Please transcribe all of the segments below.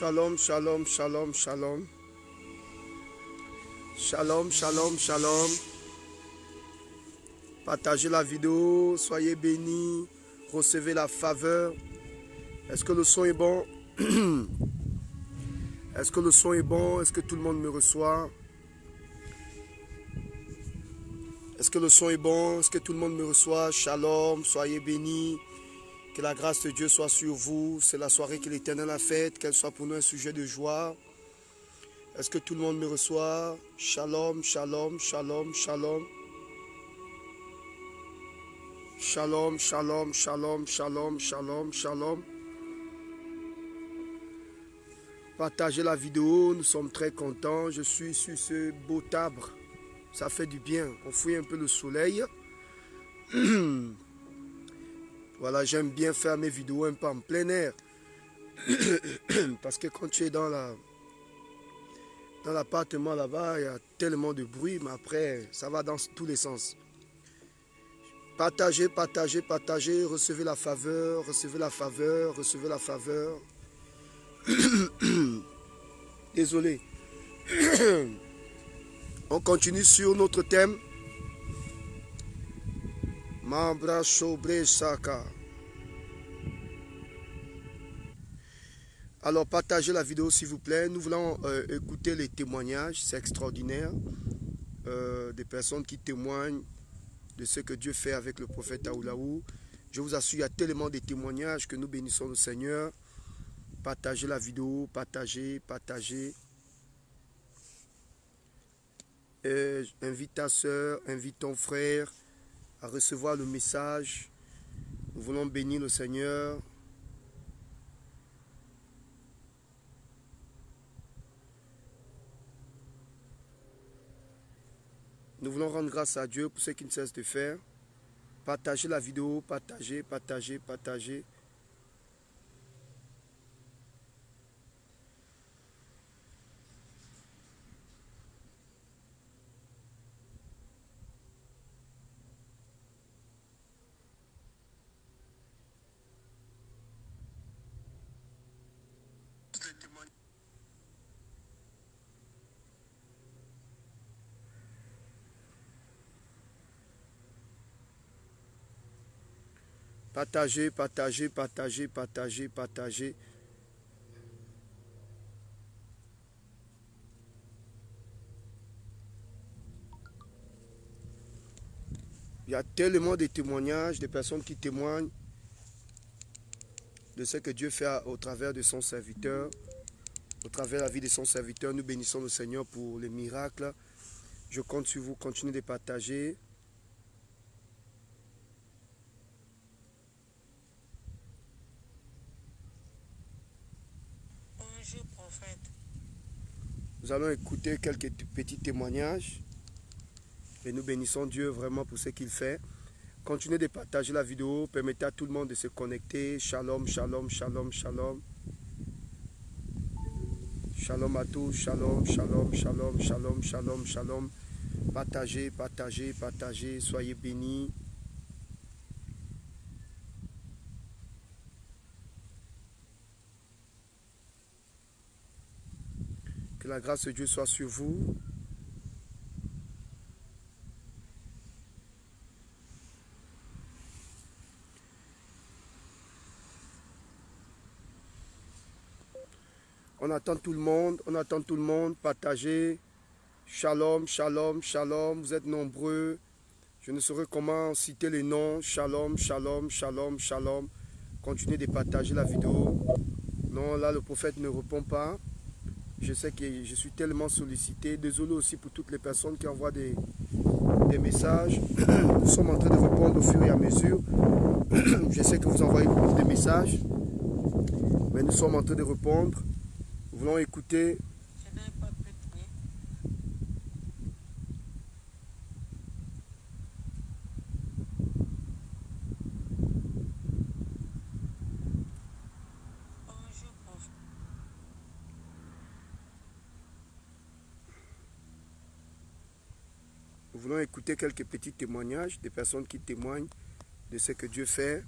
Shalom, shalom, shalom, shalom. Shalom, shalom, shalom. Partagez la vidéo, soyez bénis, recevez la faveur. Est-ce que le son est bon? Est-ce que le son est bon? Est-ce que tout le monde me reçoit? Est-ce que le son est bon? Est-ce que tout le monde me reçoit? Shalom, soyez bénis. Que la grâce de Dieu soit sur vous. C'est la soirée que l'Éternel a faite. Qu'elle soit pour nous un sujet de joie. Est-ce que tout le monde me reçoit? Shalom, shalom, shalom, shalom. Shalom, shalom, shalom, shalom, shalom, shalom. Partagez la vidéo, nous sommes très contents. Je suis sur ce beau arbre. Ça fait du bien. On fouille un peu le soleil. Voilà, j'aime bien faire mes vidéos un peu en plein air. Parce que quand tu es dans l'appartement là-bas, il y a tellement de bruit, mais après, ça va dans tous les sens. Partagez, partagez, partagez, recevez la faveur, recevez la faveur, recevez la faveur. Désolé. On continue sur notre thème. Mambra Shobre Saka. Alors, partagez la vidéo s'il vous plaît. Nous voulons écouter les témoignages. C'est extraordinaire. Des personnes qui témoignent de ce que Dieu fait avec le prophète Aoulaou. Je vous assure, il y a tellement de témoignages que nous bénissons le Seigneur. Partagez la vidéo, partagez, partagez. Invite ta soeur, invite ton frère à recevoir le message. Nous voulons bénir le Seigneur. Nous voulons rendre grâce à Dieu pour ce qu'il ne cesse de faire. Partagez la vidéo, partagez, partagez, partagez. Partagez, partagez, partagez, partagez, partagez. Il y a tellement de témoignages, de personnes qui témoignent de ce que Dieu fait au travers de son serviteur. Au travers de la vie de son serviteur, nous bénissons le Seigneur pour les miracles. Je compte sur vous, continuez de partager. Bonjour prophète. Nous allons écouter quelques petits témoignages. Et nous bénissons Dieu vraiment pour ce qu'il fait. Continuez de partager la vidéo. Permettez à tout le monde de se connecter. Shalom, shalom, shalom, shalom. Shalom à tous. Shalom, shalom, shalom, shalom, shalom, shalom. Partagez, partagez, partagez. Soyez bénis. Que la grâce de Dieu soit sur vous. On attend tout le monde, partagez. Shalom, shalom, shalom, vous êtes nombreux. Je ne saurais comment citer les noms. Shalom, shalom, shalom, shalom. Continuez de partager la vidéo. Non, là, le prophète ne répond pas. Je sais que je suis tellement sollicité. Désolé aussi pour toutes les personnes qui envoient des messages. Nous sommes en train de répondre au fur et à mesure. Je sais que vous envoyez beaucoup de messages. Mais nous sommes en train de répondre. Nous voulons écouter. Je n'ai pas pu prier. Bonjour prophète. Nous voulons écouter quelques petits témoignages des personnes qui témoignent de ce que Dieu fait.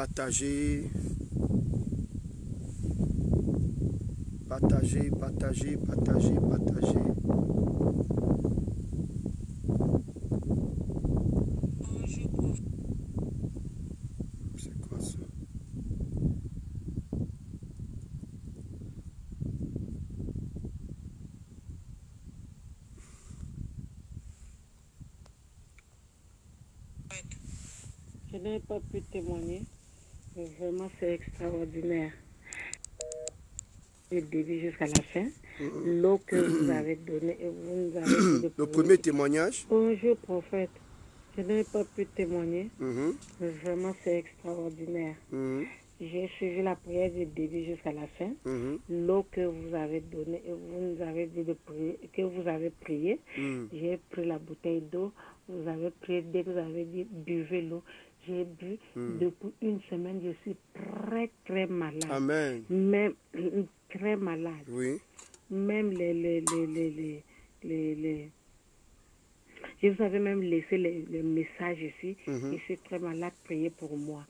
Partagez. Partagez, partagez, partagez, partagez. Bonjour prophète. C'est quoi ça? Je n'ai pas pu témoigner, mais vraiment c'est extraordinaire. Du début jusqu'à la fin, l'eau que vous avez donnée, et vous nous avez dit de Le prier. premier témoignage. Bonjour prophète, je n'ai pas pu témoigner, Mhm, mais vraiment c'est extraordinaire. mhm, J'ai suivi la prière du début jusqu'à la fin. mhm, L'eau que vous avez donnée, et vous nous avez dit de prier, que vous avez prié, mhm. j'ai pris la bouteille d'eau, vous avez prié, dès que vous avez dit buvez l'eau, j'ai bu. Depuis une semaine, je suis très très malade. Amen. Même très malade. Oui. Même je vous avais même laissé le message ici. Je suis très malade, priez pour moi.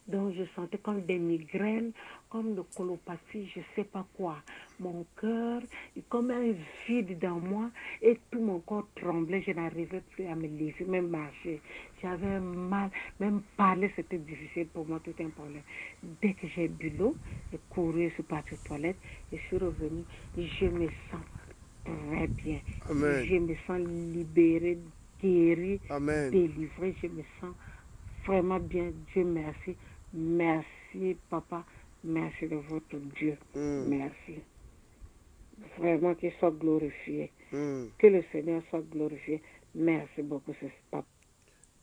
Donc je sentais comme des migraines, comme de colopathie, je ne sais pas quoi. Mon cœur, comme un vide dans moi, et tout mon corps tremblait. Je n'arrivais plus à me lever, même marcher. J'avais mal, même parler, c'était difficile pour moi, tout un problème. Dès que j'ai bu l'eau, j'ai couru, je suis partie aux toilettes, je suis revenue, je me sens très bien. Amen. Je me sens libérée, guérie, Amen. délivrée. Je me sens vraiment bien. Dieu merci. Merci, papa. Merci de votre Dieu. Merci. Vraiment qu'il soit glorifié. Que le Seigneur soit glorifié. Merci beaucoup, c'est papa.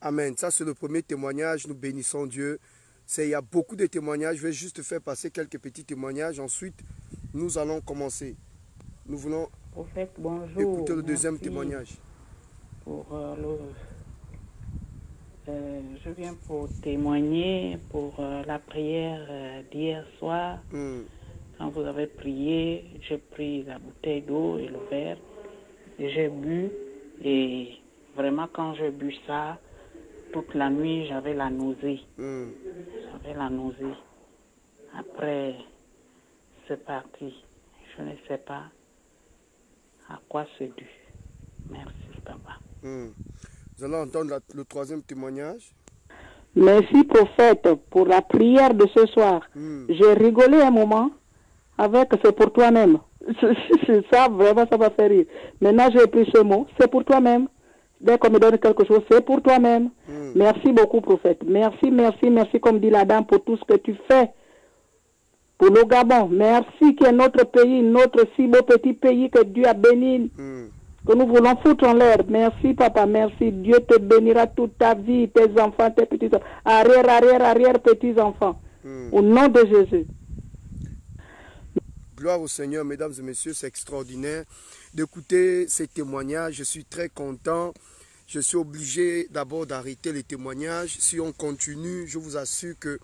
Amen. Ça, c'est le premier témoignage. Nous bénissons Dieu. Il y a beaucoup de témoignages. Je vais juste faire passer quelques petits témoignages. Ensuite, nous allons commencer. Nous voulons Prophète, bonjour. écouter le deuxième Merci témoignage. pour je viens pour témoigner pour la prière d'hier soir. Quand vous avez prié, j'ai pris la bouteille d'eau et le verre. Et j'ai bu. Et vraiment, quand j'ai bu ça, toute la nuit, j'avais la nausée. J'avais la nausée. Après, c'est parti. Je ne sais pas à quoi c'est dû. Merci, papa. Nous allons entendre le troisième témoignage. Merci, prophète, pour la prière de ce soir. J'ai rigolé un moment avec « c'est pour toi-même ». Ça, vraiment, ça m'a fait rire. Maintenant, j'ai pris ce mot, c'est pour toi-même. Dès qu'on me donne quelque chose, c'est pour toi-même. Merci beaucoup, prophète. Merci, merci, merci, comme dit la dame, pour tout ce que tu fais pour le Gabon. Merci, qui est notre pays, notre si beau petit pays que Dieu a béni, que nous voulons foutre en l'air. Merci, papa, merci. Dieu te bénira toute ta vie, tes enfants, tes petits-enfants, arrière, petits-enfants. Au nom de Jésus. Gloire au Seigneur, mesdames et messieurs, c'est extraordinaire d'écouter ces témoignages. Je suis très content. Je suis obligé d'abord d'arrêter les témoignages. Si on continue, je vous assure que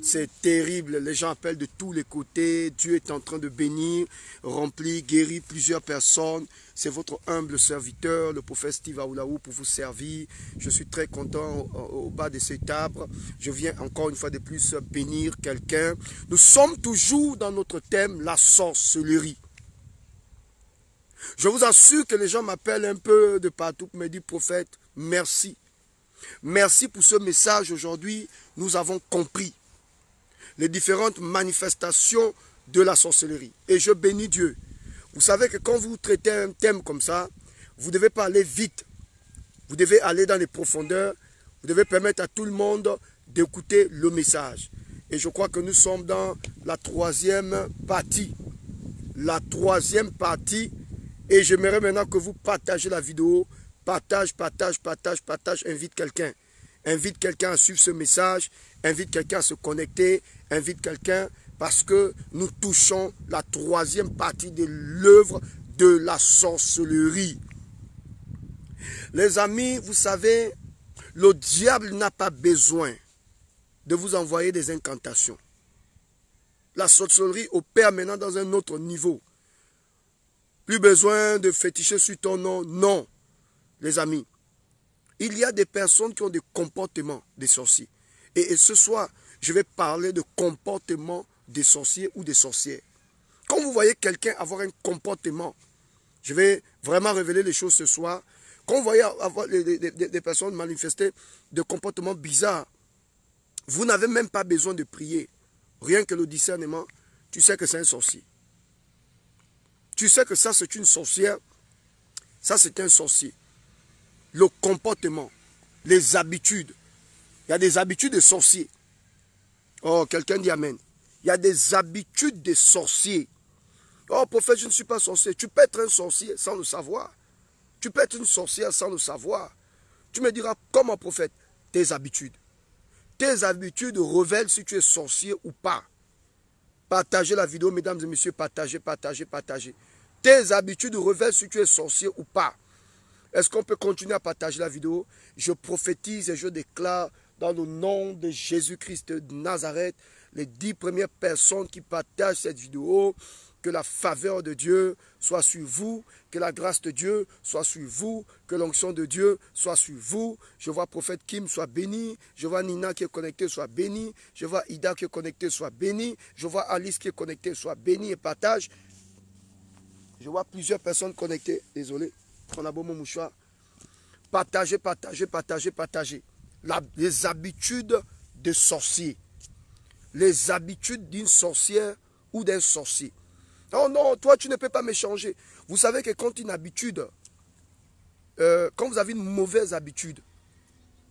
c'est terrible. Les gens appellent de tous les côtés. Dieu est en train de bénir, remplir, guérir plusieurs personnes. C'est votre humble serviteur, le prophète Steve Aoulaou, pour vous servir. Je suis très content au bas de cet arbre. Je viens encore une fois de plus bénir quelqu'un. Nous sommes toujours dans notre thème, la sorcellerie. Je vous assure que les gens m'appellent un peu de partout pour me dire, prophète, merci. Merci pour ce message aujourd'hui. Nous avons compris les différentes manifestations de la sorcellerie. Et je bénis Dieu. Vous savez que quand vous traitez un thème comme ça, vous ne devez pas aller vite. Vous devez aller dans les profondeurs. Vous devez permettre à tout le monde d'écouter le message. Et je crois que nous sommes dans la troisième partie. La troisième partie. Et j'aimerais maintenant que vous partagez la vidéo. Partage. Invite quelqu'un. Invite quelqu'un à suivre ce message. Invite quelqu'un à se connecter. Invite quelqu'un parce que nous touchons la troisième partie de l'œuvre de la sorcellerie. Les amis, vous savez, le diable n'a pas besoin de vous envoyer des incantations. La sorcellerie opère maintenant dans un autre niveau. Plus besoin de féticher sur ton nom. Non, les amis. Il y a des personnes qui ont des comportements des sorciers. Et ce soir, je vais parler de comportement des sorciers ou des sorcières. Quand vous voyez quelqu'un avoir un comportement, je vais vraiment révéler les choses ce soir. Quand vous voyez avoir des personnes manifester de comportements bizarres, vous n'avez même pas besoin de prier. Rien que le discernement, tu sais que c'est un sorcier. Tu sais que ça c'est une sorcière, ça c'est un sorcier. Le comportement, les habitudes. Il y a des habitudes de sorciers. Oh, quelqu'un dit amen. Il y a des habitudes de sorciers. Oh, prophète, je ne suis pas sorcier. Tu peux être un sorcier sans le savoir. Tu peux être une sorcière sans le savoir. Tu me diras, comment prophète, tes habitudes. Tes habitudes révèlent si tu es sorcier ou pas. Partagez la vidéo, mesdames et messieurs, partagez, partagez, partagez. Tes habitudes révèlent si tu es sorcier ou pas. Est-ce qu'on peut continuer à partager la vidéo? Je prophétise et je déclare dans le nom de Jésus-Christ de Nazareth, les 10 premières personnes qui partagent cette vidéo, que la faveur de Dieu soit sur vous, que la grâce de Dieu soit sur vous, que l'onction de Dieu soit sur vous. Je vois prophète Kim soit béni, je vois Nina qui est connectée soit béni, je vois Ida qui est connectée soit béni, je vois Alice qui est connectée soit béni et partage. Je vois plusieurs personnes connectées, désolé, on a beau mon mouchoir. Partagez, partagez, partagez, partagez. Les habitudes de sorcier, les habitudes d'une sorcière ou d'un sorcier. Non, non, toi tu ne peux pas me changer. Vous savez que quand une habitude, quand vous avez une mauvaise habitude,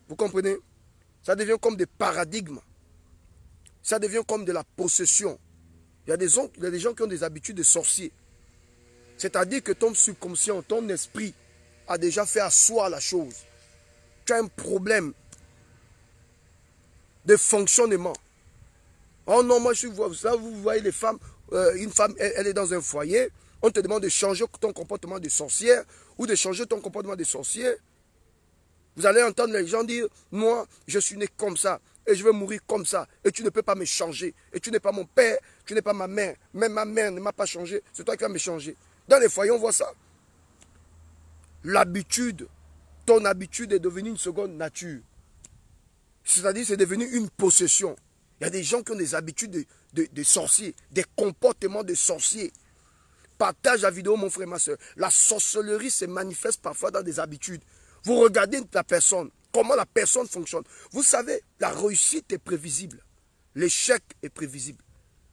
vous comprenez, ça devient comme des paradigmes. Ça devient comme de la possession. Il y a des gens qui ont des habitudes de sorcier. C'est-à-dire que ton subconscient, ton esprit a déjà fait asseoir la chose. Tu as un problème de fonctionnement. Oh non, moi je vois, vous voyez les femmes, une femme, elle est dans un foyer, on te demande de changer ton comportement de sorcière ou de changer ton comportement de sorcier. Vous allez entendre les gens dire, moi je suis né comme ça et je vais mourir comme ça et tu ne peux pas me changer. Et tu n'es pas mon père, tu n'es pas ma mère, même ma mère ne m'a pas changé, c'est toi qui vas me changer. Dans les foyers on voit ça. L'habitude, ton habitude est devenue une seconde nature. C'est-à-dire c'est devenu une possession. Il y a des gens qui ont des habitudes de sorciers, des comportements de sorciers. Partage la vidéo, mon frère, ma soeur. La sorcellerie se manifeste parfois dans des habitudes. Vous regardez la personne, comment la personne fonctionne. Vous savez, la réussite est prévisible. L'échec est prévisible.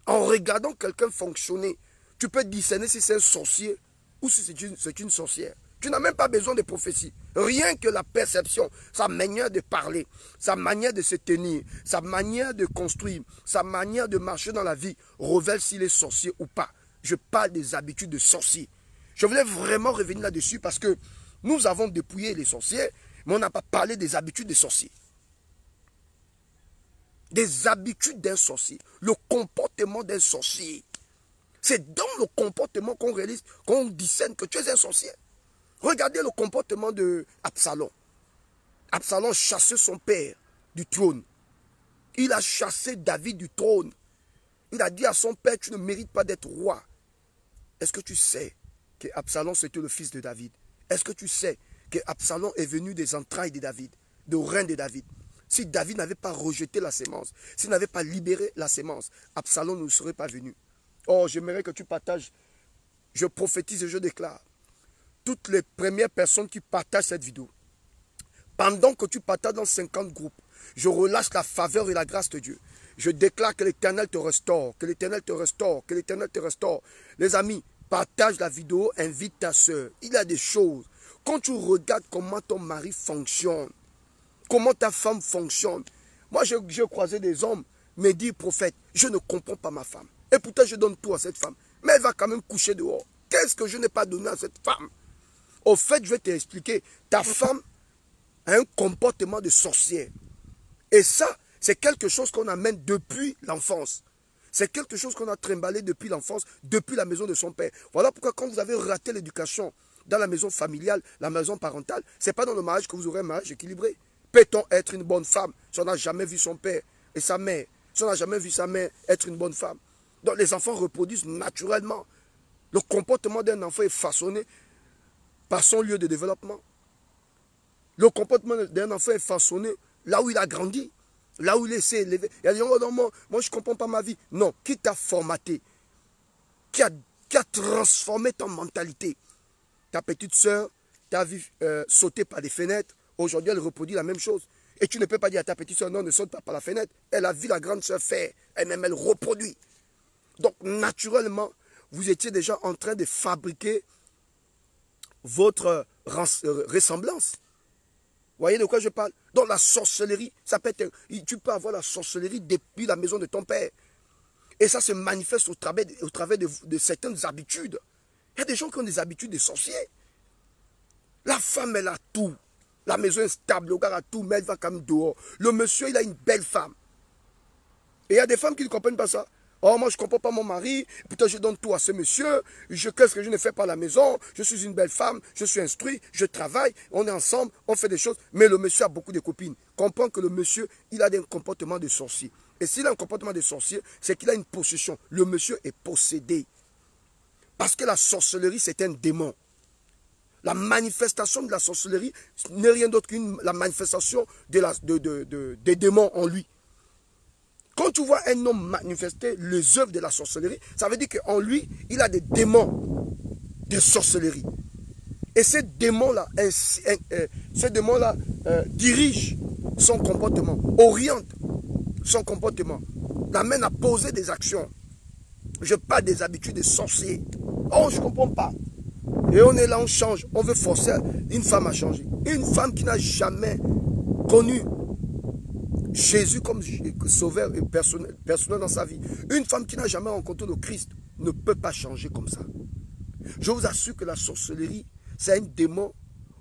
En regardant quelqu'un fonctionner, tu peux discerner si c'est un sorcier ou si c'est une sorcière. Tu n'as même pas besoin de prophétie. Rien que la perception, sa manière de parler, sa manière de se tenir, sa manière de construire, sa manière de marcher dans la vie, révèle s'il est sorcier ou pas. Je parle des habitudes de sorcier. Je voulais vraiment revenir là-dessus parce que nous avons dépouillé les sorciers, mais on n'a pas parlé des habitudes des sorciers. Des habitudes d'un sorcier. Le comportement d'un sorcier. C'est dans le comportement qu'on réalise, qu'on discerne que tu es un sorcier. Regardez le comportement de Absalom. Absalom chassait son père du trône. Il a chassé David du trône. Il a dit à son père, tu ne mérites pas d'être roi. Est-ce que tu sais que Absalom c'était le fils de David? Est-ce que tu sais que Absalom est venu des entrailles de David, de reine de David? Si David n'avait pas rejeté la sémence, s'il n'avait pas libéré la sémence, Absalom ne serait pas venu. Oh, j'aimerais que tu partages. Je prophétise et je déclare. Toutes les premières personnes qui partagent cette vidéo, pendant que tu partages dans 50 groupes, je relâche la faveur et la grâce de Dieu. Je déclare que l'Éternel te restaure, que l'Éternel te restaure, que l'Éternel te restaure. Les amis, partage la vidéo, invite ta soeur. Il y a des choses. Quand tu regardes comment ton mari fonctionne, comment ta femme fonctionne. Moi, j'ai croisé des hommes me dire, prophète, je ne comprends pas ma femme. Et pourtant, je donne tout à cette femme. Mais elle va quand même coucher dehors. Qu'est-ce que je n'ai pas donné à cette femme? Au fait, je vais t'expliquer. Ta femme a un comportement de sorcière. Et ça, c'est quelque chose qu'on amène depuis l'enfance. C'est quelque chose qu'on a trimballé depuis l'enfance, depuis la maison de son père. Voilà pourquoi quand vous avez raté l'éducation dans la maison familiale, la maison parentale, ce n'est pas dans le mariage que vous aurez un mariage équilibré. Peut-on être une bonne femme si on n'a jamais vu son père et sa mère, si on n'a jamais vu sa mère être une bonne femme? Donc les enfants reproduisent naturellement. Le comportement d'un enfant est façonné par son lieu de développement. Le comportement d'un enfant est façonné là où il a grandi. Là où il s'est élevé. Il y a des gens, oh non, moi je ne comprends pas ma vie. Non, qui t'a formaté? Qui a transformé ton mentalité? Ta petite soeur t'a vu sauter par des fenêtres. Aujourd'hui, elle reproduit la même chose. Et tu ne peux pas dire à ta petite soeur, non, ne saute pas par la fenêtre. Elle a vu la grande soeur faire. Elle-même, elle reproduit. Donc, naturellement, vous étiez déjà en train de fabriquer votre ressemblance. Vous voyez de quoi je parle? Donc la sorcellerie, ça peut être, tu peux avoir la sorcellerie depuis la maison de ton père. Et ça se manifeste au travers de certaines habitudes. Il y a des gens qui ont des habitudes de sorciers. La femme, elle a tout. La maison est stable, le gars a tout, mais elle va quand même dehors. Le monsieur, il a une belle femme. Et il y a des femmes qui ne comprennent pas ça. Oh, moi, je ne comprends pas mon mari. Putain, je donne tout à ce monsieur. Qu'est-ce que je ne fais pas à la maison? Je suis une belle femme. Je suis instruit. Je travaille. On est ensemble. On fait des choses. Mais le monsieur a beaucoup de copines. Comprends que le monsieur, il a un comportement de sorcier. Et s'il a un comportement de sorcier, c'est qu'il a une possession. Le monsieur est possédé. Parce que la sorcellerie, c'est un démon. La manifestation de la sorcellerie n'est rien d'autre qu'une la manifestation des démons en lui. Quand tu vois un homme manifester les œuvres de la sorcellerie, ça veut dire qu'en lui, il a des démons de sorcellerie. Et ces démons-là dirigent son comportement, orientent son comportement, l'amènent à poser des actions. Je parle des habitudes des sorciers. Oh, je ne comprends pas. Et on est là, on change, on veut forcer une femme à changer. Une femme qui n'a jamais connu Jésus comme sauveur et personnel dans sa vie. Une femme qui n'a jamais rencontré le Christ ne peut pas changer comme ça. Je vous assure que la sorcellerie, c'est un démon.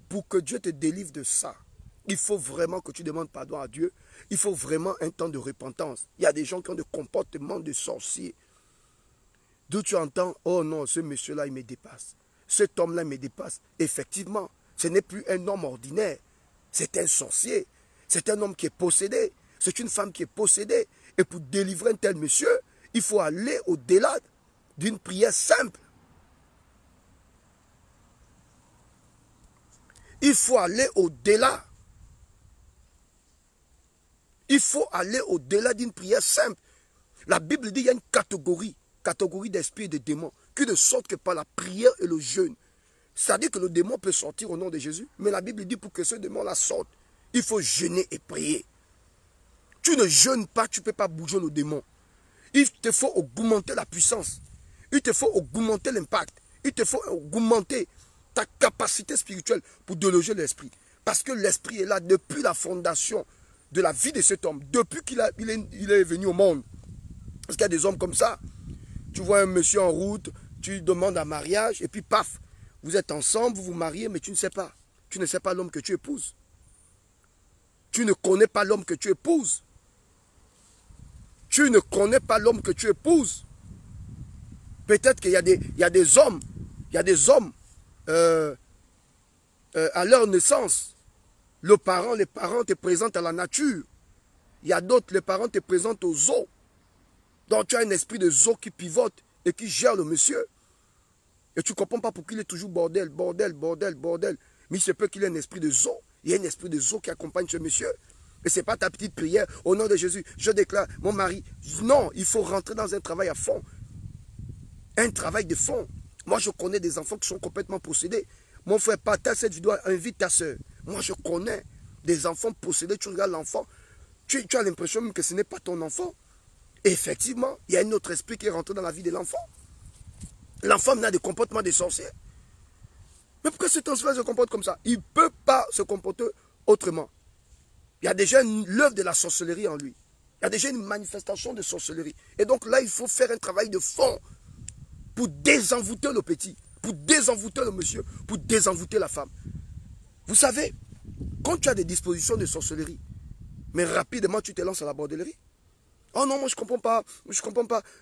Pour que Dieu te délivre de ça, il faut vraiment que tu demandes pardon à Dieu. Il faut vraiment un temps de repentance. Il y a des gens qui ont des comportements de sorciers. D'où tu entends, oh non, ce monsieur-là, il me dépasse. Cet homme-là, il me dépasse. Effectivement, ce n'est plus un homme ordinaire. C'est un sorcier. C'est un homme qui est possédé. C'est une femme qui est possédée. Et pour délivrer un tel monsieur, il faut aller au-delà d'une prière simple. Il faut aller au-delà. Il faut aller au-delà d'une prière simple. La Bible dit qu'il y a une catégorie d'esprits et de démons, qui ne sortent que par la prière et le jeûne. C'est-à-dire que le démon peut sortir au nom de Jésus, mais la Bible dit pour que ce démon-là sorte, il faut jeûner et prier. Tu ne jeûnes pas, tu ne peux pas bouger le démon. Il te faut augmenter la puissance. Il te faut augmenter l'impact. Il te faut augmenter ta capacité spirituelle pour déloger l'esprit. Parce que l'esprit est là depuis la fondation de la vie de cet homme, depuis qu'il est venu au monde. Parce qu'il y a des hommes comme ça. Tu vois un monsieur en route, tu lui demandes un mariage, et puis paf, vous êtes ensemble, vous vous mariez, mais tu ne sais pas. Tu ne sais pas l'homme que tu épouses. Tu ne connais pas l'homme que tu épouses. Tu ne connais pas l'homme que tu épouses. Peut-être qu'il y a des hommes, à leur naissance, les parents te présentent à la nature. Il y a d'autres, les parents te présentent aux zoo. Donc tu as un esprit de zoo qui pivote et qui gère le monsieur. Et tu ne comprends pas pourquoi il est toujours bordel. Mais il se peut qu'il ait un esprit de zoo. Il y a un esprit de zoo qui accompagne ce monsieur. Et ce n'est pas ta petite prière. Au nom de Jésus, je déclare mon mari. Non, il faut rentrer dans un travail à fond. Un travail de fond. Moi, je connais des enfants qui sont complètement possédés. Mon frère, partage cette vidéo, invite ta soeur. Moi, je connais des enfants possédés. Tu regardes l'enfant, tu as l'impression même que ce n'est pas ton enfant. Et effectivement, il y a un autre esprit qui est rentré dans la vie de l'enfant. L'enfant a des comportements de sorcier. Mais pourquoi cet enfant se comporte comme ça? Il ne peut pas se comporter autrement. Il y a déjà l'œuvre de la sorcellerie en lui. Il y a déjà une manifestation de sorcellerie. Et donc là, il faut faire un travail de fond pour désenvoûter le petit, pour désenvoûter le monsieur, pour désenvoûter la femme. Vous savez, quand tu as des dispositions de sorcellerie, mais rapidement tu te lances à la bordellerie. Oh non, moi je comprends pas,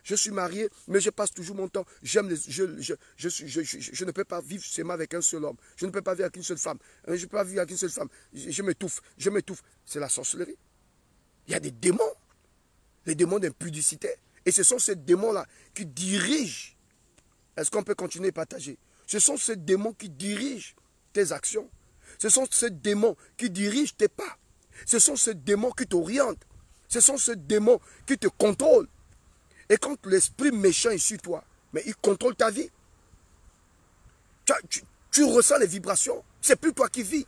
je suis marié, mais je passe toujours mon temps, je ne peux pas vivre seulement avec un seul homme, je ne peux pas vivre avec une seule femme, je ne peux pas vivre avec une seule femme, je m'étouffe. C'est la sorcellerie. Il y a des démons, les démons d'impudicité, et ce sont ces démons-là qui dirigent. Est-ce qu'on peut continuer à partager? Ce sont ces démons qui dirigent tes actions, ce sont ces démons qui dirigent tes pas, ce sont ces démons qui t'orientent. Ce sont ces démons qui te contrôlent. Et quand l'esprit méchant est sur toi, mais il contrôle ta vie. Tu ressens les vibrations. C'est plus toi qui vis.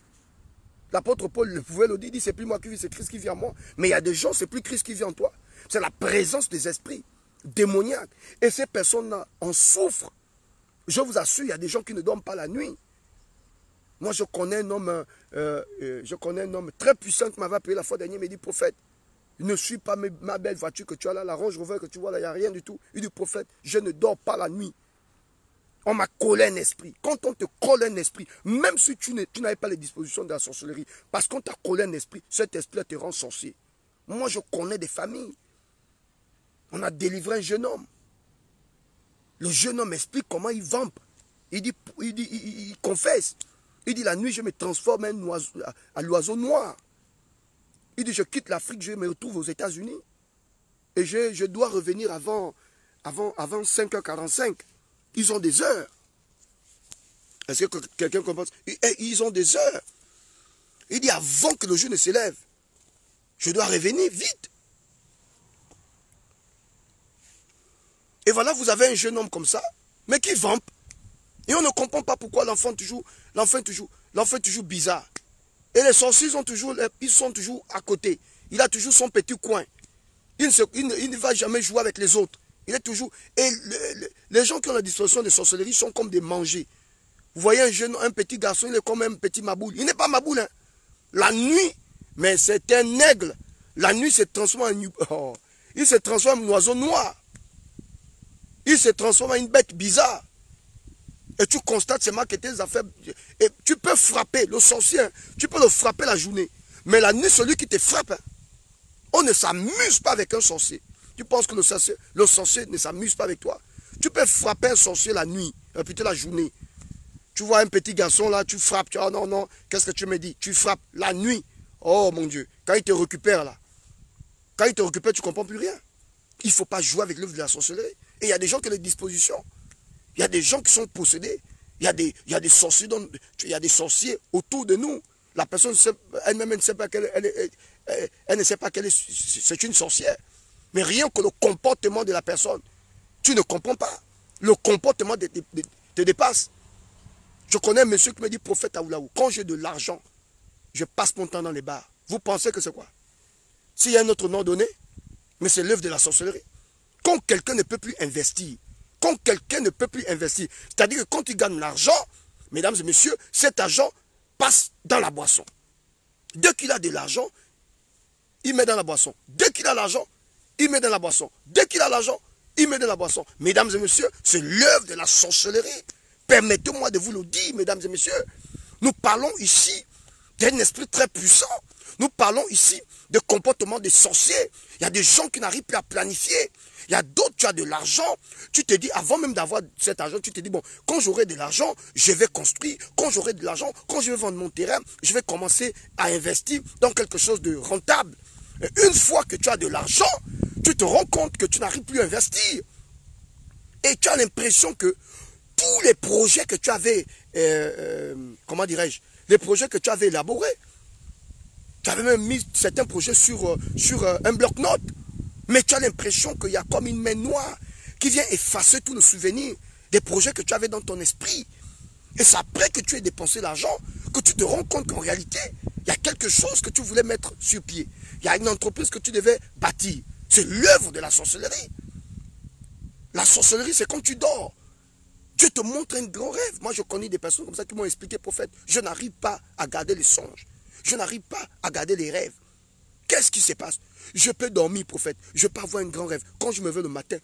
L'apôtre Paul pouvait le dire, il dit, c'est plus moi qui vis, c'est Christ qui vit en moi. Mais il y a des gens, c'est plus Christ qui vit en toi. C'est la présence des esprits démoniaques. Et ces personnes-là en souffrent. Je vous assure, il y a des gens qui ne dorment pas la nuit. Moi, je connais un homme très puissant qui m'avait appelé la fois dernière, il m'a dit, prophète, ne suis pas ma belle voiture que tu as là, la Range Rover que tu vois là, il n'y a rien du tout. Il dit, prophète, je ne dors pas la nuit. On m'a collé un esprit. Quand on te colle un esprit, même si tu n'avais pas les dispositions de la sorcellerie, parce qu'on t'a collé un esprit, cet esprit te rend sorcier. Moi, je connais des familles. On a délivré un jeune homme. Le jeune homme explique comment il vampe. Il confesse. Il dit, la nuit, je me transforme en l'oiseau noir. Il dit, je quitte l'Afrique, je me retrouve aux États-Unis. Et je dois revenir avant 5h45. Ils ont des heures. Est-ce que quelqu'un comprend? Ils ont des heures. Il dit, avant que le jour ne s'élève, je dois revenir vite. Et voilà, vous avez un jeune homme comme ça, mais qui vampe. Et on ne comprend pas pourquoi l'enfant est toujours bizarre. Et les sorciers, ils sont toujours à côté. Il a toujours son petit coin. Il ne va jamais jouer avec les autres. Il est toujours... Et les gens qui ont la disposition de sorcellerie sont comme des mangés. Vous voyez un petit garçon, il est comme un petit maboule. Il n'est pas maboule, hein. La nuit, mais c'est un aigle. La nuit se transforme en... il se transforme en oiseau noir. Il se transforme en une bête bizarre. Et tu constates seulement que tes affaires... Et tu peux frapper le sorcier, hein. Tu peux le frapper la journée. Mais la nuit, celui qui te frappe, hein, on ne s'amuse pas avec un sorcier. Tu penses que le sorcier ne s'amuse pas avec toi? Tu peux frapper un sorcier la nuit, plutôt la journée. Tu vois un petit garçon là, tu frappes. Tu dis, oh non, non, qu'est-ce que tu me dis? Tu frappes la nuit. Oh mon Dieu, quand il te récupère là, tu ne comprends plus rien. Il ne faut pas jouer avec l'œuvre de la sorcellerie. Et il y a des gens qui ont des dispositions. Il y a des gens qui sont possédés. Il y a des sorciers, il y a des sorciers autour de nous. La personne elle-même ne sait pas qu'elle ne sait pas qu'elle c'est une sorcière. Mais rien que le comportement de la personne, tu ne comprends pas. Le comportement te dépasse. Je connais un monsieur qui me dit, prophète Aoulaou, quand j'ai de l'argent, je passe mon temps dans les bars. Vous pensez que c'est quoi? S'il y a un autre nom donné, mais c'est l'œuvre de la sorcellerie. Quand quelqu'un ne peut plus investir, c'est-à-dire que quand il gagne l'argent, mesdames et messieurs, cet argent passe dans la boisson. Dès qu'il a de l'argent, il met dans la boisson. Dès qu'il a l'argent, il met dans la boisson. Dès qu'il a l'argent, il met dans la boisson. Mesdames et messieurs, c'est l'œuvre de la sorcellerie. Permettez-moi de vous le dire, mesdames et messieurs. Nous parlons ici d'un esprit très puissant. Nous parlons ici de comportement des sorciers. Il y a des gens qui n'arrivent plus à planifier. Il y a d'autres, tu as de l'argent. Tu te dis, avant même d'avoir cet argent, tu te dis, bon, quand j'aurai de l'argent, je vais construire. Quand j'aurai de l'argent, quand je vais vendre mon terrain, je vais commencer à investir dans quelque chose de rentable. Et une fois que tu as de l'argent, tu te rends compte que tu n'arrives plus à investir. Et tu as l'impression que tous les projets que tu avais, comment dirais-je, les projets que tu avais élaborés, tu avais même mis certains projets sur un bloc-notes. Mais tu as l'impression qu'il y a comme une main noire qui vient effacer tout le souvenir des projets que tu avais dans ton esprit. Et c'est après que tu aies dépensé l'argent que tu te rends compte qu'en réalité, il y a quelque chose que tu voulais mettre sur pied. Il y a une entreprise que tu devais bâtir. C'est l'œuvre de la sorcellerie. La sorcellerie, c'est quand tu dors. Dieu te montre un grand rêve. Moi, je connais des personnes comme ça qui m'ont expliqué, prophète, je n'arrive pas à garder les songes. Je n'arrive pas à garder les rêves. Qu'est-ce qui se passe? Je peux dormir, prophète. Je peux avoir un grand rêve. Quand je me réveille le matin,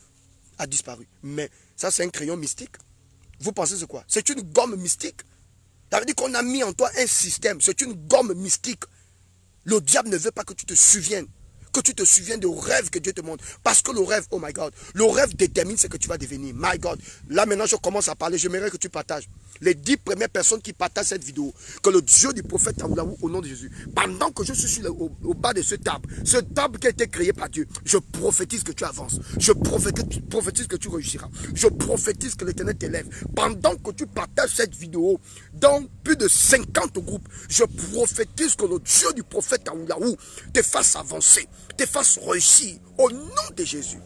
a disparu. Mais ça, c'est un crayon mystique. Vous pensez c'est quoi? C'est une gomme mystique. Ça veut dire qu'on a mis en toi un système. C'est une gomme mystique. Le diable ne veut pas que tu te souviennes. Que tu te souviennes du rêve que Dieu te montre. Parce que le rêve, oh my God, le rêve détermine ce que tu vas devenir. My God. Là maintenant, je commence à parler. J'aimerais que tu partages. les 10 premières personnes qui partagent cette vidéo, que le Dieu du prophète Aoulaou, au nom de Jésus, pendant que je suis au bas de ce table qui a été créé par Dieu, je prophétise que tu avances, je prophétise que tu réussiras, je prophétise que l'Éternel t'élève. Pendant que tu partages cette vidéo dans plus de 50 groupes, je prophétise que le Dieu du prophète Aoulaou te fasse avancer, te fasse réussir, au nom de Jésus.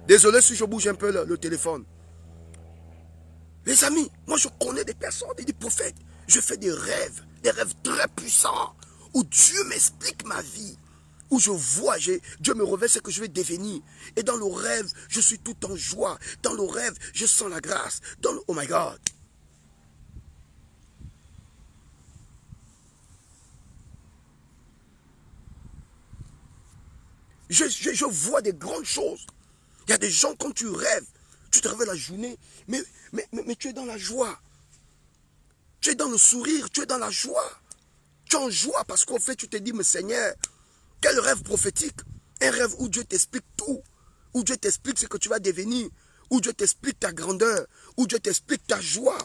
Désolé si je bouge un peu le téléphone. Les amis, moi je connais des personnes, des prophètes. Je fais des rêves très puissants, où Dieu m'explique ma vie, où je vois, Dieu me révèle ce que je vais devenir. Et dans le rêve, je suis tout en joie. Dans le rêve, je sens la grâce. Oh my God. Je vois des grandes choses. Il y a des gens, quand tu rêves, tu te réveilles la journée, mais tu es dans la joie. Tu es dans le sourire, tu es dans la joie. Tu es en joie parce qu'en fait, tu te dis, mais Seigneur, quel rêve prophétique. Un rêve où Dieu t'explique tout. Où Dieu t'explique ce que tu vas devenir. Où Dieu t'explique ta grandeur. Où Dieu t'explique ta joie.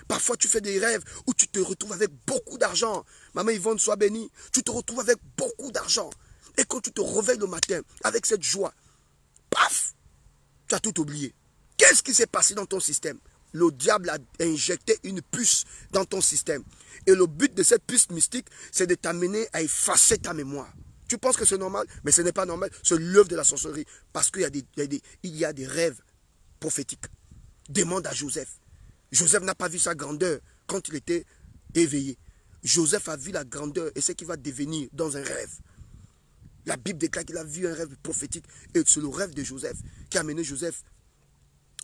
Parfois, tu fais des rêves où tu te retrouves avec beaucoup d'argent. Maman Yvonne, sois bénie. Tu te retrouves avec beaucoup d'argent. Et quand tu te réveilles le matin avec cette joie, paf, tu as tout oublié. Qu'est-ce qui s'est passé dans ton système? Le diable a injecté une puce dans ton système. Et le but de cette puce mystique, c'est de t'amener à effacer ta mémoire. Tu penses que c'est normal, mais ce n'est pas normal. C'est l'œuvre de la sorcellerie. Parce qu'il y a des rêves prophétiques. Demande à Joseph. Joseph n'a pas vu sa grandeur quand il était éveillé. Joseph a vu la grandeur et ce qu'il va devenir dans un rêve. La Bible déclare qu'il a vu un rêve prophétique. Et c'est le rêve de Joseph qui a amené Joseph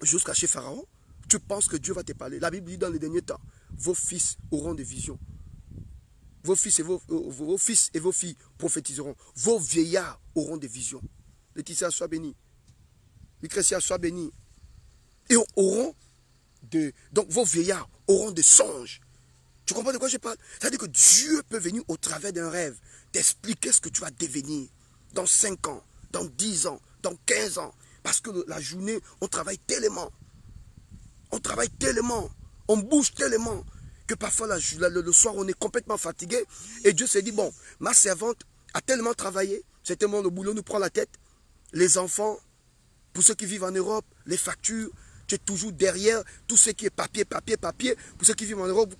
jusqu'à chez Pharaon. Tu penses que Dieu va te parler. La Bible dit dans les derniers temps, vos fils auront des visions. Vos fils et vos filles prophétiseront. Vos vieillards auront des visions. Laetitia, sois bénie. Lucretia, sois bénie. Et auront donc vos vieillards auront des songes. Tu comprends de quoi je parle? C'est-à-dire que Dieu peut venir au travers d'un rêve t'expliquer ce que tu vas devenir dans 5 ans, dans 10 ans, dans 15 ans. Parce que la journée, on travaille tellement. On travaille tellement. On bouge tellement. Que parfois, le soir, on est complètement fatigué. Et Dieu s'est dit, bon, ma servante a tellement travaillé. C'est tellement le boulot nous prend la tête. Les enfants, pour ceux qui vivent en Europe, les factures. Tu es toujours derrière tout ce qui est papier. Pour ceux qui vivent en Europe,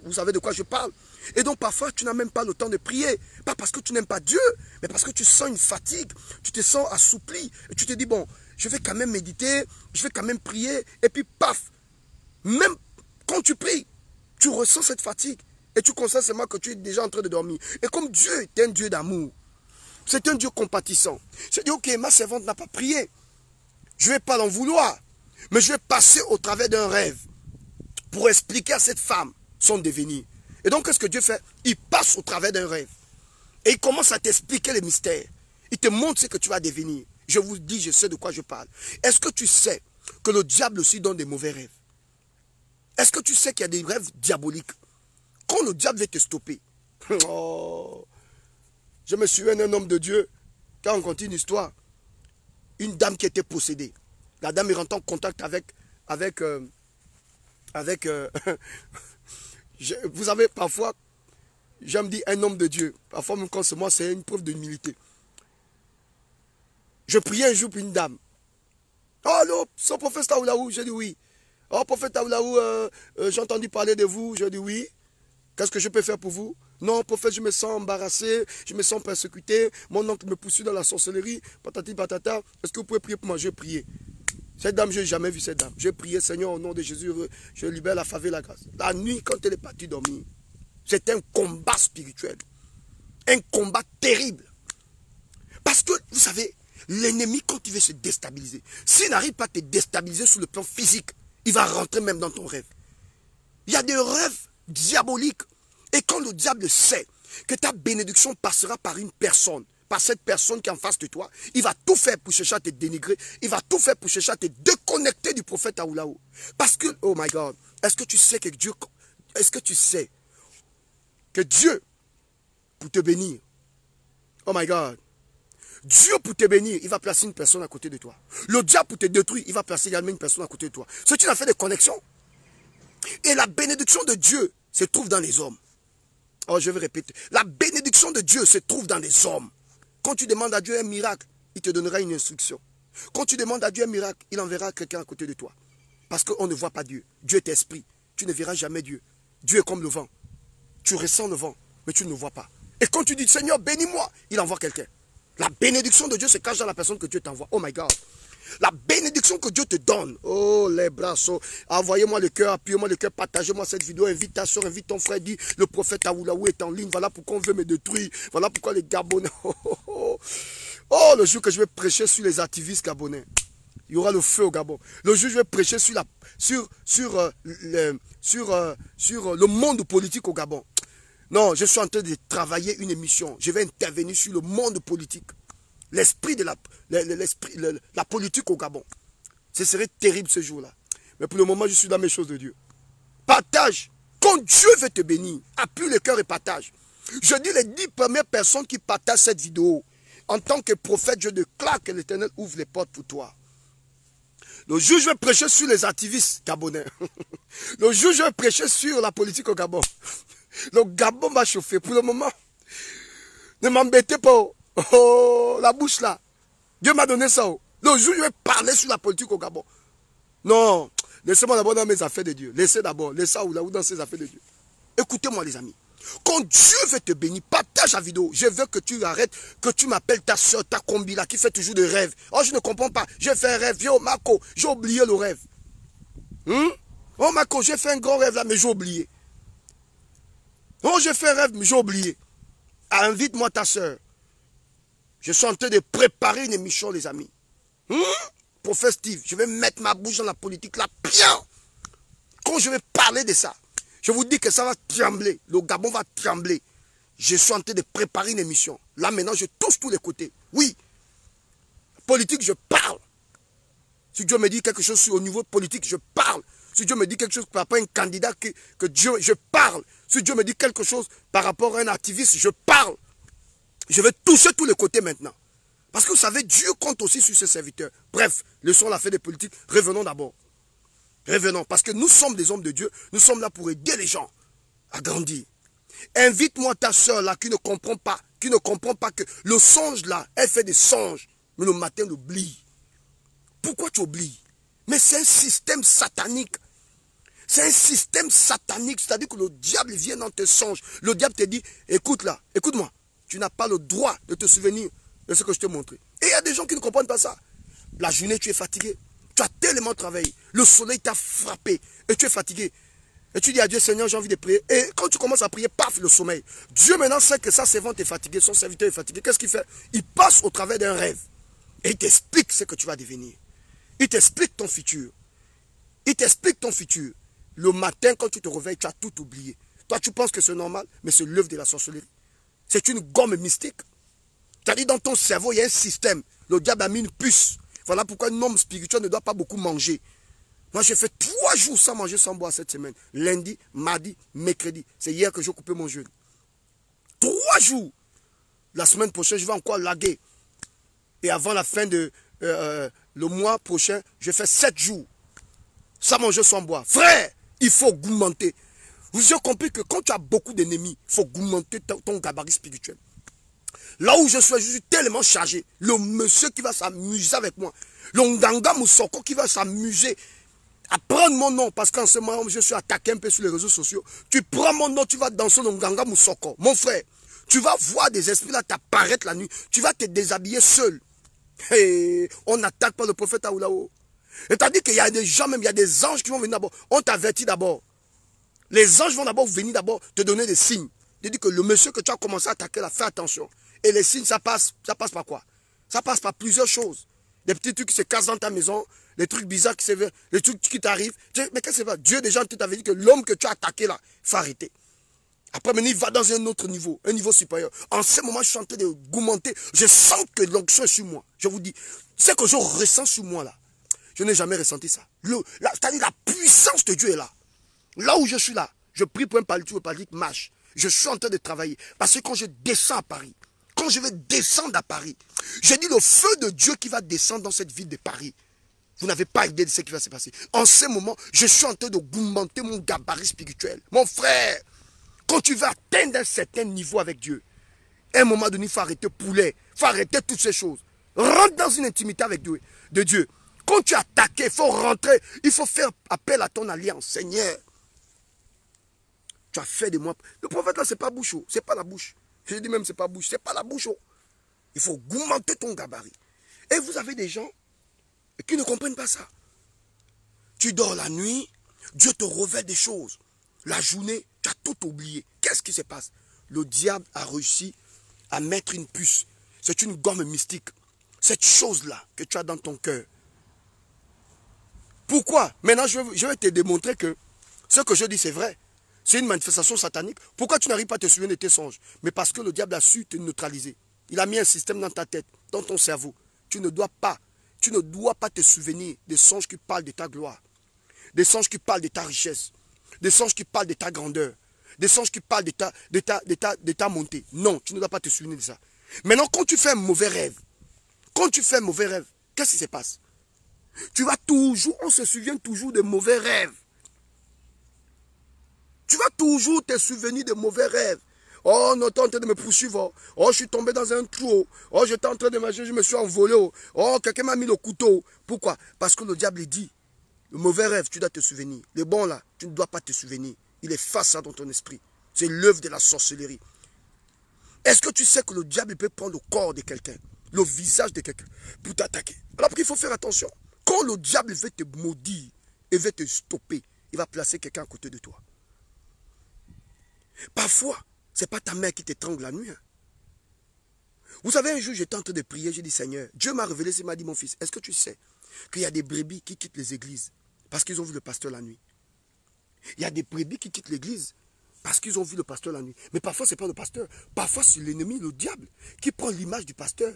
vous savez de quoi je parle. Et donc parfois, tu n'as même pas le temps de prier. Pas parce que tu n'aimes pas Dieu, mais parce que tu sens une fatigue. Tu te sens assoupli. Et tu te dis, bon, je vais quand même méditer, je vais quand même prier. Et puis, paf, même quand tu pries, tu ressens cette fatigue. Et tu constates seulement que tu es déjà en train de dormir. Et comme Dieu est un Dieu d'amour, c'est un Dieu compatissant. C'est dit, ok, ma servante n'a pas prié. Je ne vais pas l'en vouloir. Mais je vais passer au travers d'un rêve pour expliquer à cette femme son devenir. Et donc, qu'est-ce que Dieu fait? Il passe au travers d'un rêve. Et il commence à t'expliquer les mystères. Il te montre ce que tu vas devenir. Je vous dis, je sais de quoi je parle. Est-ce que tu sais que le diable aussi donne des mauvais rêves? Est-ce que tu sais qu'il y a des rêves diaboliques? Quand le diable veut te stopper. Oh, je me souviens d'un homme de Dieu qui a rencontré une histoire. Une dame qui était possédée. La dame est rentrée en contact vous savez, parfois, j'aime dire un homme de Dieu. Parfois, même quand c'est moi, c'est une preuve d'humilité. Je priais un jour pour une dame. Oh, allô, son prophète Taoulaou, j'ai dit oui. Oh, prophète Taoulaou, j'ai entendu parler de vous, j'ai dit oui. Qu'est-ce que je peux faire pour vous? Non, prophète, je me sens embarrassé, je me sens persécuté. Mon oncle me poursuit dans la sorcellerie, patati patata. Est-ce que vous pouvez prier pour moi? Je priais. Cette dame, je n'ai jamais vu cette dame. J'ai prié, Seigneur, au nom de Jésus, je libère la faveur et la grâce. La nuit, quand elle est partie dormir, c'est un combat spirituel. Un combat terrible. Parce que, vous savez, l'ennemi, quand il veut se déstabiliser, s'il n'arrive pas à te déstabiliser sur le plan physique, il va rentrer même dans ton rêve. Il y a des rêves diaboliques. Et quand le diable sait que ta bénédiction passera par une personne, par cette personne qui est en face de toi, il va tout faire pour chercher à te dénigrer. Il va tout faire pour chercher à te déconnecter du prophète Aoulaou. Parce que, oh my God, est-ce que tu sais que Dieu, pour te bénir, oh my God, Dieu pour te bénir, il va placer une personne à côté de toi. Le diable pour te détruire, il va placer également une personne à côté de toi. C'est une affaire de connexion. Et la bénédiction de Dieu se trouve dans les hommes. Oh, je vais répéter. La bénédiction de Dieu se trouve dans les hommes. Quand tu demandes à Dieu un miracle, il te donnera une instruction. Quand tu demandes à Dieu un miracle, il enverra quelqu'un à côté de toi. Parce qu'on ne voit pas Dieu. Dieu est esprit. Tu ne verras jamais Dieu. Dieu est comme le vent. Tu ressens le vent, mais tu ne le vois pas. Et quand tu dis, Seigneur, bénis-moi, il envoie quelqu'un. La bénédiction de Dieu se cache dans la personne que Dieu t'envoie. Oh my God. La bénédiction que Dieu te donne. Oh, les bras. Envoyez-moi le cœur, appuyez-moi le cœur, partagez-moi cette vidéo, invite ta soeur, invite ton frère, dis, le prophète Aoulaou est en ligne, voilà pourquoi on veut me détruire, voilà pourquoi les Gabonais... Oh, le jour que je vais prêcher sur les activistes gabonais, il y aura le feu au Gabon. Le jour que je vais prêcher sur le monde politique au Gabon. Non, je suis en train de travailler une émission. Je vais intervenir sur le monde politique. L'esprit de la politique au Gabon. Ce serait terrible ce jour-là. Mais pour le moment, je suis dans mes choses de Dieu. Partage. Quand Dieu veut te bénir, appuie le cœur et partage. Je dis les 10 premières personnes qui partagent cette vidéo. En tant que prophète, je déclare que l'Éternel ouvre les portes pour toi. Le jour où je vais prêcher sur les activistes gabonais. Le jour où je vais prêcher sur la politique au Gabon. Le Gabon va chauffer. Pour le moment, ne m'embêtez pas. Oh, la bouche là. Dieu m'a donné ça. Le jour où je vais parler sur la politique au Gabon. Non, laissez-moi d'abord dans mes affaires de Dieu. Laissez d'abord, laissez là ou dans ses affaires de Dieu. Écoutez-moi les amis. Quand Dieu veut te bénir, partage la vidéo. Je veux que tu arrêtes, que tu m'appelles ta soeur, ta combi là, qui fait toujours des rêves. Oh, je ne comprends pas. J'ai fait un rêve. Yo, Marco, j'ai oublié le rêve. Oh, Marco, j'ai fait un grand rêve là, mais j'ai oublié. Oh, j'ai fait un rêve, mais j'ai oublié. Invite-moi ta soeur. Je suis en train de préparer une émission, les amis. Prophète Steve, je vais mettre ma bouche dans la politique là, bien. Quand je vais parler de ça, je vous dis que ça va trembler. Le Gabon va trembler. Je suis en train de préparer une émission. Là, maintenant, je touche tous les côtés. Oui. Politique, je parle. Si Dieu me dit quelque chose au niveau politique, je parle. Si Dieu me dit quelque chose par rapport à un candidat que Dieu, je parle. Si Dieu me dit quelque chose par rapport à un activiste, je parle. Je vais toucher tous les côtés maintenant. Parce que vous savez, Dieu compte aussi sur ses serviteurs. Bref, leçon la fait des politiques. Revenons d'abord. Revenons, parce que nous sommes des hommes de Dieu. Nous sommes là pour aider les gens à grandir. Invite-moi ta soeur là qui ne comprend pas que le songe là, elle fait des songes, mais le matin elle oublie. Pourquoi tu oublies? Mais c'est un système satanique. C'est un système satanique, c'est-à-dire que le diable vient dans tes songes. Le diable te dit, écoute là, écoute-moi, tu n'as pas le droit de te souvenir de ce que je t'ai montré. Et il y a des gens qui ne comprennent pas ça. La journée, tu es fatigué. Tu as tellement travaillé. Le soleil t'a frappé. Et tu es fatigué. Et tu dis à Dieu, Seigneur, j'ai envie de prier. Et quand tu commences à prier, paf, le sommeil. Dieu maintenant sait que sa servante est fatiguée, son serviteur est fatigué. Qu'est-ce qu'il fait? Il passe au travers d'un rêve. Et il t'explique ce que tu vas devenir. Il t'explique ton futur. Il t'explique ton futur. Le matin, quand tu te réveilles, tu as tout oublié. Toi, tu penses que c'est normal, mais c'est l'œuvre de la sorcellerie. C'est une gomme mystique. C'est-à-dire, dans ton cerveau, il y a un système. Le diable a mis une puce. Voilà pourquoi un homme spirituel ne doit pas beaucoup manger. Moi, j'ai fait 3 jours sans manger, sans boire cette semaine. Lundi, mardi, mercredi. C'est hier que j'ai coupé mon jeûne. 3 jours. La semaine prochaine, je vais encore laguer. Et avant la fin de le mois prochain, je fais 7 jours. Sans manger, sans boire. Frère, il faut augmenter. Vous avez compris que quand tu as beaucoup d'ennemis, il faut augmenter ton gabarit spirituel. Là où je suis tellement chargé. Le monsieur qui va s'amuser avec moi. Le Nganga Moussoko qui va s'amuser à prendre mon nom. Parce qu'en ce moment, je suis attaqué un peu sur les réseaux sociaux. Tu prends mon nom, tu vas danser le Nganga Moussoko. Mon frère, tu vas voir des esprits là t'apparaître la nuit. Tu vas te déshabiller seul. Et on n'attaque pas le prophète Aoulaou. C'est-à-dire qu'il y a des gens, même il y a des anges qui vont venir d'abord. On t'avertit d'abord. Les anges vont d'abord venir d'abord te donner des signes. Te dire que le monsieur que tu as commencé à attaquer là, fais attention. Et les signes, ça passe par quoi? Ça passe par plusieurs choses. Des petits trucs qui se cassent dans ta maison, les trucs bizarres qui se les trucs qui t'arrivent. Mais qu'est-ce que c'est? Dieu déjà t'avait dit que l'homme que tu as attaqué là, il faut arrêter. Après, maintenant, il va dans un autre niveau, un niveau supérieur. En ce moment, je suis en train de goumenter. Je sens que l'onction est sur moi. Je vous dis, c'est que je ressens sur moi là. Je n'ai jamais ressenti ça. C'est-à-dire la puissance de Dieu est là. Là où je suis là, je prie pour un paralytique, le paralytique marche. Je suis en train de travailler. Parce que quand je descends à Paris, quand je vais descendre à Paris, j'ai dit le feu de Dieu qui va descendre dans cette ville de Paris. Vous n'avez pas idée de ce qui va se passer. En ce moment, je suis en train de augmenter mon gabarit spirituel. Mon frère, quand tu vas atteindre un certain niveau avec Dieu, à un moment donné, il faut arrêter poulet, il faut arrêter toutes ces choses. Rentre dans une intimité avec Dieu, de Dieu. Quand tu es attaqué, il faut rentrer, il faut faire appel à ton alliance. Seigneur, tu as fait de moi. Le prophète là, ce n'est pas bouche, ce n'est pas la bouche. Je dis même, ce n'est pas bouche, ce n'est pas la bouche. Il faut augmenter ton gabarit. Et vous avez des gens qui ne comprennent pas ça. Tu dors la nuit, Dieu te révèle des choses. La journée, tu as tout oublié. Qu'est-ce qui se passe? Le diable a réussi à mettre une puce. C'est une gomme mystique. Cette chose-là que tu as dans ton cœur. Pourquoi? Maintenant, je vais te démontrer que ce que je dis, c'est vrai. C'est une manifestation satanique. Pourquoi tu n'arrives pas à te souvenir de tes songes? Mais parce que le diable a su te neutraliser. Il a mis un système dans ta tête, dans ton cerveau. Tu ne dois pas te souvenir des songes qui parlent de ta gloire. Des songes qui parlent de ta richesse. Des songes qui parlent de ta grandeur. Des songes qui parlent de ta montée. Non, tu ne dois pas te souvenir de ça. Maintenant, quand tu fais un mauvais rêve, qu'est-ce qui se passe? On se souvient toujours de mauvais rêves. Tu vas toujours te souvenir de mauvais rêves. Oh, non, tu es en train de me poursuivre. Oh, je suis tombé dans un trou. Oh, j'étais en train de manger, je me suis envolé. Oh, quelqu'un m'a mis le couteau. Pourquoi? Parce que le diable dit, le mauvais rêve, tu dois te souvenir. Le bon là, tu ne dois pas te souvenir. Il efface ça dans ton esprit. C'est l'œuvre de la sorcellerie. Est-ce que tu sais que le diable peut prendre le corps de quelqu'un, le visage de quelqu'un, pour t'attaquer? Alors qu'il faut faire attention. Quand le diable veut te maudire et veut te stopper, il va placer quelqu'un à côté de toi. Parfois, ce n'est pas ta mère qui t'étrangle la nuit. Hein. Vous savez, un jour, j'étais en train de prier, j'ai dit, Seigneur, Dieu m'a révélé, il m'a dit, mon fils, est-ce que tu sais qu'il y a des brebis qui quittent les églises parce qu'ils ont vu le pasteur la nuit? Il y a des brebis qui quittent l'église parce qu'ils ont vu le pasteur la nuit. Mais parfois, ce n'est pas le pasteur. Parfois, c'est l'ennemi, le diable, qui prend l'image du pasteur.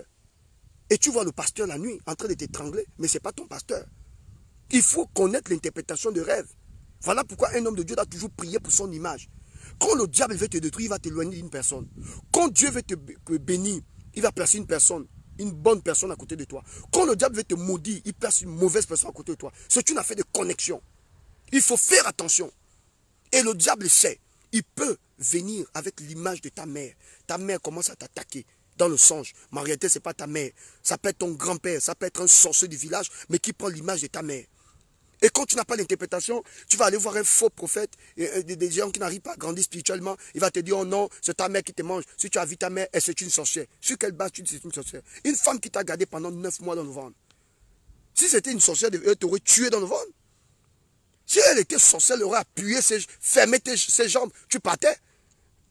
Et tu vois le pasteur la nuit en train de t'étrangler, mais ce n'est pas ton pasteur. Il faut connaître l'interprétation de rêve. Voilà pourquoi un homme de Dieu doit toujours prier pour son image. Quand le diable veut te détruire, il va t'éloigner d'une personne. Quand Dieu veut te bénir, il va placer une personne, une bonne personne à côté de toi. Quand le diable veut te maudire, il place une mauvaise personne à côté de toi. C'est une affaire de connexion. Il faut faire attention. Et le diable sait, il peut venir avec l'image de ta mère. Ta mère commence à t'attaquer dans le songe. Mais en réalité, ce n'est pas ta mère. Ça peut être ton grand-père, ça peut être un sorcier du village, mais qui prend l'image de ta mère. Et quand tu n'as pas l'interprétation, tu vas aller voir un faux prophète, des gens qui n'arrivent pas à grandir spirituellement. Il va te dire, oh non, c'est ta mère qui te mange. Si tu as vu ta mère, c'est une sorcière. Sur quelle base tu dis c'est une sorcière? Une femme qui t'a gardé pendant 9 mois dans le ventre. Si c'était une sorcière, elle t'aurait tué dans le ventre. Si elle était sorcière, elle aurait appuyé, fermé ses jambes. Tu partais.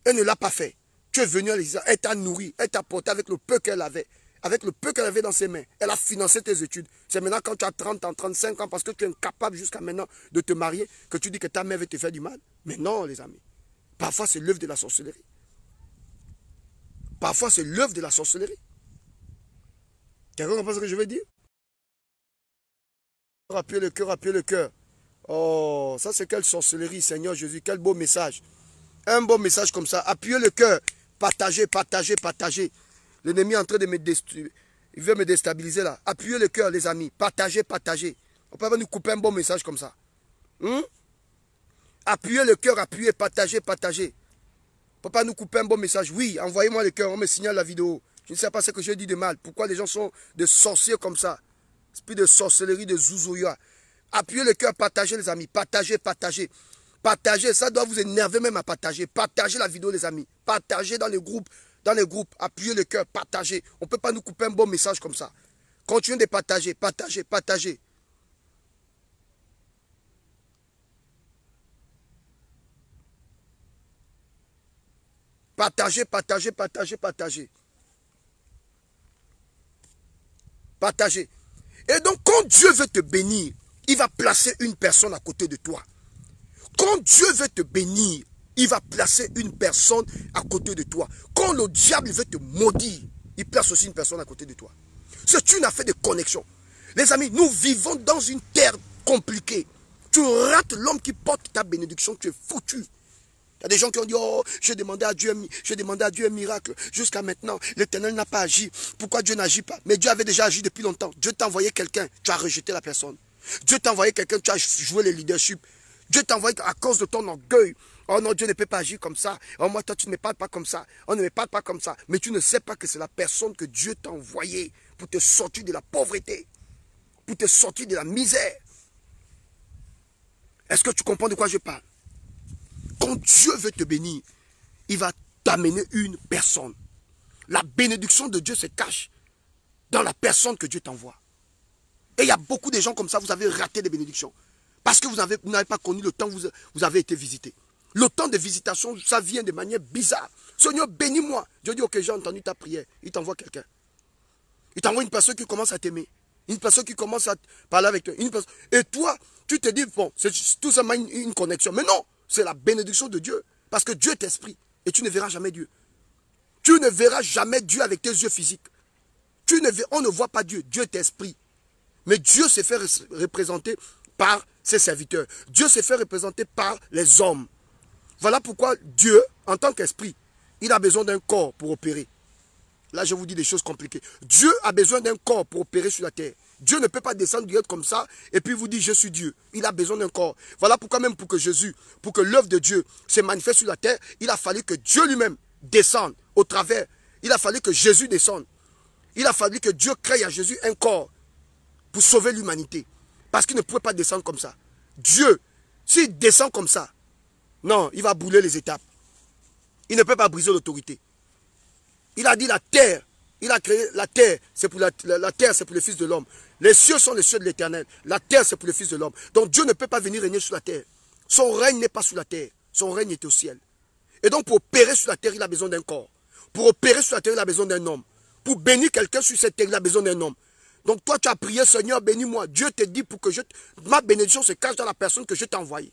Elle ne l'a pas fait. Tu es venu, elle t'a nourri, elle t'a porté avec le peu qu'elle avait. Avec le peu qu'elle avait dans ses mains, elle a financé tes études. C'est maintenant quand tu as 30 ans, 35 ans, parce que tu es incapable jusqu'à maintenant de te marier, que tu dis que ta mère veut te faire du mal. Mais non, les amis. Parfois, c'est l'œuvre de la sorcellerie. Parfois, c'est l'œuvre de la sorcellerie. Quelqu'un comprend ce que je veux dire? Appuyer le cœur, appuyer le cœur. Oh, ça c'est quelle sorcellerie, Seigneur Jésus. Quel beau message. Un beau message comme ça. Appuyez le cœur. Partagez, partagez, partagez. L'ennemi est en train de me déstabiliser. Il veut me déstabiliser là. Appuyez le cœur, les amis. Partagez, partagez. On peut pas nous couper un bon message comme ça. Appuyez le cœur, appuyez, partagez, partagez. On peut pas nous couper un bon message. Oui, envoyez-moi le cœur, on me signale la vidéo. Je ne sais pas ce que je dis de mal. Pourquoi les gens sont des sorciers comme ça? Esprit de sorcellerie, de zouzouya. Appuyez le cœur, partagez les amis. Partagez, partagez. Partagez, ça doit vous énerver même à partager. Partagez la vidéo les amis. Partagez dans les groupes. Dans les groupes, appuyez le cœur, partagez. On ne peut pas nous couper un bon message comme ça. Continuez de partager, partagez, partagez. Partagez, partagez, partagez, partagez. Partagez. Et donc, quand Dieu veut te bénir, il va placer une personne à côté de toi. Quand Dieu veut te bénir, il va placer une personne à côté de toi. Quand le diable veut te maudire, il place aussi une personne à côté de toi. C'est une affaire de connexion. Les amis, nous vivons dans une terre compliquée. Tu rates l'homme qui porte ta bénédiction, tu es foutu. Il y a des gens qui ont dit, oh, j'ai demandé à Dieu un miracle. Jusqu'à maintenant, l'Éternel n'a pas agi. Pourquoi Dieu n'agit pas? Mais Dieu avait déjà agi depuis longtemps. Dieu t'a envoyé quelqu'un, tu as rejeté la personne. Dieu t'a envoyé quelqu'un, tu as joué le leadership. Dieu t'a envoyé à cause de ton orgueil. Oh non, Dieu ne peut pas agir comme ça. Oh moi, toi, tu ne me parles pas comme ça. On ne me parle pas comme ça. Mais tu ne sais pas que c'est la personne que Dieu t'a envoyée pour te sortir de la pauvreté, pour te sortir de la misère. Est-ce que tu comprends de quoi je parle? Quand Dieu veut te bénir, il va t'amener une personne. La bénédiction de Dieu se cache dans la personne que Dieu t'envoie. Et il y a beaucoup de gens comme ça, vous avez raté des bénédictions. Parce que vous n'avez pas connu le temps où vous avez été visité. Le temps de visitation, ça vient de manière bizarre. Seigneur, bénis-moi. Dieu dit, ok, j'ai entendu ta prière. Il t'envoie quelqu'un. Il t'envoie une personne qui commence à t'aimer. Une personne qui commence à parler avec toi. Et toi, tu te dis, bon, c'est tout simplement une connexion. Mais non, c'est la bénédiction de Dieu. Parce que Dieu est esprit. Et tu ne verras jamais Dieu. Tu ne verras jamais Dieu avec tes yeux physiques. On ne voit pas Dieu. Dieu est esprit. Mais Dieu s'est fait représenter par ses serviteurs. Dieu s'est fait représenter par les hommes. Voilà pourquoi Dieu, en tant qu'esprit, il a besoin d'un corps pour opérer. Là, je vous dis des choses compliquées. Dieu a besoin d'un corps pour opérer sur la terre. Dieu ne peut pas descendre direct comme ça et puis vous dire je suis Dieu. Il a besoin d'un corps. Voilà pourquoi même pour que l'œuvre de Dieu se manifeste sur la terre, il a fallu que Dieu lui-même descende au travers. Il a fallu que Jésus descende. Il a fallu que Dieu crée à Jésus un corps pour sauver l'humanité. Parce qu'il ne pouvait pas descendre comme ça. Dieu, s'il descend comme ça, non, il va brûler les étapes. Il ne peut pas briser l'autorité. Il a dit la terre. Il a créé la terre. C'est pour la terre, c'est pour le Fils de l'homme. Les cieux sont les cieux de l'Éternel. La terre, c'est pour le Fils de l'homme. Donc Dieu ne peut pas venir régner sur la terre. Son règne n'est pas sur la terre. Son règne est au ciel. Et donc pour opérer sur la terre, il a besoin d'un corps. Pour opérer sur la terre, il a besoin d'un homme. Pour bénir quelqu'un sur cette terre, il a besoin d'un homme. Donc toi, tu as prié, Seigneur, bénis-moi. Dieu te dit pour que ma bénédiction se cache dans la personne que je t'ai envoyée.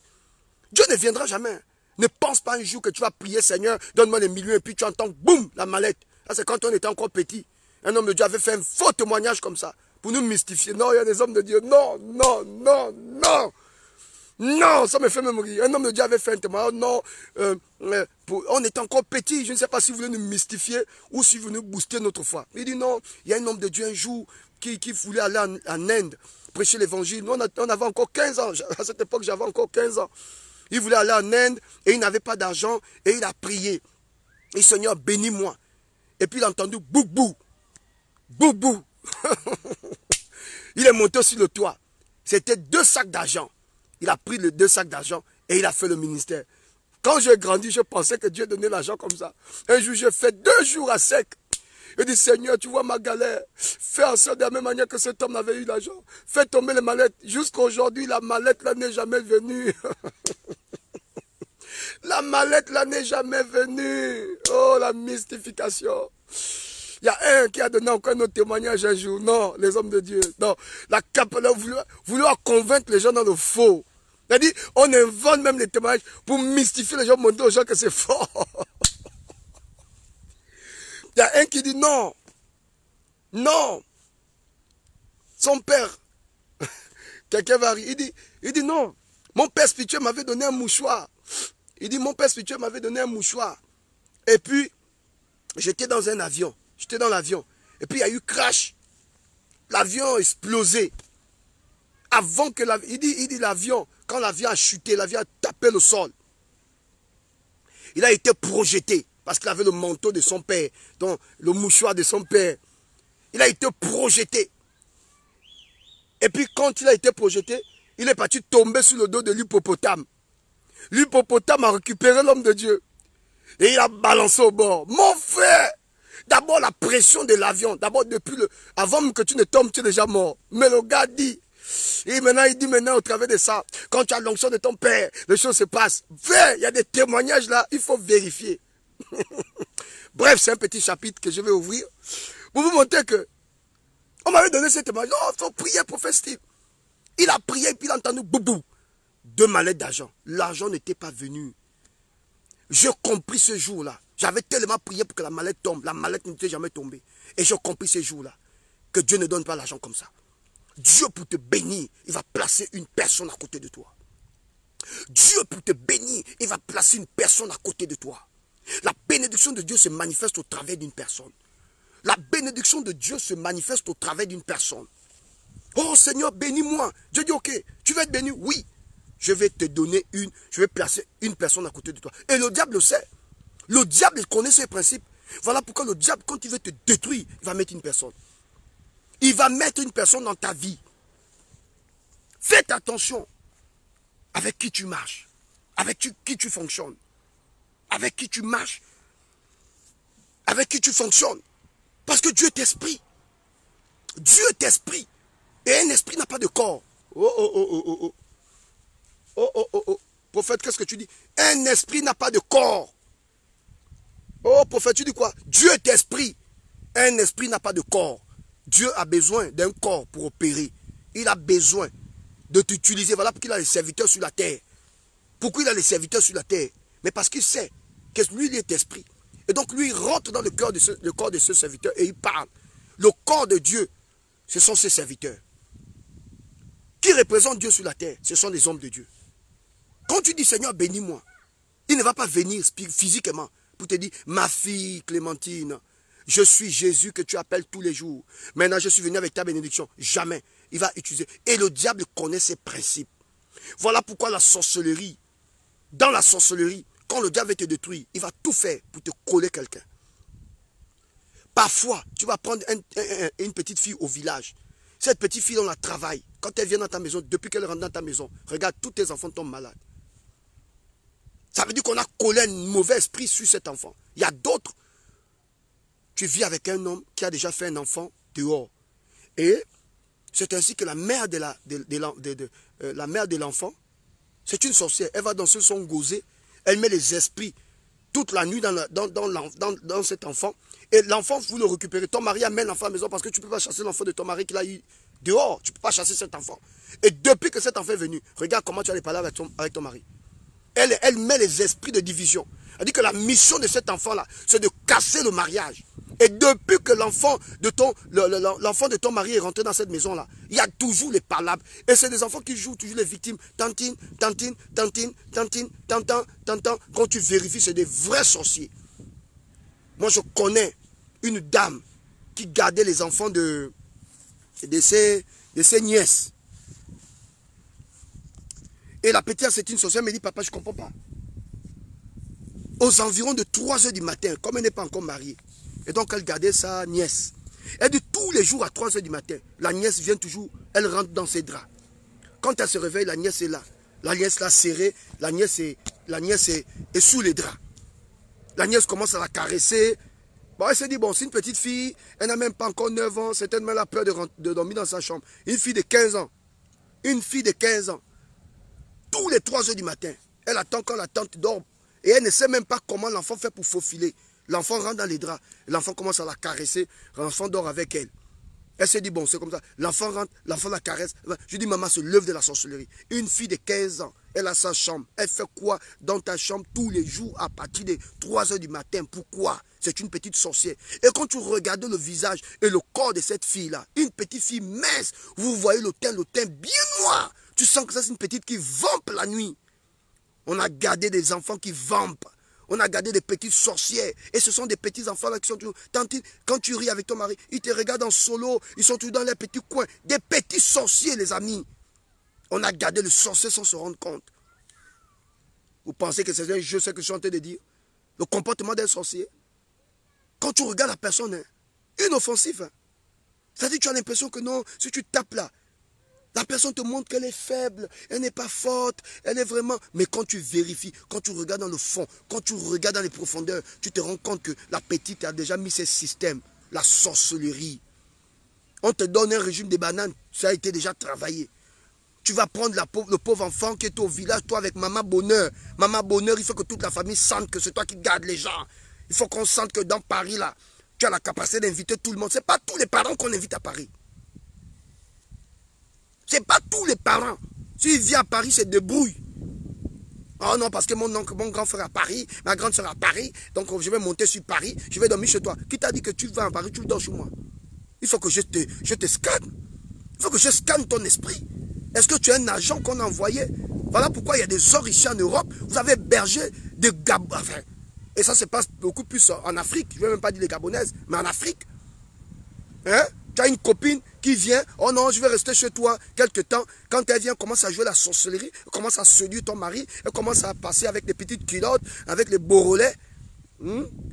Dieu ne viendra jamais. Ne pense pas un jour que tu vas prier, Seigneur, donne-moi les millions, et puis tu entends, boum, la mallette. Ça, c'est quand on était encore petit. Un homme de Dieu avait fait un faux témoignage comme ça, pour nous mystifier. Non, il y a des hommes de Dieu. Non, non, non, non. Non, ça me fait même rire. Un homme de Dieu avait fait un témoignage. Non, on était encore petit. Je ne sais pas si vous voulez nous mystifier ou si vous nous booster notre foi. Il dit non, il y a un homme de Dieu un jour qui voulait aller en Inde, prêcher l'évangile. Nous, on avait encore 15 ans. À cette époque, j'avais encore 15 ans. Il voulait aller en Inde et il n'avait pas d'argent et il a prié. Et Seigneur, bénis-moi. Et puis il a entendu boubou. Boubou. Il est monté sur le toit. C'était 2 sacs d'argent. Il a pris les 2 sacs d'argent et il a fait le ministère. Quand j'ai grandi, je pensais que Dieu donnait l'argent comme ça. Un jour, j'ai fait 2 jours à sec. Je dis, Seigneur, tu vois ma galère. Fais en sorte de la même manière que cet homme avait eu l'argent. Fais tomber les mallettes. Jusqu'à aujourd'hui, la mallette là n'est jamais venue. La mallette là n'est jamais venue. Oh, la mystification. Il y a un qui a donné encore un autre témoignage un jour. Non, les hommes de Dieu. Non, la capella vouloir convaincre les gens dans le faux. C'est-à-dire, on invente même les témoignages pour mystifier les gens, montrer aux gens que c'est fort. Il y a un qui dit non. Non. Son père. Quelqu'un va rire. Il dit non. Mon père spirituel m'avait donné un mouchoir. Il dit mon père spirituel m'avait donné un mouchoir. Et puis, j'étais dans un avion. J'étais dans l'avion. Et puis, il y a eu crash. L'avion a explosé. Avant que l'avion... Il dit l'avion, quand l'avion a chuté, l'avion a tapé le sol. Il a été projeté. Parce qu'il avait le manteau de son père. Donc, le mouchoir de son père. Il a été projeté. Et puis, quand il a été projeté, il est parti tomber sur le dos de l'hippopotame. L'hippopotame a récupéré l'homme de Dieu. Et il a balancé au bord. Mon frère! D'abord, la pression de l'avion. D'abord, avant que tu ne tombes, tu es déjà mort. Mais le gars dit... Et maintenant, il dit au travers de ça, quand tu as l'onction de ton père, les choses se passent. Il y a des témoignages là, il faut vérifier. Bref, c'est un petit chapitre que je vais ouvrir pour vous montrer que on m'avait donné ce témoignage. Oh, il faut prier, prophète Steve. Il a prié et puis il a entendu boubou. 2 mallettes d'argent. L'argent n'était pas venu. J'ai compris ce jour-là. J'avais tellement prié pour que la mallette tombe. La mallette n'était jamais tombée. Et j'ai compris ce jour-là que Dieu ne donne pas l'argent comme ça. Dieu, pour te bénir, il va placer une personne à côté de toi. Dieu, pour te bénir, il va placer une personne à côté de toi. La bénédiction de Dieu se manifeste au travers d'une personne. La bénédiction de Dieu se manifeste au travers d'une personne. Oh Seigneur, bénis-moi. Dieu dit, ok, tu veux être béni? Oui. Je vais te donner je vais placer une personne à côté de toi. Et le diable le sait. Le diable, il connaît ses principes. Voilà pourquoi le diable, quand il veut te détruire, il va mettre une personne. Il va mettre une personne dans ta vie. Faites attention avec qui tu marches, avec qui tu fonctionnes, avec qui tu marches, avec qui tu fonctionnes. Parce que Dieu est esprit. Dieu est esprit. Et un esprit n'a pas de corps. Oh, oh, oh, oh, oh, oh. Oh, oh, oh, oh. Prophète, qu'est-ce que tu dis? Un esprit n'a pas de corps. Oh, prophète, tu dis quoi? Dieu est esprit. Un esprit n'a pas de corps. Dieu a besoin d'un corps pour opérer. Il a besoin de t'utiliser. Voilà pourquoi il a les serviteurs sur la terre. Pourquoi il a les serviteurs sur la terre? Mais parce qu'il sait que lui, il est esprit. Et donc, lui, il rentre dans le corps de ce serviteur et il parle. Le corps de Dieu, ce sont ses serviteurs. Qui représentent Dieu sur la terre? Ce sont les hommes de Dieu. Quand tu dis, Seigneur, bénis-moi, il ne va pas venir physiquement pour te dire, ma fille Clémentine, je suis Jésus que tu appelles tous les jours. Maintenant, je suis venu avec ta bénédiction. Jamais. Il va utiliser. Et le diable connaît ses principes. Voilà pourquoi la sorcellerie, dans la sorcellerie, quand le diable veut te détruire, il va tout faire pour te coller quelqu'un. Parfois, tu vas prendre une petite fille au village. Cette petite fille, on la travaille. Quand elle vient dans ta maison, depuis qu'elle rentre dans ta maison, regarde, tous tes enfants tombent malades. Ça veut dire qu'on a collé un mauvais esprit sur cet enfant. Il y a d'autres. Tu vis avec un homme qui a déjà fait un enfant dehors. Et c'est ainsi que la mère de l'enfant, c'est une sorcière. Elle va danser son gosé. Elle met les esprits toute la nuit dans cet enfant. Et l'enfant, vous le récupérez. Ton mari amène l'enfant à la maison parce que tu ne peux pas chasser l'enfant de ton mari qu'il a eu dehors. Tu ne peux pas chasser cet enfant. Et depuis que cet enfant est venu, regarde comment tu allais parler avec ton mari. Elle met les esprits de division. Elle dit que la mission de cet enfant-là, c'est de casser le mariage. Et depuis que l'enfant de ton mari est rentré dans cette maison-là, il y a toujours les palabres. Et c'est des enfants qui jouent toujours les victimes. Tantine, tantine, tantine, tantine, tantan, tantan. Quand tu vérifies, c'est des vrais sorciers. Moi, je connais une dame qui gardait les enfants de ses nièces. Et la petite, c'est une sorcière, elle me dit, papa, je ne comprends pas. Aux environs de 3 h du matin, comme elle n'est pas encore mariée, et donc elle gardait sa nièce. Elle dit, tous les jours à 3 h du matin, la nièce vient toujours, elle rentre dans ses draps. Quand elle se réveille, la nièce est là. La nièce l'a serrée, la nièce est sous les draps. La nièce commence à la caresser. Bon, elle s'est dit, bon, c'est une petite fille, elle n'a même pas encore 9 ans, certainement elle a peur de dormir dans sa chambre. Une fille de 15 ans. Une fille de 15 ans. Tous les 3 h du matin, elle attend quand la tante dort. Et elle ne sait même pas comment l'enfant fait pour faufiler. L'enfant rentre dans les draps. L'enfant commence à la caresser. L'enfant dort avec elle. Elle se dit, bon, c'est comme ça. L'enfant rentre, l'enfant la caresse. Je dis, maman, c'est l'œuvre de la sorcellerie. Une fille de 15 ans, elle a sa chambre. Elle fait quoi dans ta chambre tous les jours à partir de 3 h du matin? Pourquoi? C'est une petite sorcière. Et quand tu regardes le visage et le corps de cette fille-là, une petite fille mince, vous voyez le teint bien noir. Tu sens que ça, c'est une petite qui vampe la nuit. On a gardé des enfants qui vampent. On a gardé des petites sorcières. Et ce sont des petits enfants là qui sont toujours... Quand tu ris avec ton mari, ils te regardent en solo. Ils sont toujours dans les petits coins. Des petits sorciers, les amis. On a gardé le sorcier sans se rendre compte. Vous pensez que c'est un jeu, ce que je suis en train de dire? Le comportement d'un sorcier. Quand tu regardes la personne, hein, inoffensif. Hein. C'est-à-dire que tu as l'impression que non, si tu tapes là, la personne te montre qu'elle est faible, elle n'est pas forte, elle est vraiment... Mais quand tu vérifies, quand tu regardes dans le fond, quand tu regardes dans les profondeurs, tu te rends compte que la petite a déjà mis ses systèmes, la sorcellerie. On te donne un régime de bananes, ça a été déjà travaillé. Tu vas prendre le pauvre enfant qui est au village, toi avec Maman Bonheur. Maman Bonheur, il faut que toute la famille sente que c'est toi qui gardes les gens. Il faut qu'on sente que dans Paris, là, tu as la capacité d'inviter tout le monde. Ce n'est pas tous les parents qu'on invite à Paris. Ce n'est pas tous les parents. S'il vient à Paris, c'est débrouille. Oh non, parce que mon grand frère est à Paris, ma grande soeur est à Paris, donc je vais monter sur Paris, je vais dormir chez toi. Qui t'a dit que tu vas à Paris, tu dors chez moi? Il faut que je te scanne. Il faut que je scanne ton esprit. Est-ce que tu es un agent qu'on a envoyé Voilà pourquoi il y a des ors ici en Europe. Vous avez berger de Gabon. Enfin, et ça se passe beaucoup plus en Afrique. Je ne vais même pas dire les Gabonaises, mais en Afrique. Hein? Tu as une copine qui vient, oh non, je vais rester chez toi quelque temps. Quand elle vient, commence à jouer la sorcellerie, elle commence à séduire ton mari, elle commence à passer avec des petites culottes, avec les borolets.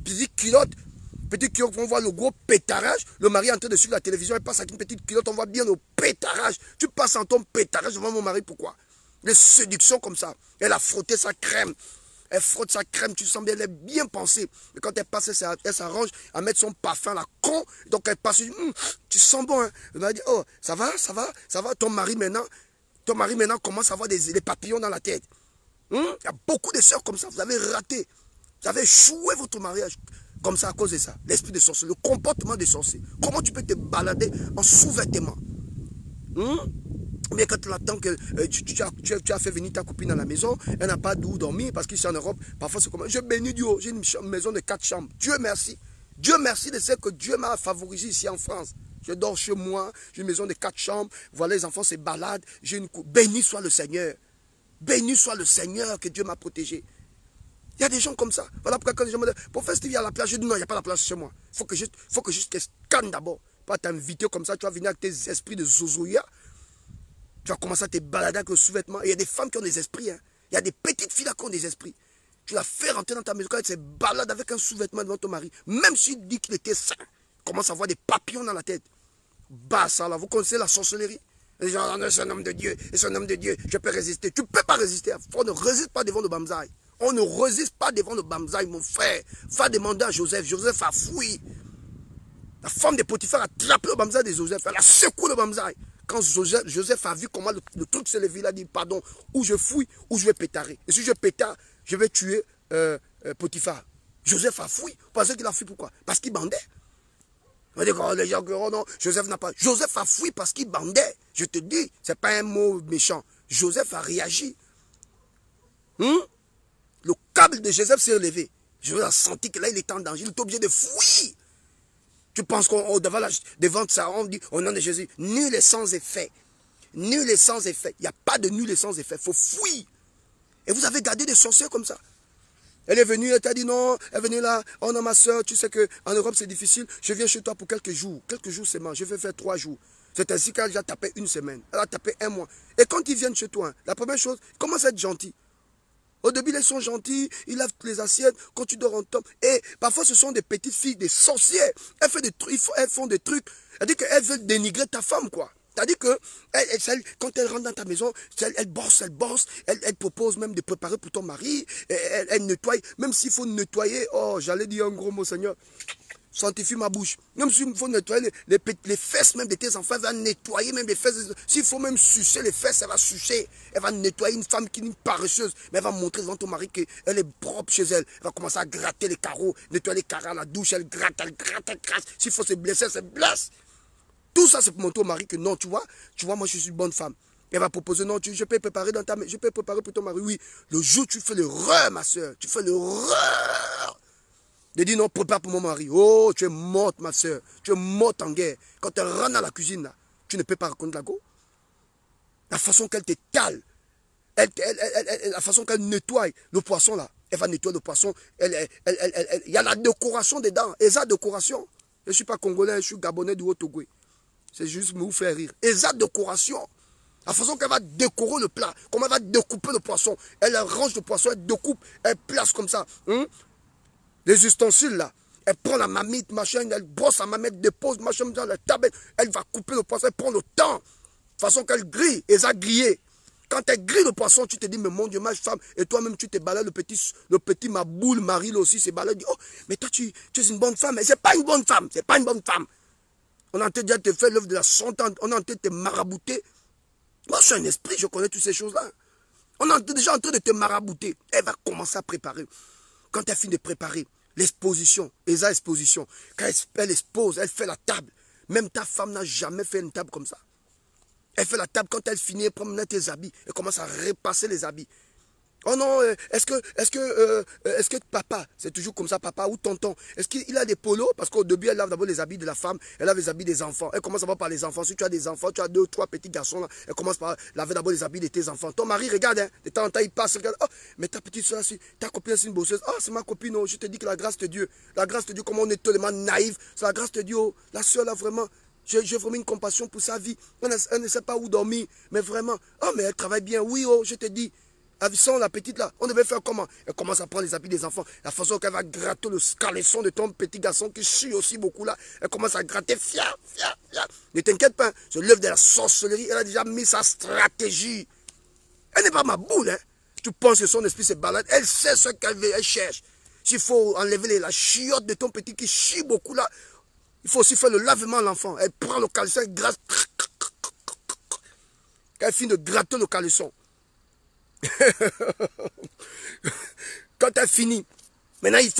Petites culottes, on voit le gros pétarage. Le mari est en train de suivre la télévision, elle passe avec une petite culotte, on voit bien le pétarage. Tu passes en ton pétarage devant mon mari, pourquoi? Les séductions comme ça. Elle a frotté sa crème. Elle frotte sa crème, tu sens bien, elle est bien pensée. Mais quand elle passe, elle s'arrange à mettre son parfum, la con. Donc elle passe, tu sens bon. Hein. Elle m'a dit, oh, ça va. Ton mari maintenant commence à avoir des papillons dans la tête. Il y a beaucoup de sœurs comme ça, vous avez raté. Vous avez échoué votre mariage comme ça à cause de ça. L'esprit de sorcier, le comportement des sorciers. Comment tu peux te balader en sous-vêtements? Mais quand tu attends que tu as fait venir ta copine à la maison, elle n'a pas d'où dormir parce qu'ici en Europe, parfois c'est comme je bénis Dieu, j'ai une maison de 4 chambres. Dieu merci. Dieu merci de ce que Dieu m'a favorisé ici en France. Je dors chez moi, j'ai une maison de 4 chambres. Voilà, les enfants se baladent. Béni soit le Seigneur. Béni soit le Seigneur que Dieu m'a protégé. Il y a des gens comme ça. Voilà pourquoi quand les gens me disent, pour faire Stevie à la plage, je dis non, il n'y a pas la place chez moi. Il faut que je te scanne d'abord. Pas t'inviter comme ça, tu vas venir avec tes esprits de zozoïa. Tu vas commencer à te balader avec le sous-vêtement. Il y a des femmes qui ont des esprits. Hein. Il y a des petites filles là qui ont des esprits. Tu la fais rentrer dans ta maison quand elle se balade avec un sous-vêtement devant ton mari. Même s'il dit qu'il était sain, commence à avoir des papillons dans la tête. Bah ça là, vous connaissez la sorcellerie? Les gens, c'est un homme de Dieu, c'est un homme de Dieu, je peux résister. Tu ne peux pas résister. On ne résiste pas devant le bamzaï. On ne résiste pas devant le bamzaï, mon frère. Va demander à Joseph. Joseph a fui. La femme de Potiphar a attrapé le bamzaï de Joseph. Elle a secoué le bamzaï. Quand Joseph a vu comment le truc s'est levé, il a dit, pardon, ou je fouille, ou je vais pétarer. Et si je pétare, je vais tuer Potiphar. Joseph a fui. Vous pensez qu'il a fui pourquoi? Parce qu'il bandait. On va dire, oh, les gens, oh non, Joseph n'a pas. Joseph a fui parce qu'il bandait. Je te dis, ce n'est pas un mot méchant. Joseph a réagi. Le câble de Joseph s'est relevé. Joseph a senti que là, il était en danger. Il était obligé de fuir. Tu penses qu'on devant ça, on dit au nom de Jésus, nul est sans effet. Nul est sans effet. Il n'y a pas de nul est sans effet. Il faut fuir. Et vous avez gardé des sorciers comme ça. Elle est venue, elle t'a dit non, elle est venue là, oh non ma soeur, tu sais qu'en Europe c'est difficile, je viens chez toi pour quelques jours seulement, je vais faire 3 jours. C'est ainsi qu'elle a déjà tapé 1 semaine, elle a tapé 1 mois. Et quand ils viennent chez toi, hein, la première chose, ils commencent à être gentils. Au début, ils sont gentils, ils lavent les assiettes, quand tu dors en temps. Et parfois, ce sont des petites filles, des sorcières. Elles font des trucs. C'est-à-dire qu'elles veulent dénigrer ta femme, quoi. C'est-à-dire que quand elle rentre dans ta maison, elle bosse, elle propose même de préparer pour ton mari, elle nettoie, même s'il faut nettoyer, oh, j'allais dire un gros mot, Seigneur, sanctifie ma bouche. Même s'il faut nettoyer les fesses même de tes enfants, elle va nettoyer même les fesses. S'il faut même sucer les fesses, elle va sucer. Elle va nettoyer une femme qui est une paresseuse. Mais elle va montrer devant ton mari qu'elle est propre chez elle. Elle va commencer à gratter les carreaux, nettoyer les carreaux à la douche, elle gratte. S'il faut se blesser, elle se blesse. Tout ça, c'est pour montrer au mari que non, tu vois, moi je suis une bonne femme. Elle va proposer, non, je peux préparer je peux préparer pour ton mari. Oui, le jour où tu fais l'erreur, ma soeur, tu fais l'erreur de dire non, prépare pour mon mari. Oh, tu es morte, ma soeur. Tu es morte en guerre. Quand tu rentres dans la cuisine, là, tu ne peux pas raconter la go. La façon qu'elle te cale, la façon qu'elle nettoie le poisson, là, elle va nettoyer le poisson. Il y a la décoration dedans. Et ça, décoration. Je ne suis pas congolais, je suis gabonais du Haut-Togo. C'est juste me vous faire rire. Et ça, décoration. La façon qu'elle va décorer le plat. Comment elle va découper le poisson. Elle range le poisson, elle découpe, elle place comme ça. Les ustensiles là, elle prend la marmite, machin, elle brosse la marmite, dépose, machin, dans la table, elle va couper le poisson, elle prend le temps, de façon qu'elle grille, et ça grillé. Quand elle grille le poisson, tu te dis, mais mon Dieu, ma femme, et toi-même, tu te balades, le petit Maboule, Marie là aussi, se balade, dit, oh, mais toi, tu es une bonne femme, mais c'est pas une bonne femme, c'est pas une bonne femme. On a déjà te faire l'œuvre de la sentence, on a te marabouter. Moi, je suis un esprit, je connais toutes ces choses-là. On est déjà en train de te marabouter. Elle va commencer à préparer. Quand elle finit de préparer l'exposition, Esa exposition, quand elle expose, elle fait la table. Même ta femme n'a jamais fait une table comme ça. Elle fait la table quand elle finit, elle prend tes habits, elle commence à repasser les habits. Oh non, est-ce que papa, c'est toujours comme ça, papa ou tonton, est-ce qu'il a des polos? Parce qu'au début, elle lave d'abord les habits de la femme, elle lave les habits des enfants. Elle commence d'abord par les enfants. Si tu as des enfants, tu as 2 ou 3 petits garçons, là, elle commence par laver d'abord les habits de tes enfants. Ton mari, regarde, hein, de temps en temps, il passe, regarde. Oh, mais ta petite soeur, ta copine, c'est une bosseuse. Oh, c'est ma copine, oh, je te dis que la grâce de Dieu, comment on est tellement naïf, c'est la grâce de Dieu, oh. La soeur, là, vraiment. J'ai vraiment une compassion pour sa vie. Elle ne sait pas où dormir, mais vraiment. Oh, mais elle travaille bien. Oui, oh, je te dis. Sans la petite là, on devait faire comment? Elle commence à prendre les habits des enfants. La façon qu'elle va gratter le caleçon de ton petit garçon qui chie aussi beaucoup là. Elle commence à gratter. Fia. Ne t'inquiète pas, je lève de la sorcellerie. Elle a déjà mis sa stratégie. Elle n'est pas ma boule, hein. Tu penses que son esprit se balade. Elle sait ce qu'elle veut, elle cherche. S'il faut enlever la chiotte de ton petit qui chie beaucoup là, il faut aussi faire le lavement à l'enfant. Elle prend le caleçon, elle gratte. Quand elle finit de gratter le caleçon. Quand elle finit, maintenant il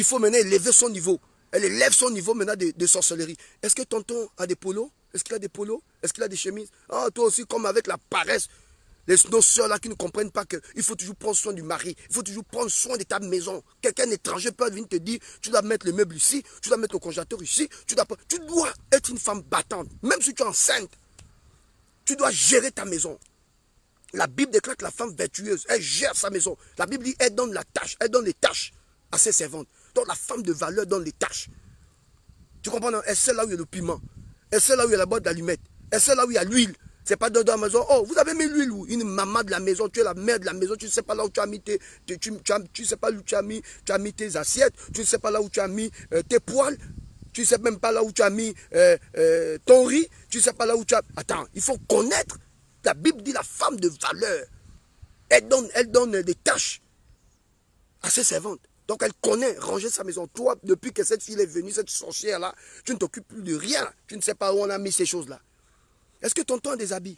faut maintenant élever son niveau. Elle élève son niveau maintenant de sorcellerie. Est-ce que tonton a des polos? Est-ce qu'il a des polos? Est-ce qu'il a des chemises? Ah, toi aussi, comme avec la paresse. Nos soeurs là qui ne comprennent pas qu'il faut toujours prendre soin du mari. Il faut toujours prendre soin de ta maison. Quelqu'un étranger peut venir te dire, tu dois mettre le meuble ici, tu dois mettre le congélateur ici. Tu dois être une femme battante. Même si tu es enceinte, tu dois gérer ta maison. La Bible déclare que la femme vertueuse, elle gère sa maison. La Bible dit, elle donne la tâche, elle donne les tâches à ses servantes. Donc la femme de valeur donne les tâches. Tu comprends, non? Elle sait là où il y a le piment. Elle sait là où il y a la boîte d'allumettes. Elle sait là où il y a l'huile. C'est pas dans la maison. Oh, vous avez mis l'huile où? Une maman de la maison, tu es la mère de la maison, tu ne sais pas là où tu as mis tu sais pas où tu as mis tes assiettes, tu ne sais pas là où tu as mis tes poêles, tu ne sais même pas là où tu as mis ton riz, tu ne sais pas là où tu as... Attends, il faut connaître. La Bible dit la femme de valeur. Elle donne des tâches à ses servantes. Donc elle connaît ranger sa maison. Toi, depuis que cette fille est venue, cette sorcière-là, tu ne t'occupes plus de rien. Tu ne sais pas où on a mis ces choses-là. Est-ce que tonton a des habits?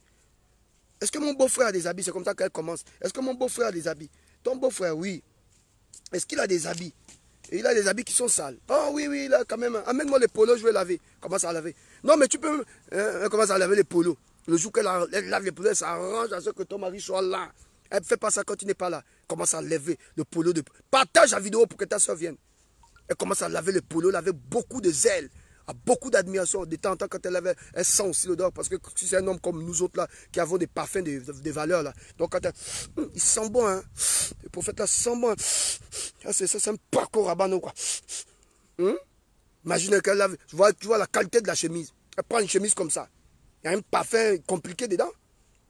Est-ce que mon beau-frère a des habits? C'est comme ça qu'elle commence. Est-ce que mon beau-frère a des habits? Ton beau-frère, oui. Est-ce qu'il a des habits? Et il a des habits qui sont sales. Oh oui, là quand même. Amène-moi les polos, je vais laver. Commence à laver. Non, mais tu peux... Elle commence à laver les polos. Le jour qu'elle lave les polos, elle s'arrange à ce que ton mari soit là. Elle ne fait pas ça quand tu n'es pas là. Commence à laver le polo. Partage la vidéo pour que ta soeur vienne. Elle commence à laver le polo, avec beaucoup de zèle, à beaucoup d'admiration. De temps en temps, quand elle lave, elle sent aussi l'odeur. Parce que si c'est un homme comme nous autres là, qui avons des parfums de valeur là. Donc quand il sent bon, hein. Le prophète là sent bon. C'est un parcours rabano quoi. Imagine qu'elle lave. Tu vois la qualité de la chemise. Elle prend une chemise comme ça. Il y a un parfum compliqué dedans.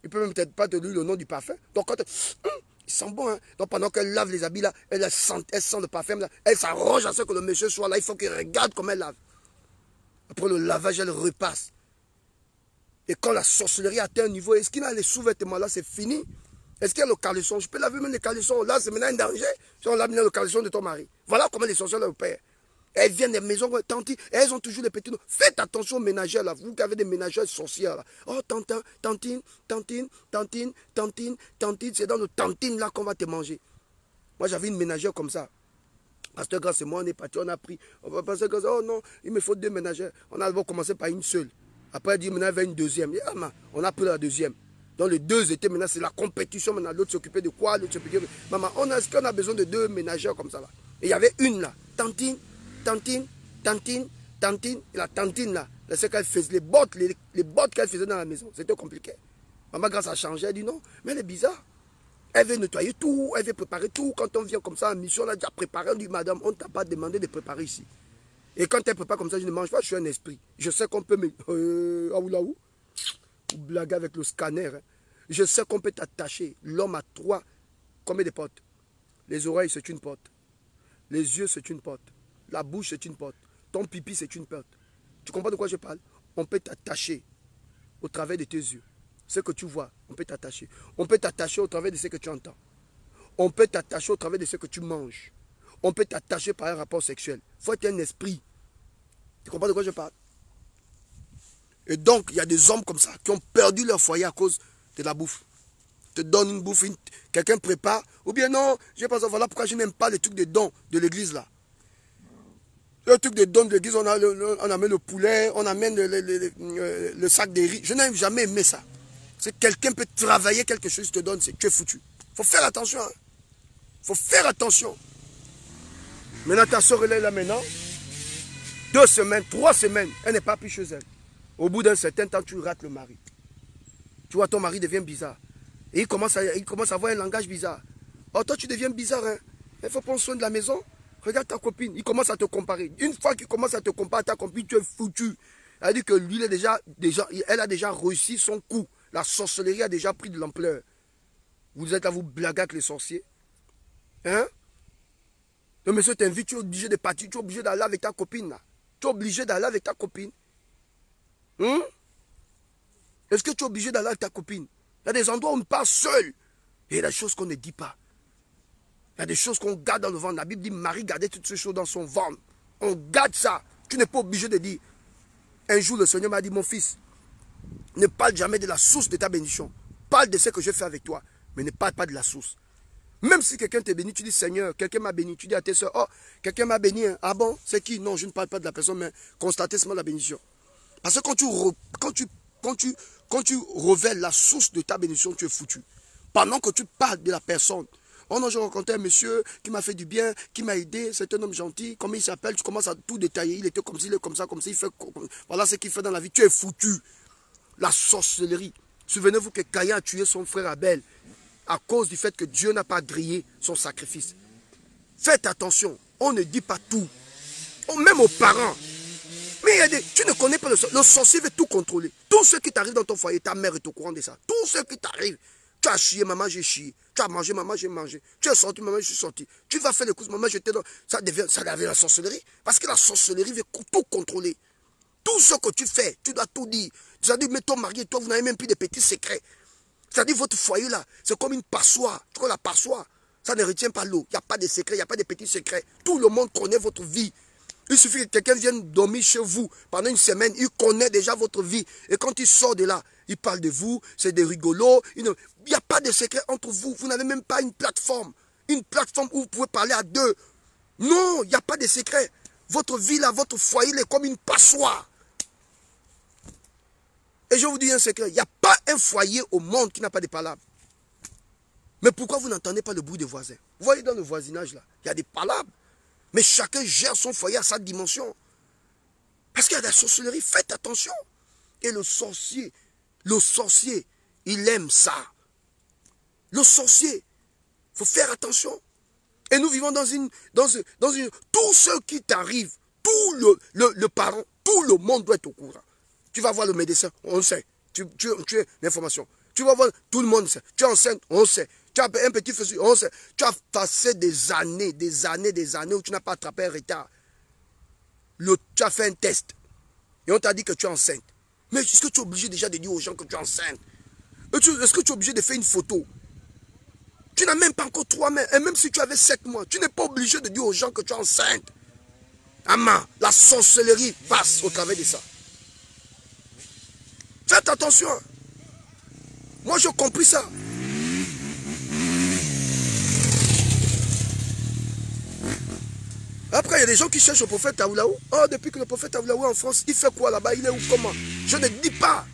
Il ne peut même peut-être pas te dire le nom du parfum. Donc, quand il sent bon. Hein? Donc, pendant qu'elle lave les habits là, elle sent le parfum là. Elle s'arrange à ce que le monsieur soit là. Il faut qu'il regarde comment elle lave. Après le lavage, elle repasse. Et quand la sorcellerie atteint un niveau, est-ce qu'il a les sous-vêtements là, c'est fini? Est-ce qu'il y a le caleçon? Je peux laver même les caleçons. Là, c'est maintenant un danger. Si on lave le caleçon de ton mari. Voilà comment les sorcières opèrent. Elles viennent des maisons, tantine, elles ont toujours les petits noms. Faites attention aux ménagères là, vous qui avez des ménagères sorcières là. Oh, tantine, c'est dans le tantine là qu'on va te manger. Moi j'avais une ménagère comme ça. Pasteur grâce et moi on est parti, on a pris. Pasteur grâce, oh non, il me faut 2 ménagères. On a d'abord commencé par une seule. Après elle dit, maintenant il y avait une deuxième. On a pris la deuxième. Dans les 2 étaient maintenant, c'est la compétition. Maintenant l'autre s'occupait de quoi, l'autre s'occupait de... Maman, est-ce qu'on a besoin de 2 ménagères comme ça là? Et il y avait une là, tantine. Et la tantine là, c'est qu'elle faisait les bottes qu'elle faisait dans la maison. C'était compliqué. Maman grâce a changé, elle dit non, mais elle est bizarre. Elle veut nettoyer tout, elle veut préparer tout. Quand on vient comme ça en mission, on a déjà préparé. On dit madame, on ne t'a pas demandé de préparer ici. Et quand elle prépare comme ça, je ne mange pas, je suis un esprit. Je sais qu'on peut me... ou blaguer avec le scanner. Hein. Je sais qu'on peut t'attacher. L'homme a 3 combien de portes? Les oreilles, c'est une porte. Les yeux, c'est une porte. La bouche, c'est une porte. Ton pipi, c'est une porte. Tu comprends de quoi je parle? On peut t'attacher au travers de tes yeux. Ce que tu vois, on peut t'attacher. On peut t'attacher au travers de ce que tu entends. On peut t'attacher au travers de ce que tu manges. On peut t'attacher par un rapport sexuel. Il faut être un esprit. Tu comprends de quoi je parle? Et donc, il y a des hommes comme ça qui ont perdu leur foyer à cause de la bouffe. Te donne une bouffe, quelqu'un prépare. Ou bien non, je pense, voilà pourquoi je n'aime pas les trucs de dons de l'église là. Le truc de dons de l'église, on amène le poulet, on amène le sac de riz. Je n'ai jamais aimé ça. C'est quelqu'un peut travailler quelque chose, te donne, tu es foutu. Il faut faire attention. Hein. Il faut faire attention. Maintenant, ta soeur, elle est là maintenant. 2 semaines, 3 semaines, elle n'est pas plus chez elle. Au bout d'un certain temps, tu rates le mari. Tu vois, ton mari devient bizarre. Et il commence à avoir un langage bizarre. Oh, toi, tu deviens bizarre, hein. Il faut prendre soin de la maison. Regarde ta copine, il commence à te comparer. Une fois qu'il commence à te comparer à ta copine, tu es foutu. Elle dit que lui, elle a déjà réussi son coup. La sorcellerie a déjà pris de l'ampleur. Vous êtes à vous blaguer avec les sorciers. Hein? Le monsieur t'invite, tu es obligé de partir, tu es obligé d'aller avec ta copine là. Tu es obligé d'aller avec ta copine. Hein? Est-ce que tu es obligé d'aller avec ta copine? Il y a des endroits où on part seul. Et il y a des choses qu'on ne dit pas. Il y a des choses qu'on garde dans le ventre. La Bible dit, Marie gardait toutes ces choses dans son ventre. On garde ça. Tu n'es pas obligé de dire. Un jour, le Seigneur m'a dit, mon fils, ne parle jamais de la source de ta bénédiction. Parle de ce que je fais avec toi, mais ne parle pas de la source. Même si quelqu'un te bénit, tu dis, Seigneur, quelqu'un m'a béni. Tu dis à tes soeurs, oh, quelqu'un m'a béni. Hein. Ah bon, c'est qui? Non, je ne parle pas de la personne, mais constatez seulement la bénédiction. Parce que quand tu révèles la source de ta bénédiction, tu es foutu. Pendant que tu parles de la personne, oh non, j'ai rencontré un monsieur qui m'a fait du bien, qui m'a aidé, c'est un homme gentil, comment il s'appelle, tu commences à tout détailler, il était comme ci, il est comme ça, il fait, voilà ce qu'il fait dans la vie, tu es foutu. La sorcellerie. Souvenez-vous que Caïn a tué son frère Abel à cause du fait que Dieu n'a pas grillé son sacrifice. Faites attention, on ne dit pas tout, même aux parents. Mais il y a tu ne connais pas le sorcier veut tout contrôler. Tout ce qui t'arrive dans ton foyer, ta mère est au courant de ça. Tout ce qui t'arrive. Tu as chié, maman, j'ai chié. Tu as mangé, maman, j'ai mangé. Tu es sorti, maman, je suis sorti. Tu vas faire les courses, maman, j'étais dans... Ça devient la sorcellerie. Parce que la sorcellerie veut tout contrôler. Tout ce que tu fais, tu dois tout dire. C'est-à-dire, mais ton mari et toi, vous n'avez même plus de petits secrets. C'est-à-dire, votre foyer là, c'est comme une passoire. Tu vois la passoire, ça ne retient pas l'eau. Il n'y a pas de secrets, il n'y a pas de petits secrets. Tout le monde connaît votre vie. Il suffit que quelqu'un vienne dormir chez vous pendant une semaine, il connaît déjà votre vie. Et quand il sort de là, il parle de vous, c'est des rigolos. Il n'y a pas de secret entre vous. Vous n'avez même pas une plateforme. Une plateforme où vous pouvez parler à deux. Non, il n'y a pas de secret. Votre vie là, votre foyer est comme une passoire. Et je vous dis un secret, il n'y a pas un foyer au monde qui n'a pas de palabres. Mais pourquoi vous n'entendez pas le bruit des voisins? Vous voyez dans le voisinage là, il y a des palabres. Mais chacun gère son foyer à sa dimension. Parce qu'il y a de la sorcellerie, faites attention. Et le sorcier, il aime ça. Le sorcier, il faut faire attention. Et nous vivons dans une... Tout ce qui t'arrive, tout le parent, tout le monde doit être au courant. Tu vas voir le médecin, on sait. Tu as l'information. Tu vas voir, tout le monde sait. Tu es enceinte, on sait. Tu as un petit feu, on sait. Tu as passé des années où tu n'as pas attrapé un retard. Tu as fait un test. Et on t'a dit que tu es enceinte. Mais est-ce que tu es obligé déjà de dire aux gens que tu es enceinte? Est-ce que tu es obligé de faire une photo? Tu n'as même pas encore 3 mois. Et même si tu avais 7 mois, tu n'es pas obligé de dire aux gens que tu es enceinte. Amen. La sorcellerie passe au travers de ça. Faites attention. Moi, j'ai compris ça. Après, il y a des gens qui cherchent le prophète Taoulaou. Oh, depuis que le prophète Taoulaou est en France, il fait quoi là-bas? Il est où? Comment? Je ne dis pas.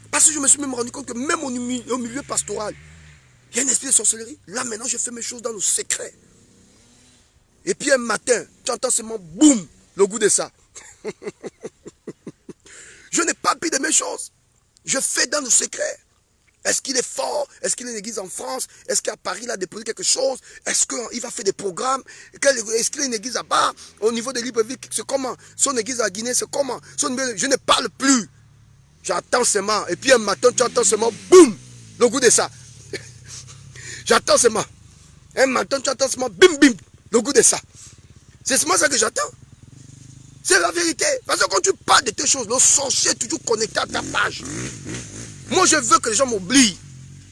Parce que je me suis même rendu compte que même au milieu pastoral, il y a un esprit de sorcellerie. Là, maintenant, je fais mes choses dans le secret. Et puis un matin, tu entends seulement boum, le goût de ça. Je n'ai pas pris de mes choses. Je fais dans le secret. Est-ce qu'il est fort? Est-ce qu'il a une église en France? Est-ce qu'à Paris, il a déposé quelque chose? Est-ce qu'il va faire des programmes? Est-ce qu'il a une église là-bas? Au niveau de Libreville, c'est comment? Son église à Guinée, c'est comment? Je ne parle plus. J'attends seulement. Et puis un matin, tu entends seulement, boum, le goût de ça. J'attends seulement. Un matin, tu entends seulement, bim, bim, le goût de ça. C'est seulement ça que j'attends. C'est la vérité. Parce que quand tu parles de tes choses, le sorcier est toujours connecté à ta page. Moi, je veux que les gens m'oublient.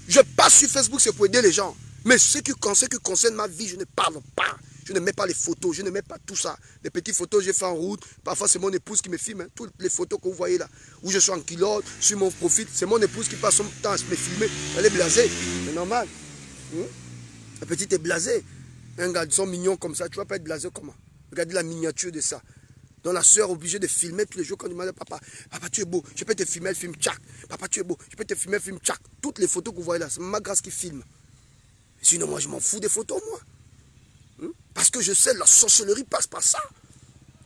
Je passe sur Facebook, c'est pour aider les gens. Mais ce qui concerne ma vie, je ne parle pas. Je ne mets pas les photos, je ne mets pas tout ça. Les petites photos que j'ai fait en route, parfois c'est mon épouse qui me filme. Hein. Toutes les photos que vous voyez là, où je suis en culotte, sur mon profil, c'est mon épouse qui passe son temps à me filmer. Elle est blasée, c'est normal. La petite est blasée. Un garçon mignon comme ça, tu ne vas pas être blasé comment? Regardez la miniature de ça. Donc la soeur est obligée de filmer tous les jours quand il me dit papa, tu es beau, je peux te filmer, elle filme tchac. Papa, tu es beau, je peux te filmer, elle filme tchac. Toutes les photos que vous voyez là, c'est ma grâce qui filme. Sinon, moi, je m'en fous des photos, moi. Parce que je sais, la sorcellerie passe par ça.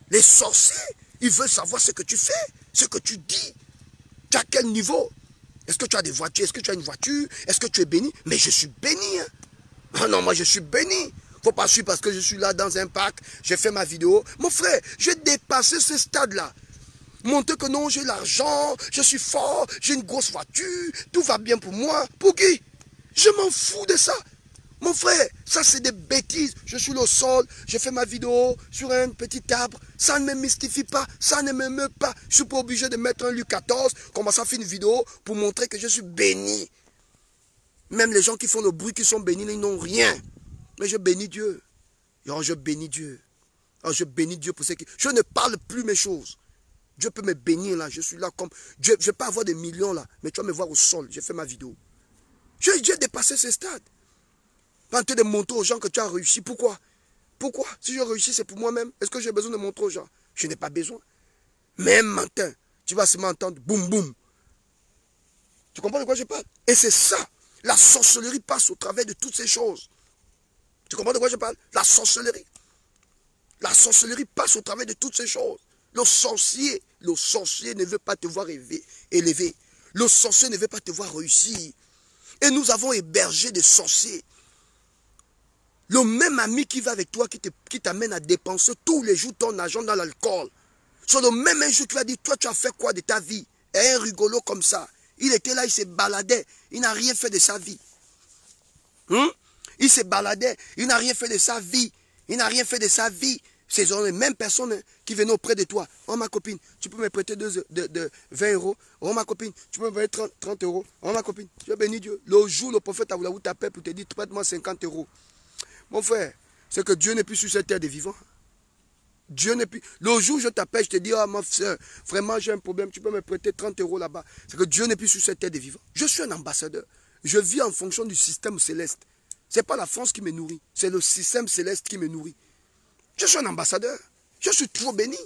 Les sorciers, ils veulent savoir ce que tu fais, ce que tu dis. Tu as quel niveau? Est-ce que tu as des voitures? Est-ce que tu as une voiture? Est-ce que tu es béni? Mais je suis béni. Hein. Ah non, moi je suis béni. Il ne faut pas suivre parce que je suis là dans un parc, j'ai fait ma vidéo. Mon frère, j'ai dépassé ce stade-là. Montrer que non, j'ai l'argent, je suis fort, j'ai une grosse voiture, tout va bien pour moi. Pour qui? Je m'en fous de ça. Mon frère, ça c'est des bêtises. Je suis au sol, j'ai fait ma vidéo sur un petit arbre. Ça ne me mystifie pas, ça ne me meut pas. Je ne suis pas obligé de mettre un Luc 14, commencer à faire une vidéo pour montrer que je suis béni. Même les gens qui font le bruit, qui sont bénis, ils n'ont rien. Mais je bénis Dieu. Oh, je bénis Dieu. Oh, je bénis Dieu pour ce qui... Je ne parle plus mes choses. Dieu peut me bénir là. Je suis là comme... Dieu, je ne vais pas avoir des millions là. Mais tu vas me voir au sol. J'ai fait ma vidéo. J'ai dépassé ce stade. Pas en train de montrer aux gens que tu as réussi. Pourquoi? Pourquoi? Si je réussis, c'est pour moi-même. Est-ce que j'ai besoin de montrer aux gens? Je n'ai pas besoin. Même matin, tu vas seulement entendre boum boum. Tu comprends de quoi je parle? Et c'est ça. La sorcellerie passe au travers de toutes ces choses. Tu comprends de quoi je parle? La sorcellerie. La sorcellerie passe au travers de toutes ces choses. Le sorcier ne veut pas te voir élevé. Le sorcier ne veut pas te voir réussir. Et nous avons hébergé des sorciers. Le même ami qui va avec toi, qui t'amène à dépenser tous les jours ton argent dans l'alcool. C'est le même jour qui va dire, toi tu as fait quoi de ta vie? Et un rigolo comme ça. Il était là, il se baladait. Il n'a rien fait de sa vie. Il se baladait. Il n'a rien fait de sa vie. Il n'a rien fait de sa vie. Ce sont les mêmes personnes qui venaient auprès de toi. Oh ma copine, tu peux me prêter 20 euros. Oh ma copine, tu peux me prêter 30 euros. Oh ma copine, je bénis Dieu. Le jour, le prophète Aoulaou t'appelle pour te dire, prête-moi 50 euros. Mon frère, c'est que Dieu n'est plus sur cette terre des vivants. Dieu n'est plus... Le jour où je t'appelle, je te dis, ah ma soeur, vraiment j'ai un problème, tu peux me prêter 30 euros là-bas. C'est que Dieu n'est plus sur cette terre des vivants. Je suis un ambassadeur. Je vis en fonction du système céleste. Ce n'est pas la France qui me nourrit, c'est le système céleste qui me nourrit. Je suis un ambassadeur. Je suis trop béni.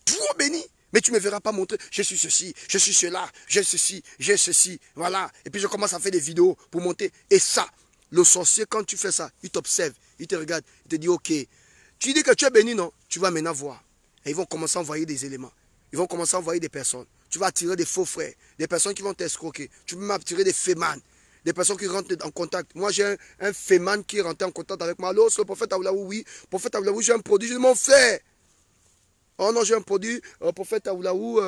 Trop béni. Mais tu ne me verras pas montrer, je suis ceci, je suis cela, j'ai ceci, voilà. Et puis je commence à faire des vidéos pour monter. Et ça, le sorcier, quand tu fais ça, il t'observe, il te regarde, il te dit, ok, tu dis que tu es béni, non? Tu vas maintenant voir. Et ils vont commencer à envoyer des éléments. Ils vont commencer à envoyer des personnes. Tu vas attirer des faux frères, des personnes qui vont t'escroquer. Tu peux même attirer des fémanes, des personnes qui rentrent en contact. Moi, j'ai un féman qui est rentré en contact avec moi. Allô, c'est le prophète Aoulaou, oui. Prophète Aoulaou, j'ai un produit. Je dis, mon frère. Oh non, j'ai un produit, prophète Aoulaou,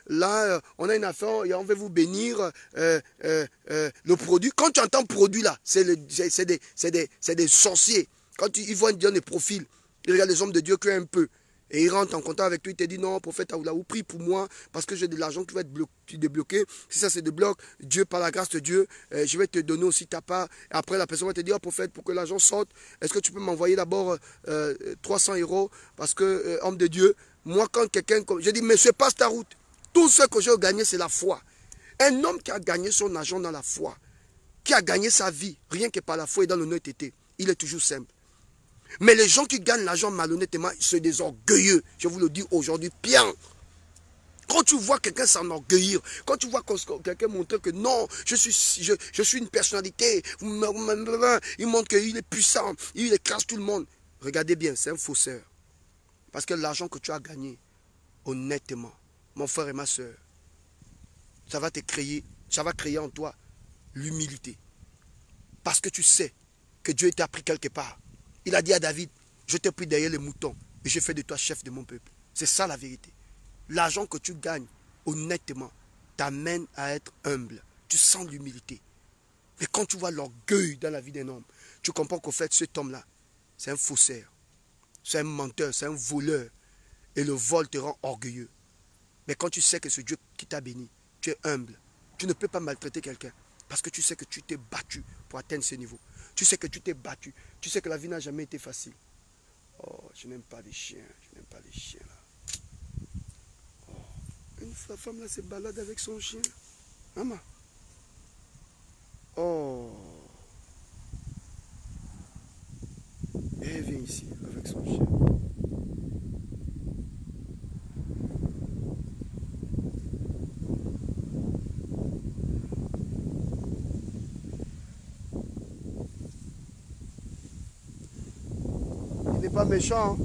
là, on a une affaire, on veut vous bénir. Le produit, quand tu entends produit là, c'est des sorciers. Quand ils voient des profils, ils regardent les hommes de Dieu qui ont un peu. Et ils rentrent en contact avec lui, il te dit non, prophète Aoulaou, prie pour moi, parce que j'ai de l'argent qui va être débloqué. Si ça se débloque, Dieu, par la grâce de Dieu, je vais te donner aussi ta part. Après, la personne va te dire, oh, prophète, pour que l'argent sorte, est-ce que tu peux m'envoyer d'abord 300 euros? Parce que, homme de Dieu, moi, quand quelqu'un, je dis, monsieur, passe ta route. Tout ce que j'ai gagné, c'est la foi. Un homme qui a gagné son argent dans la foi, qui a gagné sa vie, rien que par la foi et dans l'honnêteté, il est toujours simple. Mais les gens qui gagnent l'argent malhonnêtement, c'est des orgueilleux. Je vous le dis aujourd'hui, bien. Quand tu vois quelqu'un s'enorgueillir, quand tu vois quelqu'un montrer que non, je suis une personnalité, il montre qu'il est puissant, il écrase tout le monde. Regardez bien, c'est un fausseur. Parce que l'argent que tu as gagné, honnêtement, mon frère et ma soeur, ça va créer en toi l'humilité. Parce que tu sais que Dieu t'a pris quelque part. Il a dit à David, je t'ai pris derrière les moutons et je fais de toi chef de mon peuple. C'est ça la vérité. L'argent que tu gagnes, honnêtement, t'amène à être humble. Tu sens l'humilité. Mais quand tu vois l'orgueil dans la vie d'un homme, tu comprends qu'au fait, cet homme-là, c'est un faussaire. C'est un menteur, c'est un voleur. Et le vol te rend orgueilleux. Mais quand tu sais que c'est Dieu qui t'a béni, tu es humble. Tu ne peux pas maltraiter quelqu'un. Parce que tu sais que tu t'es battu pour atteindre ce niveau. Tu sais que tu t'es battu. Tu sais que la vie n'a jamais été facile. Oh, je n'aime pas les chiens. Je n'aime pas les chiens là. Oh, la femme là se balade avec son chien. Maman. Oh. Et elle vient ici avec son chien. suis pas méchant.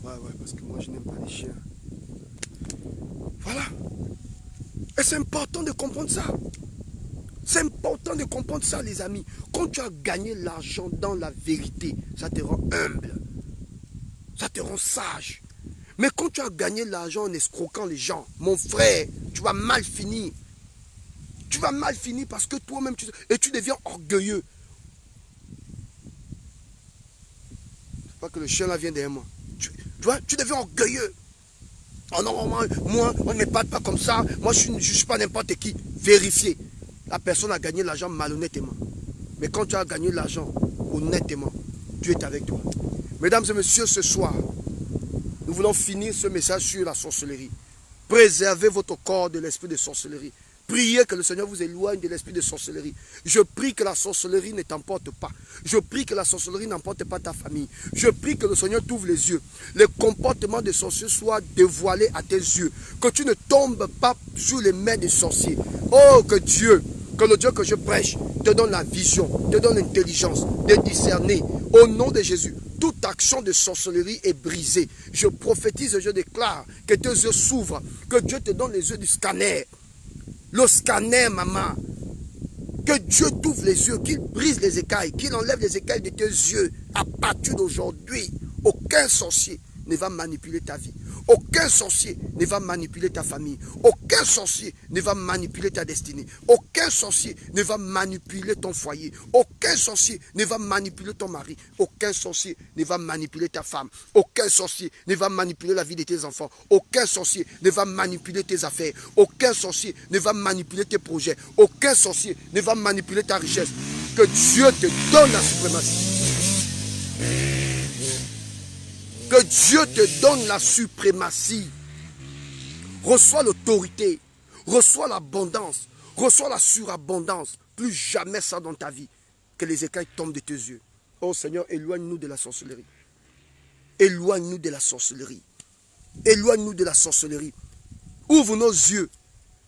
Ouais, parce que moi je n'aime pas les chiens. Voilà. Et c'est important de comprendre ça. C'est important de comprendre ça, les amis. Quand tu as gagné l'argent dans la vérité, ça te rend humble. Ça te rend sage. Mais quand tu as gagné l'argent en escroquant les gens, mon frère, tu vas mal finir. Tu vas mal finir parce que toi-même, tu deviens orgueilleux. C'est pas que le chien là vient derrière moi. Tu vois, tu deviens orgueilleux. Oh non, moi, on ne m'épate pas comme ça. Moi, je ne suis pas n'importe qui. Vérifiez. La personne a gagné l'argent malhonnêtement. Mais quand tu as gagné l'argent honnêtement, Dieu est avec toi. Mesdames et messieurs, ce soir, nous voulons finir ce message sur la sorcellerie. Préservez votre corps de l'esprit de sorcellerie. Priez que le Seigneur vous éloigne de l'esprit de sorcellerie. Je prie que la sorcellerie ne t'emporte pas. Je prie que la sorcellerie n'emporte pas ta famille. Je prie que le Seigneur t'ouvre les yeux. Les comportements des sorciers soient dévoilés à tes yeux. Que tu ne tombes pas sur les mains des sorciers. Oh, que le Dieu que je prêche te donne la vision, te donne l'intelligence de discerner. Au nom de Jésus, toute action de sorcellerie est brisée. Je prophétise et je déclare que tes yeux s'ouvrent. Que Dieu te donne les yeux du scanner. Le scanner, maman. Que Dieu t'ouvre les yeux, qu'il brise les écailles, qu'il enlève les écailles de tes yeux. À partir d'aujourd'hui, aucun sorcier ne va manipuler ta vie. Aucun sorcier ne va manipuler ta famille. Aucun sorcier ne va manipuler ta destinée. Aucun sorcier ne va manipuler ton foyer. Aucun sorcier ne va manipuler ton mari. Aucun sorcier ne va manipuler ta femme. Aucun sorcier ne va manipuler la vie de tes enfants. Aucun sorcier ne va manipuler tes affaires. Aucun sorcier ne va manipuler tes projets. Aucun sorcier ne va manipuler ta richesse. Que Dieu te donne la suprématie. Que Dieu te donne la suprématie. Reçois l'autorité. Reçois l'abondance. Reçois la surabondance. Plus jamais ça dans ta vie. Que les écailles tombent de tes yeux. Oh Seigneur, éloigne-nous de la sorcellerie. Éloigne-nous de la sorcellerie. Éloigne-nous de la sorcellerie. Ouvre nos yeux.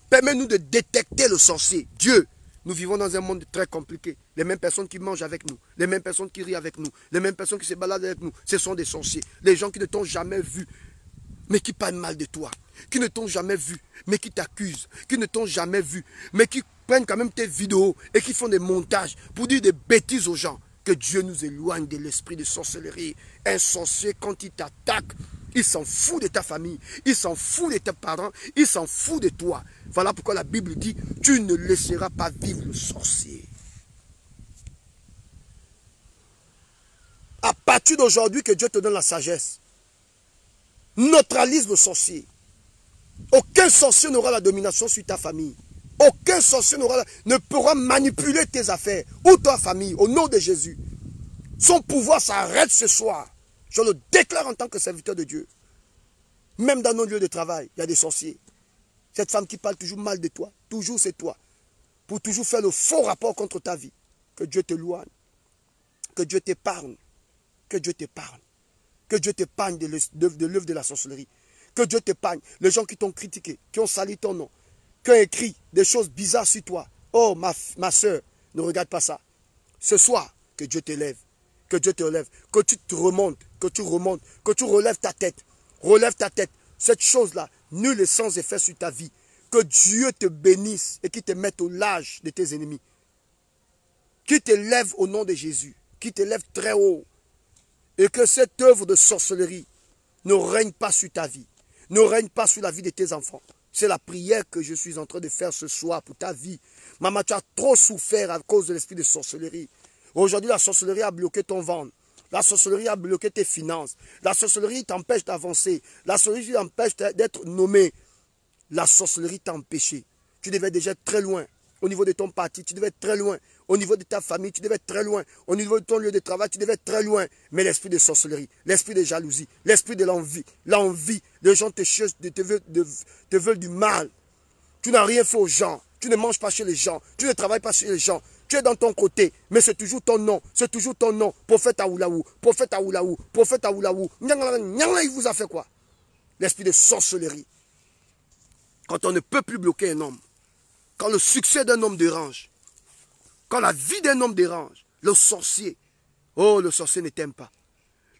Permets-nous de détecter le sorcier. Dieu, nous vivons dans un monde très compliqué. Les mêmes personnes qui mangent avec nous, les mêmes personnes qui rient avec nous, les mêmes personnes qui se baladent avec nous, ce sont des sorciers. Les gens qui ne t'ont jamais vu, mais qui parlent mal de toi. Qui ne t'ont jamais vu, mais qui t'accusent. Qui ne t'ont jamais vu, mais qui prennent quand même tes vidéos et qui font des montages pour dire des bêtises aux gens. Que Dieu nous éloigne de l'esprit de sorcellerie. Un sorcier, quand il t'attaque, il s'en fout de ta famille, il s'en fout de tes parents, il s'en fout de toi. Voilà pourquoi la Bible dit, tu ne laisseras pas vivre le sorcier. À partir d'aujourd'hui, que Dieu te donne la sagesse. Neutralise le sorcier. Aucun sorcier n'aura la domination sur ta famille. Aucun sorcier ne pourra manipuler tes affaires ou ta famille au nom de Jésus. Son pouvoir s'arrête ce soir. Je le déclare en tant que serviteur de Dieu. Même dans nos lieux de travail, il y a des sorciers. Cette femme qui parle toujours mal de toi, toujours c'est toi. Pour toujours faire le faux rapport contre ta vie. Que Dieu te loigne. Que Dieu t'épargne. Que Dieu t'épargne. Que Dieu t'épargne de l'œuvre de la sorcellerie. Que Dieu t'épargne. Les gens qui t'ont critiqué, qui ont sali ton nom, qui ont écrit des choses bizarres sur toi. Oh, ma soeur, ne regarde pas ça. Ce soir, que Dieu t'élève. Que Dieu te relève. Que tu te remontes. Que tu remontes. Que tu relèves ta tête. Relève ta tête. Cette chose-là, nul est sans effet sur ta vie. Que Dieu te bénisse et qu'il te mette au large de tes ennemis. Qu'il t'élève au nom de Jésus. Qu'il t'élève très haut. Et que cette œuvre de sorcellerie ne règne pas sur ta vie. Ne règne pas sur la vie de tes enfants. C'est la prière que je suis en train de faire ce soir pour ta vie. Maman, tu as trop souffert à cause de l'esprit de sorcellerie. Aujourd'hui, la sorcellerie a bloqué ton ventre. La sorcellerie a bloqué tes finances. La sorcellerie t'empêche d'avancer. La sorcellerie t'empêche d'être nommé. La sorcellerie t'a empêché. Tu devais déjà être très loin. Au niveau de ton parti, tu devais être très loin. Au niveau de ta famille, tu devais être très loin. Au niveau de ton lieu de travail, tu devais être très loin. Mais l'esprit de sorcellerie, l'esprit de jalousie, l'esprit de l'envie, les gens te veulent du mal. Tu n'as rien fait aux gens. Tu ne manges pas chez les gens. Tu ne travailles pas chez les gens. Tu es dans ton côté, mais c'est toujours ton nom. C'est toujours ton nom. Prophète Aoulaou, prophète Aoulaou, prophète Aoulaou. Il vous a fait quoi? L'esprit de sorcellerie. Quand on ne peut plus bloquer un homme, quand le succès d'un homme dérange, quand la vie d'un homme dérange, le sorcier, oh, le sorcier ne t'aime pas.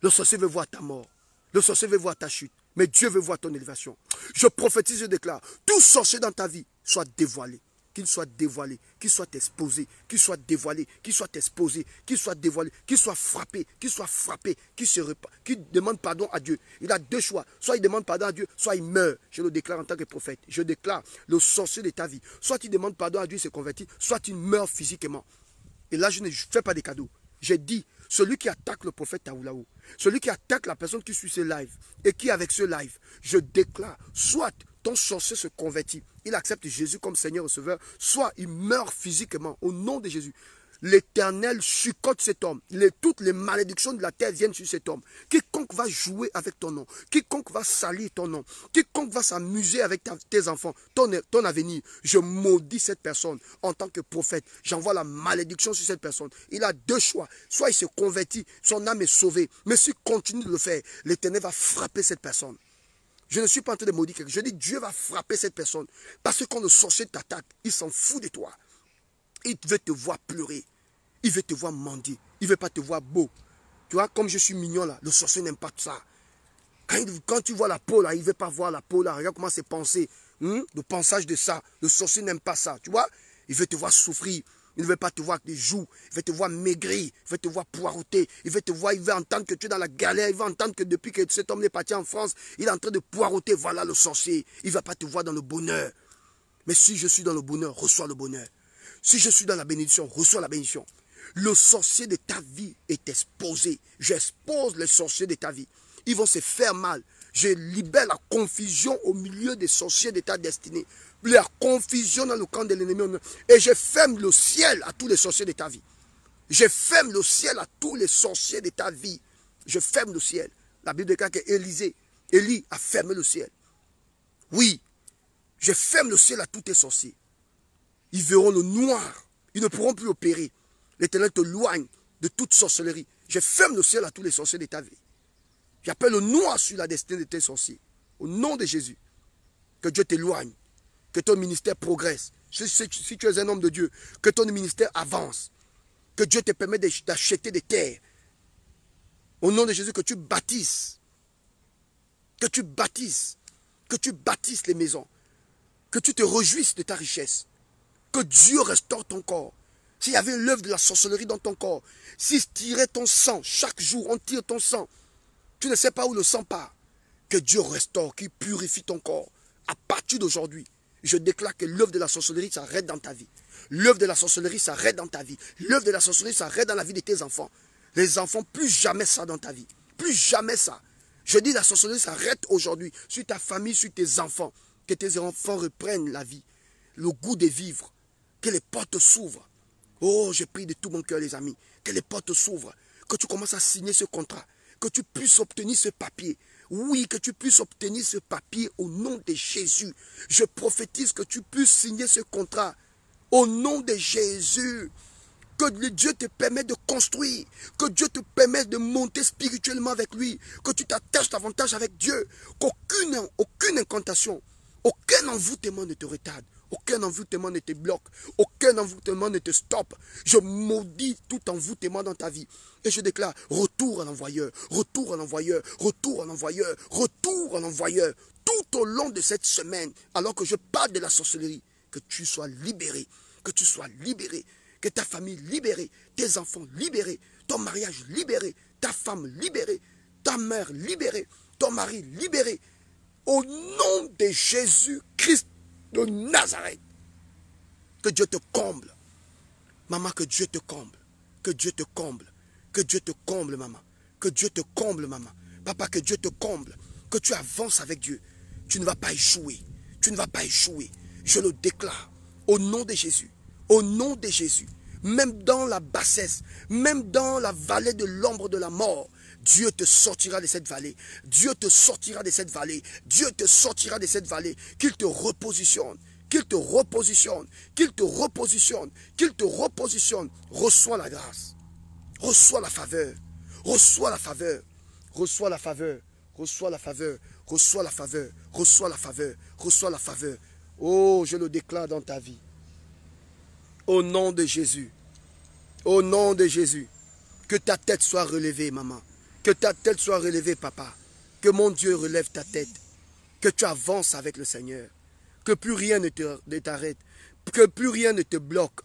Le sorcier veut voir ta mort. Le sorcier veut voir ta chute. Mais Dieu veut voir ton élévation. Je prophétise, je déclare, tout sorcier dans ta vie soit dévoilé. Qu'il soit dévoilé, qu'il soit exposé, qu'il soit dévoilé, qu'il soit exposé, qu'il soit dévoilé, qu'il soit frappé, qu'il demande pardon à Dieu. Il a deux choix. Soit il demande pardon à Dieu, soit il meurt. Je le déclare en tant que prophète. Je déclare le sorcier de ta vie. Soit tu demandes pardon à Dieu, il se convertit, soit tu meurs physiquement. Et là, je ne fais pas des cadeaux. J'ai dit, celui qui attaque le prophète Taoulaou, celui qui attaque la personne qui suit ce live, et qui avec ce live, je déclare, soit ton sorcier se convertit, il accepte Jésus comme Seigneur et Sauveur, soit il meurt physiquement au nom de Jésus. L'Éternel chicote cet homme. Toutes les malédictions de la terre viennent sur cet homme. Quiconque va jouer avec ton nom, quiconque va salir ton nom, quiconque va s'amuser avec tes enfants, ton avenir, je maudis cette personne en tant que prophète. J'envoie la malédiction sur cette personne. Il a deux choix. Soit il se convertit, son âme est sauvée. Mais s'il continue de le faire, l'Éternel va frapper cette personne. Je ne suis pas en train de maudire quelqu'un. Je dis Dieu va frapper cette personne. Parce que quand le sorcier t'attaque, il s'en fout de toi. Il veut te voir pleurer. Il veut te voir mendier. Il ne veut pas te voir beau. Tu vois, comme je suis mignon là, le sorcier n'aime pas ça. Quand tu vois la peau là, il ne veut pas voir la peau là. Regarde comment c'est pensé. Le pensage de ça. Le sorcier n'aime pas ça. Tu vois, il veut te voir souffrir. Il ne veut pas te voir avec des joues. Il veut te voir maigrir. Il veut te voir poireauter. Il veut te voir, il veut entendre que tu es dans la galère. Il veut entendre que depuis que cet homme est parti en France, il est en train de poireauter. Voilà le sorcier. Il ne va pas te voir dans le bonheur. Mais si je suis dans le bonheur, reçois le bonheur. Si je suis dans la bénédiction, reçois la bénédiction. Le sorcier de ta vie est exposé. J'expose les sorciers de ta vie. Ils vont se faire mal. Je libère la confusion au milieu des sorciers de ta destinée. La confusion dans le camp de l'ennemi. Et je ferme le ciel à tous les sorciers de ta vie. Je ferme le ciel à tous les sorciers de ta vie. Je ferme le ciel. La Bible déclare que Élie a fermé le ciel. Oui, je ferme le ciel à tous tes sorciers. Ils verront le noir. Ils ne pourront plus opérer. L'Éternel te loigne de toute sorcellerie. Je ferme le ciel à tous les sorciers de ta vie. J'appelle le noir sur la destinée de tes sorciers. Au nom de Jésus. Que Dieu t'éloigne. Que ton ministère progresse. Si tu es un homme de Dieu, que ton ministère avance. Que Dieu te permette d'acheter des terres. Au nom de Jésus, que tu bâtisses. Que tu bâtisses. Que tu bâtisses les maisons. Que tu te réjouisses de ta richesse. Que Dieu restaure ton corps. S'il y avait l'œuvre de la sorcellerie dans ton corps, s'il tirait ton sang, chaque jour on tire ton sang, tu ne sais pas où le sang part. Que Dieu restaure, qu'il purifie ton corps. À partir d'aujourd'hui, je déclare que l'œuvre de la sorcellerie s'arrête dans ta vie. L'œuvre de la sorcellerie s'arrête dans ta vie. L'œuvre de la sorcellerie s'arrête dans la vie de tes enfants. Les enfants, plus jamais ça dans ta vie. Plus jamais ça. Je dis la sorcellerie s'arrête aujourd'hui sur ta famille, sur tes enfants. Que tes enfants reprennent la vie, le goût de vivre. Que les portes s'ouvrent. Oh, je prie de tout mon cœur, les amis. Que les portes s'ouvrent. Que tu commences à signer ce contrat. Que tu puisses obtenir ce papier. Oui, que tu puisses obtenir ce papier au nom de Jésus. Je prophétise que tu puisses signer ce contrat au nom de Jésus. Que Dieu te permette de construire. Que Dieu te permette de monter spirituellement avec lui. Que tu t'attaches davantage avec Dieu. Qu'aucune incantation, aucun envoûtement ne te retarde. Aucun envoûtement ne te bloque. Aucun envoûtement ne te stoppe. Je maudis tout envoûtement dans ta vie. Et je déclare, retour à l'envoyeur, retour à l'envoyeur, retour à l'envoyeur, retour à l'envoyeur. Tout au long de cette semaine, alors que je parle de la sorcellerie, que tu sois libéré, que tu sois libéré, que ta famille libérée, tes enfants libérés, ton mariage libéré, ta femme libérée, ta mère libérée, ton mari libéré. Au nom de Jésus-Christ de Nazareth. Que Dieu te comble. Maman, que Dieu te comble. Que Dieu te comble. Que Dieu te comble, maman. Que Dieu te comble, maman. Papa, que Dieu te comble. Que tu avances avec Dieu. Tu ne vas pas échouer. Tu ne vas pas échouer. Je le déclare. Au nom de Jésus. Au nom de Jésus. Même dans la bassesse. Même dans la vallée de l'ombre de la mort. Dieu te sortira de cette vallée. Dieu te sortira de cette vallée. Dieu te sortira de cette vallée. Qu'il te repositionne. Qu'il te repositionne. Qu'il te repositionne. Qu'il te repositionne. Reçois la grâce. Reçois la faveur. Reçois la faveur. Reçois la faveur. Reçois la faveur. Reçois la faveur. Reçois la faveur. Reçois la faveur. Oh, je le déclare dans ta vie. Au nom de Jésus. Au nom de Jésus. Que ta tête soit relevée, maman. Que ta tête soit relevée, papa. Que mon Dieu relève ta tête. Que tu avances avec le Seigneur. Que plus rien ne t'arrête. Que plus rien ne te bloque.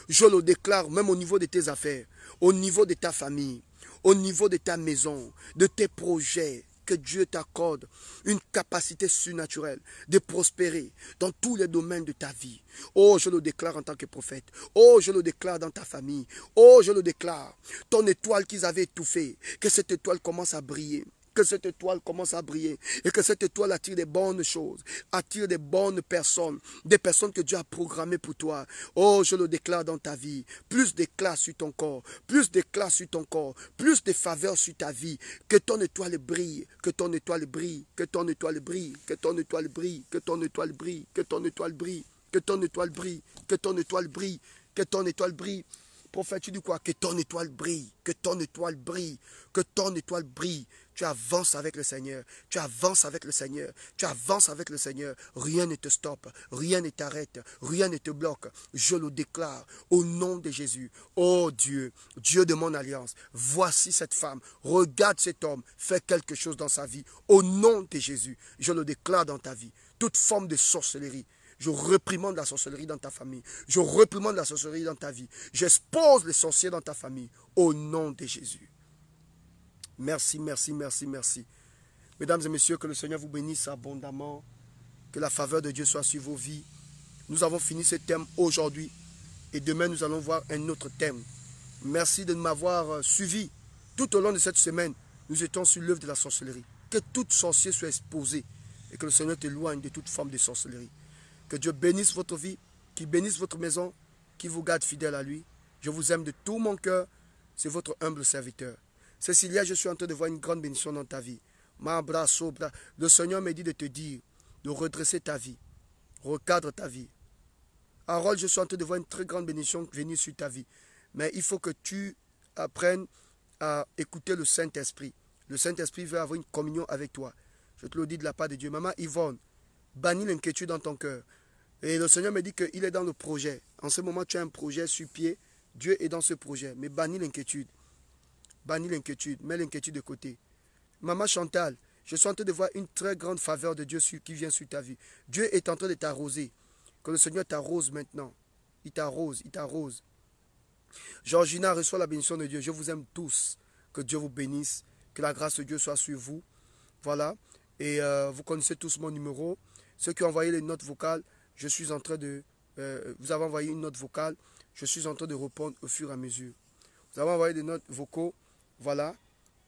Je le déclare même au niveau de tes affaires, au niveau de ta famille, au niveau de ta maison, de tes projets. Que Dieu t'accorde une capacité surnaturelle de prospérer dans tous les domaines de ta vie. Oh, je le déclare en tant que prophète. Oh, je le déclare dans ta famille. Oh, je le déclare. Ton étoile qu'ils avaient étouffée, que cette étoile commence à briller. Que cette étoile commence à briller et que cette étoile attire des bonnes choses, attire des bonnes personnes, des personnes que Dieu a programmées pour toi. Oh, je le déclare dans ta vie. Plus d'éclat sur ton corps, plus d'éclat sur ton corps, plus de faveur sur ta vie. Que ton étoile brille, que ton étoile brille, que ton étoile brille, que ton étoile brille, que ton étoile brille, que ton étoile brille, que ton étoile brille, que ton étoile brille, que ton étoile brille. Prophète, tu dis quoi? Que ton étoile brille, que ton étoile brille, que ton étoile brille. Tu avances avec le Seigneur, tu avances avec le Seigneur, tu avances avec le Seigneur. Rien ne te stoppe, rien ne t'arrête, rien ne te bloque. Je le déclare au nom de Jésus. Oh Dieu, Dieu de mon alliance, voici cette femme, regarde cet homme, fais quelque chose dans sa vie. Au nom de Jésus, je le déclare dans ta vie. Toute forme de sorcellerie, je réprimande la sorcellerie dans ta famille. Je réprimande la sorcellerie dans ta vie. J'expose les sorciers dans ta famille. Au nom de Jésus. Merci, merci, merci, merci. Mesdames et messieurs, que le Seigneur vous bénisse abondamment. Que la faveur de Dieu soit sur vos vies. Nous avons fini ce thème aujourd'hui. Et demain, nous allons voir un autre thème. Merci de m'avoir suivi. Tout au long de cette semaine, nous étions sur l'œuvre de la sorcellerie. Que tout sorcier soit exposé. Et que le Seigneur t'éloigne de toute forme de sorcellerie. Que Dieu bénisse votre vie, qu'il bénisse votre maison, qu'il vous garde fidèle à lui. Je vous aime de tout mon cœur. C'est votre humble serviteur. Cécilia, je suis en train de voir une grande bénédiction dans ta vie. Le Seigneur me dit de te dire, de redresser ta vie. Recadre ta vie. Harold, je suis en train de voir une très grande bénédiction venir sur ta vie. Mais il faut que tu apprennes à écouter le Saint-Esprit. Le Saint-Esprit veut avoir une communion avec toi. Je te le dis de la part de Dieu. Maman Yvonne, bannis l'inquiétude dans ton cœur. Et le Seigneur me dit qu'il est dans le projet. En ce moment, tu as un projet sur pied. Dieu est dans ce projet. Mais bannis l'inquiétude. Bannis l'inquiétude. Mets l'inquiétude de côté. Maman Chantal, je suis en train de voir une très grande faveur de Dieu qui vient sur ta vie. Dieu est en train de t'arroser. Que le Seigneur t'arrose maintenant. Il t'arrose, il t'arrose. Georgina, reçoit la bénédiction de Dieu. Je vous aime tous. Que Dieu vous bénisse. Que la grâce de Dieu soit sur vous. Voilà. Et vous connaissez tous mon numéro. Ceux qui ont envoyé les notes vocales, je suis en train de... vous avez envoyé une note vocale, je suis en train de répondre au fur et à mesure. Vous avez envoyé des notes vocaux, voilà.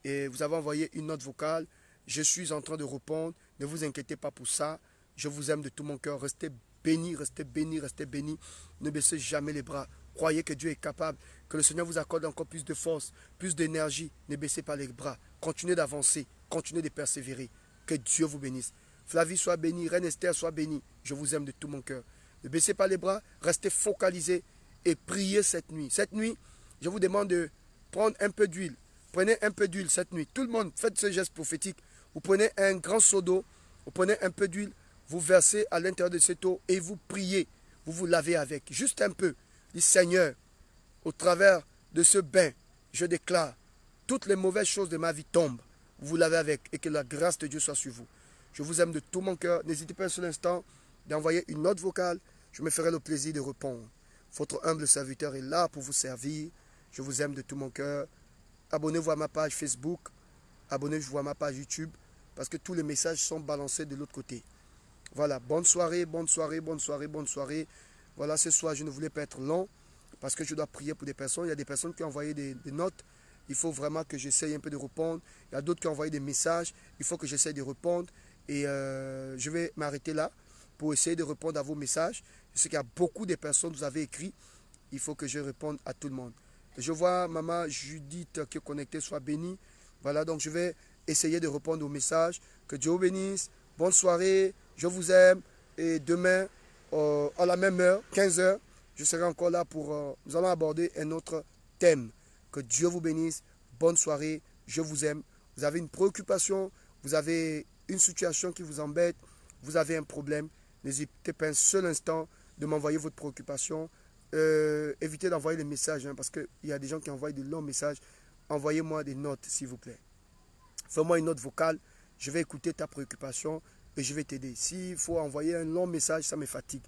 Et vous avez envoyé une note vocale, je suis en train de répondre. Ne vous inquiétez pas pour ça. Je vous aime de tout mon cœur. Restez bénis, restez bénis, restez bénis. Ne baissez jamais les bras. Croyez que Dieu est capable, que le Seigneur vous accorde encore plus de force, plus d'énergie. Ne baissez pas les bras. Continuez d'avancer, continuez de persévérer. Que Dieu vous bénisse. Flavie soit bénie, Reine Esther soit bénie. Je vous aime de tout mon cœur. Ne baissez pas les bras, restez focalisés et priez cette nuit. Cette nuit, je vous demande de prendre un peu d'huile. Prenez un peu d'huile cette nuit. Tout le monde, faites ce geste prophétique. Vous prenez un grand seau d'eau, vous prenez un peu d'huile, vous versez à l'intérieur de cette eau et vous priez. Vous vous lavez avec. Juste un peu. Dis Seigneur, au travers de ce bain, je déclare, toutes les mauvaises choses de ma vie tombent. Vous vous lavez avec et que la grâce de Dieu soit sur vous. Je vous aime de tout mon cœur. N'hésitez pas un seul instant d'envoyer une note vocale. Je me ferai le plaisir de répondre. Votre humble serviteur est là pour vous servir. Je vous aime de tout mon cœur. Abonnez-vous à ma page Facebook. Abonnez-vous à ma page YouTube. Parce que tous les messages sont balancés de l'autre côté. Voilà, bonne soirée, bonne soirée, bonne soirée, bonne soirée. Voilà, ce soir, je ne voulais pas être long. Parce que je dois prier pour des personnes. Il y a des personnes qui ont envoyé des notes. Il faut vraiment que j'essaye un peu de répondre. Il y a d'autres qui ont envoyé des messages. Il faut que j'essaye de répondre. Et je vais m'arrêter là pour essayer de répondre à vos messages. Je sais qu'il y a beaucoup de personnes que vous avez écrit. Il faut que je réponde à tout le monde. Je vois maman Judith qui est connectée, soit bénie. Voilà, donc je vais essayer de répondre aux messages. Que Dieu vous bénisse. Bonne soirée. Je vous aime. Et demain, à la même heure, 15 h, je serai encore là pour... nous allons aborder un autre thème. Que Dieu vous bénisse. Bonne soirée. Je vous aime. Vous avez une préoccupation. Vous avez une situation qui vous embête. Vous avez un problème. N'hésitez pas un seul instant de m'envoyer votre préoccupation. Évitez d'envoyer les messages, hein, parce qu'il y a des gens qui envoient de longs messages. Envoyez-moi des notes, s'il vous plaît. Fais-moi une note vocale. Je vais écouter ta préoccupation et je vais t'aider. S'il faut envoyer un long message, ça me fatigue.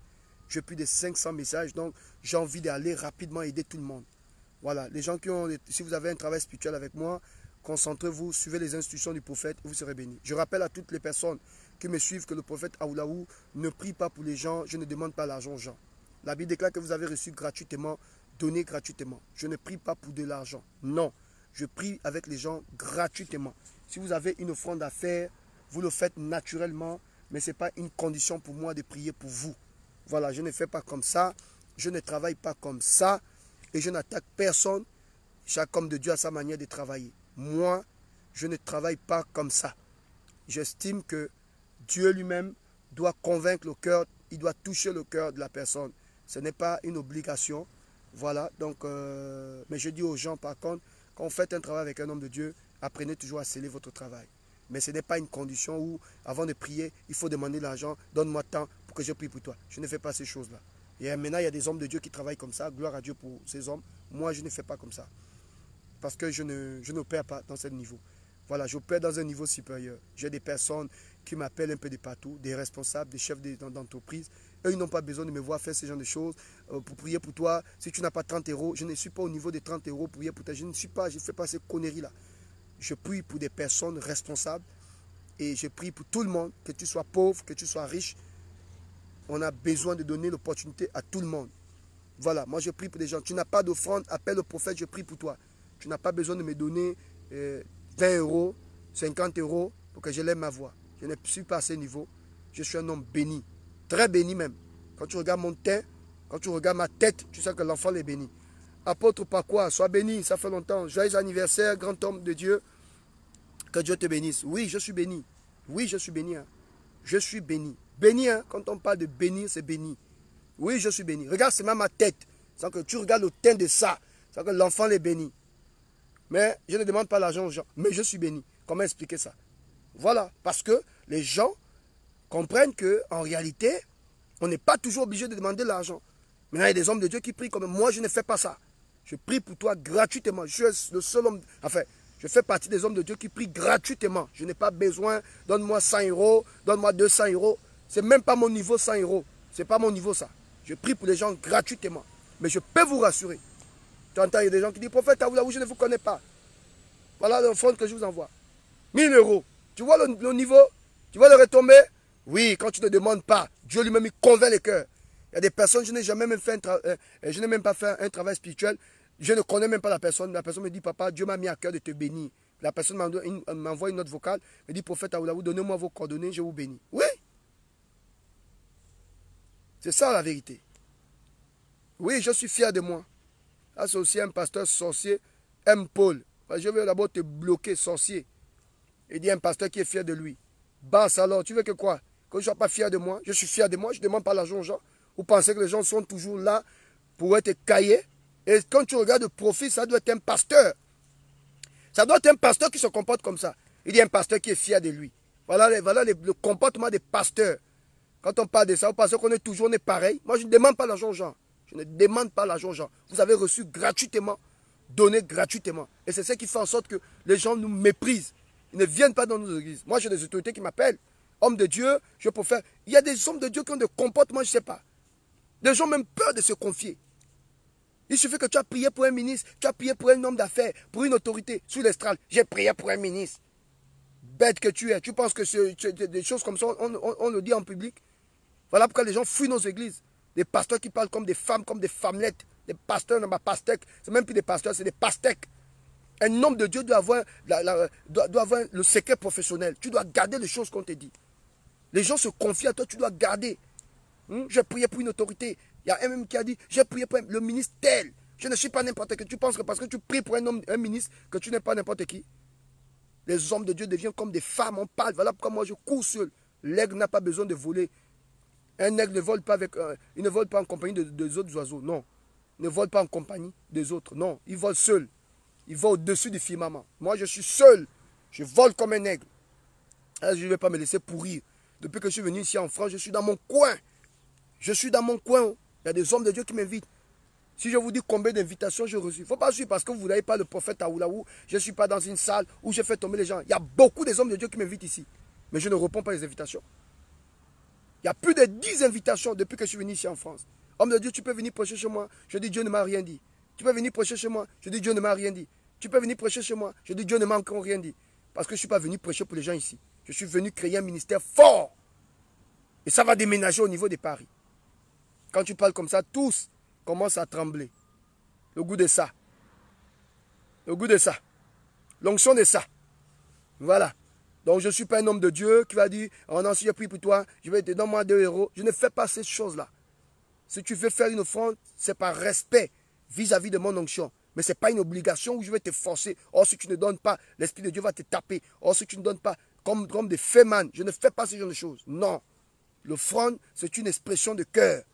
J'ai plus de 500 messages, donc j'ai envie d'aller rapidement aider tout le monde. Voilà, les gens qui ont, si vous avez un travail spirituel avec moi, concentrez-vous, suivez les instructions du prophète et vous serez bénis. Je rappelle à toutes les personnes qui me suivent que le prophète Aoulaou ne prie pas pour les gens, je ne demande pas l'argent aux gens. La Bible déclare que vous avez reçu gratuitement, donné gratuitement. Je ne prie pas pour de l'argent. Non, je prie avec les gens gratuitement. Si vous avez une offrande à faire, vous le faites naturellement, mais ce n'est pas une condition pour moi de prier pour vous. Voilà, je ne fais pas comme ça, je ne travaille pas comme ça et je n'attaque personne. Chaque homme de Dieu a sa manière de travailler. Moi, je ne travaille pas comme ça. J'estime que Dieu lui-même doit convaincre le cœur, il doit toucher le cœur de la personne. Ce n'est pas une obligation. Voilà, donc, mais je dis aux gens par contre, quand vous faites un travail avec un homme de Dieu, apprenez toujours à sceller votre travail. Mais ce n'est pas une condition où, avant de prier, il faut demander l'argent, donne-moi tant pour que je prie pour toi. Je ne fais pas ces choses-là. Et maintenant, il y a des hommes de Dieu qui travaillent comme ça. Gloire à Dieu pour ces hommes. Moi, je ne fais pas comme ça. Parce que je n'opère pas dans ce niveau. Voilà, j'opère dans un niveau supérieur. J'ai des personnes qui m'appellent un peu de partout, des responsables, des chefs d'entreprise. Eux, ils n'ont pas besoin de me voir faire ce genre de choses pour prier pour toi. Si tu n'as pas 30 euros, je ne suis pas au niveau des 30 euros pour prier pour toi. Je ne fais pas ces conneries-là. Je prie pour des personnes responsables et je prie pour tout le monde, que tu sois pauvre, que tu sois riche. On a besoin de donner l'opportunité à tout le monde. Voilà, moi je prie pour des gens. Tu n'as pas d'offrande, appelle le prophète, je prie pour toi. Tu n'as pas besoin de me donner 20 euros, 50 euros pour que je lève ma voix. Je ne suis pas à ce niveau. Je suis un homme béni, très béni même. Quand tu regardes mon teint, quand tu regardes ma tête, tu sais que l'enfant est béni. Apôtre par quoi? Sois béni, ça fait longtemps. Joyeux anniversaire, grand homme de Dieu. Que Dieu te bénisse. Oui, je suis béni. Oui, je suis béni. Hein. Je suis béni. Béni, hein. Quand on parle de bénir, c'est béni. Oui, je suis béni. Regarde, c'est même ma tête. Sans que tu regardes le teint de ça. Sans que l'enfant est béni. Mais je ne demande pas l'argent aux gens. Mais je suis béni. Comment expliquer ça? Voilà. Parce que les gens comprennent qu'en réalité, on n'est pas toujours obligé de demander l'argent. Maintenant, il y a des hommes de Dieu qui prient comme moi, je ne fais pas ça. Je prie pour toi gratuitement. Je suis le seul homme. Enfin, je fais partie des hommes de Dieu qui prient gratuitement. Je n'ai pas besoin, donne-moi 100 euros, donne-moi 200 euros. Ce n'est même pas mon niveau 100 euros. Ce n'est pas mon niveau ça. Je prie pour les gens gratuitement. Mais je peux vous rassurer. Tu entends, il y a des gens qui disent, prophète, je ne vous connais pas. Voilà l'offrande que je vous envoie. 1000 euros. Tu vois le niveau? Tu vois le retombées? Oui, quand tu ne demandes pas, Dieu lui-même il convainc les cœurs. Il y a des personnes, je n'ai jamais même fait je n'ai même pas fait un travail spirituel. Je ne connais même pas la personne. La personne me dit, papa, Dieu m'a mis à cœur de te bénir. La personne m'envoie une note vocale, me dit, prophète Aoulaou, donnez-moi vos coordonnées, je vous bénis. Oui. C'est ça la vérité. Oui, je suis fier de moi. Là, c'est aussi un pasteur sorcier, M. Paul. Je vais d'abord te bloquer, sorcier. Il dit un pasteur qui est fier de lui. Basse alors, tu veux que quoi? Que je ne sois pas fier de moi? Je suis fier de moi, je ne demande pas l'argent aux gens. Vous pensez que les gens sont toujours là pour être caillés? Et quand tu regardes le profil, ça doit être un pasteur. Ça doit être un pasteur qui se comporte comme ça. Il y a un pasteur qui est fier de lui. Voilà le comportement des pasteurs. Quand on parle de ça, vous pensez qu'on est toujours pareil. Moi, je ne demande pas l'argent aux gens. Je ne demande pas l'argent aux gens. Vous avez reçu gratuitement, donné gratuitement. Et c'est ça qui fait en sorte que les gens nous méprisent. Ils ne viennent pas dans nos églises. Moi, j'ai des autorités qui m'appellent. Homme de Dieu, je peux faire. Il y a des hommes de Dieu qui ont des comportements, je ne sais pas. Des gens ont même peur de se confier. Il suffit que tu as prié pour un ministre, tu as prié pour un homme d'affaires, pour une autorité sur l'estrade. J'ai prié pour un ministre. Bête que tu es. Tu penses que des choses comme ça, on le dit en public. Voilà pourquoi les gens fuient nos églises. Des pasteurs qui parlent comme des femmes, comme des femmelettes. Des pasteurs, non, pastèques. C'est même plus des pasteurs, c'est des pastèques. Un homme de Dieu doit avoir le secret professionnel. Tu dois garder les choses qu'on te dit. Les gens se confient à toi, tu dois garder. J'ai prié pour une autorité. Il y a un même qui a dit, j'ai prié pour le ministre tel. Je ne suis pas n'importe qui. Tu penses que parce que tu pries pour un ministre, que tu n'es pas n'importe qui? Les hommes de Dieu deviennent comme des femmes, on parle. Voilà pourquoi moi je cours seul. L'aigle n'a pas besoin de voler. Un aigle ne vole pas il ne vole pas en compagnie des autres oiseaux, non. Il ne vole pas en compagnie des autres, non. Il vole seul. Il vole au-dessus du firmament. Moi je suis seul. Je vole comme un aigle. Je ne vais pas me laisser pourrir. Depuis que je suis venu ici en France, je suis dans mon coin. Je suis dans mon coin. Il y a des hommes de Dieu qui m'invitent. Si je vous dis combien d'invitations j'ai reçues, il ne faut pas suivre parce que vous n'avez pas le prophète à Oulaou. Je ne suis pas dans une salle où je fais tomber les gens. Il y a beaucoup des hommes de Dieu qui m'invitent ici. Mais je ne réponds pas aux invitations. Il y a plus de 10 invitations depuis que je suis venu ici en France. Homme de Dieu, tu peux venir prêcher chez moi. Je dis Dieu ne m'a rien dit. Tu peux venir prêcher chez moi. Je dis Dieu ne m'a rien dit. Tu peux venir prêcher chez moi. Je dis Dieu ne m'a encore rien dit. Parce que je ne suis pas venu prêcher pour les gens ici. Je suis venu créer un ministère fort. Et ça va déménager au niveau de Paris. Quand tu parles comme ça, tous commencent à trembler. Le goût de ça. Le goût de ça. L'onction de ça. Voilà. Donc je ne suis pas un homme de Dieu qui va dire, oh non, si je prie pour toi, je vais te donner moi 2 euros. Je ne fais pas ces choses-là. Si tu veux faire une offrande, c'est par respect vis-à-vis de mon onction. Mais ce n'est pas une obligation où je vais te forcer. Or, si tu ne donnes pas, l'Esprit de Dieu va te taper. Or, si tu ne donnes pas, comme des fémans, je ne fais pas ce genre de choses. Non. L'offrande, c'est une expression de cœur.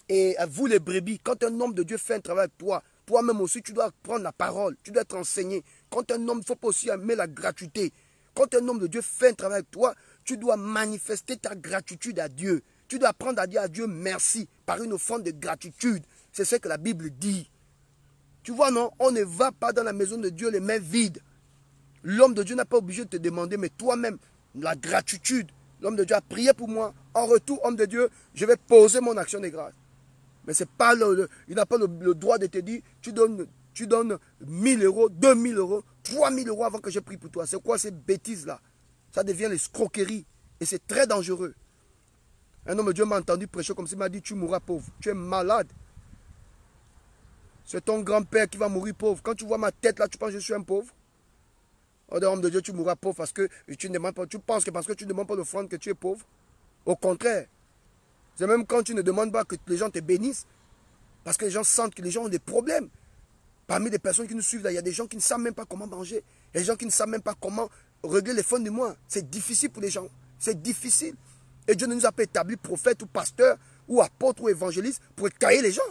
Et à vous les brebis, quand un homme de Dieu fait un travail avec toi, toi-même aussi, tu dois prendre la parole, tu dois être enseigné. Quand un homme, il ne faut pas aussi aimer la gratuité. Quand un homme de Dieu fait un travail avec toi, tu dois manifester ta gratitude à Dieu. Tu dois apprendre à dire à Dieu merci par une offrande de gratitude. C'est ce que la Bible dit. Tu vois, non, on ne va pas dans la maison de Dieu les mains vides. L'homme de Dieu n'a pas obligé de te demander, mais toi-même, la gratitude. L'homme de Dieu a prié pour moi. En retour, homme de Dieu, je vais poser mon action de grâce. Mais c'est pas il n'a pas le droit de te dire, tu donnes 1000 euros, 2000 euros, 3000 euros avant que je prie pour toi. C'est quoi ces bêtises-là? Ça devient l'escroquerie. Et c'est très dangereux. Un homme de Dieu m'a entendu prêcher comme ça, il m'a dit, tu mourras pauvre. Tu es malade. C'est ton grand-père qui va mourir pauvre. Quand tu vois ma tête là, tu penses que je suis un pauvre? Oh, homme de Dieu, tu mourras pauvre parce que tu ne demandes pas. Tu penses que parce que tu ne demandes pas l'offrande que tu es pauvre? Au contraire. C'est même quand tu ne demandes pas que les gens te bénissent. Parce que les gens sentent que les gens ont des problèmes. Parmi les personnes qui nous suivent là, il y a des gens qui ne savent même pas comment manger. Il y a des gens qui ne savent même pas comment régler les fonds du mois. C'est difficile pour les gens. C'est difficile. Et Dieu ne nous a pas établi prophète ou pasteur ou apôtre ou évangéliste pour écailler les gens.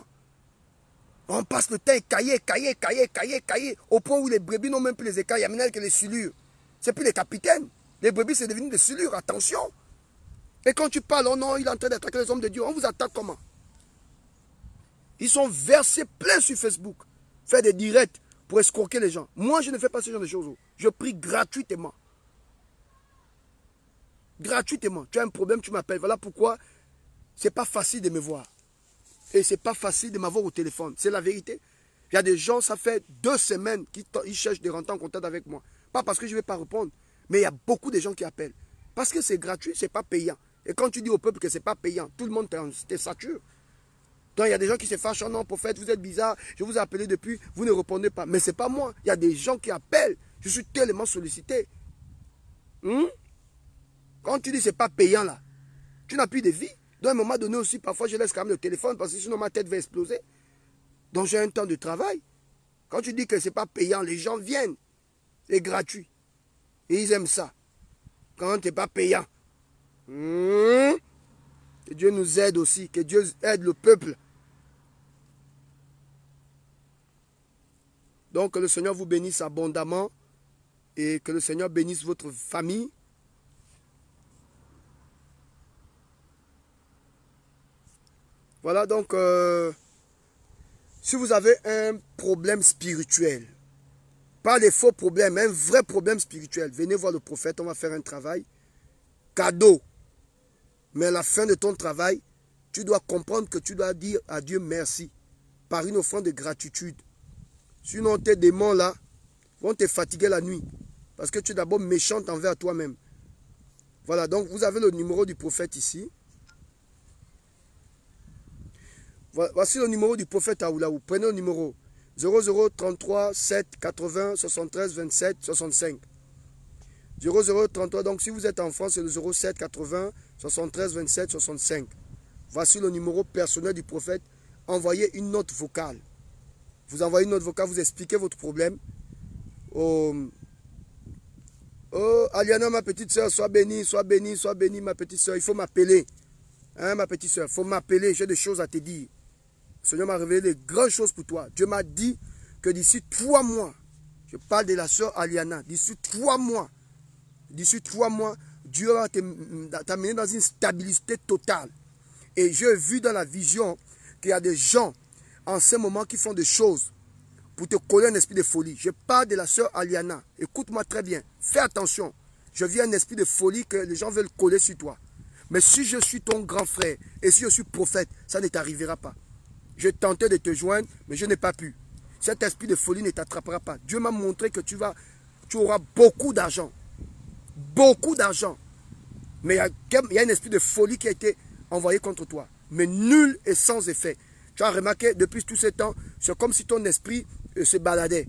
On passe le temps à écailler, au point où les brebis n'ont même plus les écailles, il n'y a que les silures. C'est plus les capitaines. Les brebis, c'est devenu des silures, attention. Et quand tu parles, oh non, il est en train d'attaquer les hommes de Dieu, on vous attaque comment? Ils sont versés plein sur Facebook, faire des directs pour escroquer les gens. Moi, je ne fais pas ce genre de choses. Je prie gratuitement. Gratuitement. Tu as un problème, tu m'appelles. Voilà pourquoi c'est pas facile de me voir. Et c'est pas facile de m'avoir au téléphone. C'est la vérité. Il y a des gens, ça fait 2 semaines qu'ils cherchent de rentrer en contact avec moi. Pas parce que je ne vais pas répondre, mais il y a beaucoup de gens qui appellent. Parce que c'est gratuit, ce n'est pas payant. Et quand tu dis au peuple que ce n'est pas payant, tout le monde te sature. Donc il y a des gens qui se fâchent, oh non, prophète, vous êtes bizarre, je vous ai appelé depuis, vous ne répondez pas. Mais ce n'est pas moi. Il y a des gens qui appellent. Je suis tellement sollicité. Quand tu dis que ce n'est pas payant là, tu n'as plus de vie. Donc à un moment donné aussi, parfois je laisse quand même le téléphone parce que sinon ma tête va exploser. Donc j'ai un temps de travail. Quand tu dis que ce n'est pas payant, les gens viennent. C'est gratuit. Et ils aiment ça. Quand ce n'est pas payant. Que Dieu nous aide aussi. Que Dieu aide le peuple. Donc que le Seigneur vous bénisse abondamment. Et que le Seigneur bénisse votre famille. Voilà, donc, si vous avez un problème spirituel, pas des faux problèmes, un vrai problème spirituel, venez voir le prophète, on va faire un travail. Cadeau. Mais à la fin de ton travail, tu dois comprendre que tu dois dire à Dieu merci par une offrande de gratitude. Sinon, tes démons là vont te fatiguer la nuit parce que tu es d'abord méchante envers toi-même. Voilà, donc vous avez le numéro du prophète ici. Voici le numéro du prophète à Oulaou. Prenez le numéro 0033 7 80 73 27 65. 0033, donc si vous êtes en France, c'est le 07 80 73 27 65. Voici le numéro personnel du prophète. Envoyez une note vocale. Vous envoyez une note vocale, vous expliquez votre problème. Oh, Aliana, ma petite soeur, sois bénie, ma petite soeur. Il faut m'appeler. Hein, ma petite soeur, il faut m'appeler, j'ai des choses à te dire. Le Seigneur m'a révélé de grandes choses pour toi. Dieu m'a dit que d'ici 3 mois, je parle de la soeur Aliana, d'ici 3 mois, Dieu va t'amener dans une stabilité totale. Et j'ai vu dans la vision qu'il y a des gens en ce moment qui font des choses pour te coller un esprit de folie. Je parle de la sœur Aliana. Écoute-moi très bien. Fais attention. Je vis un esprit de folie que les gens veulent coller sur toi. Mais si je suis ton grand frère et si je suis prophète, ça ne t'arrivera pas. Je tentais de te joindre, mais je n'ai pas pu. Cet esprit de folie ne t'attrapera pas. Dieu m'a montré que tu auras beaucoup d'argent. Beaucoup d'argent. Mais il y a un esprit de folie qui a été envoyé contre toi. Mais nul et sans effet. Tu as remarqué, depuis tout ce temps, c'est comme si ton esprit se baladait.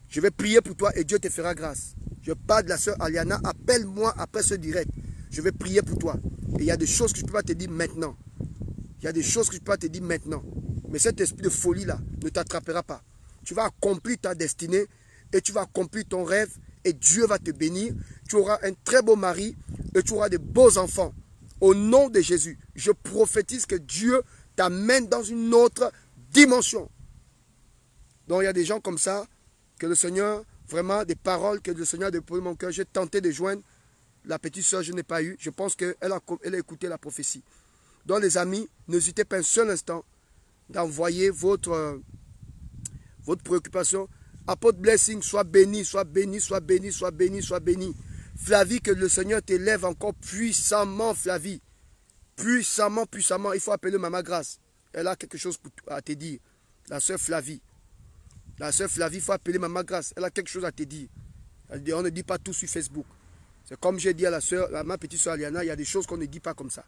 Je vais prier pour toi et Dieu te fera grâce. Je parle de la sœur Aliana. Appelle-moi après ce direct. Je vais prier pour toi. Et il y a des choses que je ne peux pas te dire maintenant. Il y a des choses que je ne peux pas te dire maintenant. Mais cet esprit de folie-là ne t'attrapera pas. Tu vas accomplir ta destinée et tu vas accomplir ton rêve et Dieu va te bénir. Tu auras un très beau mari et tu auras de beaux enfants. Au nom de Jésus, je prophétise que Dieu t'amène dans une autre dimension. Donc il y a des gens comme ça que le Seigneur, vraiment des paroles que le Seigneur a déposées dans mon cœur. J'ai tenté de joindre la petite soeur, je n'ai pas eu. Je pense qu'elle a écouté la prophétie. Donc les amis, n'hésitez pas un seul instant d'envoyer votre préoccupation. Apôtre Blessing, sois béni, sois béni, sois béni, sois béni, sois béni. Flavie, que le Seigneur t'élève encore puissamment, Flavie. Puissamment, puissamment. Il faut appeler Maman Grâce. Elle a quelque chose à te dire. La sœur Flavie. La sœur Flavie, il faut appeler Maman Grâce. Elle a quelque chose à te dire. On ne dit pas tout sur Facebook. C'est comme j'ai dit à ma petite soeur Aliana, il y a des choses qu'on ne dit pas comme ça.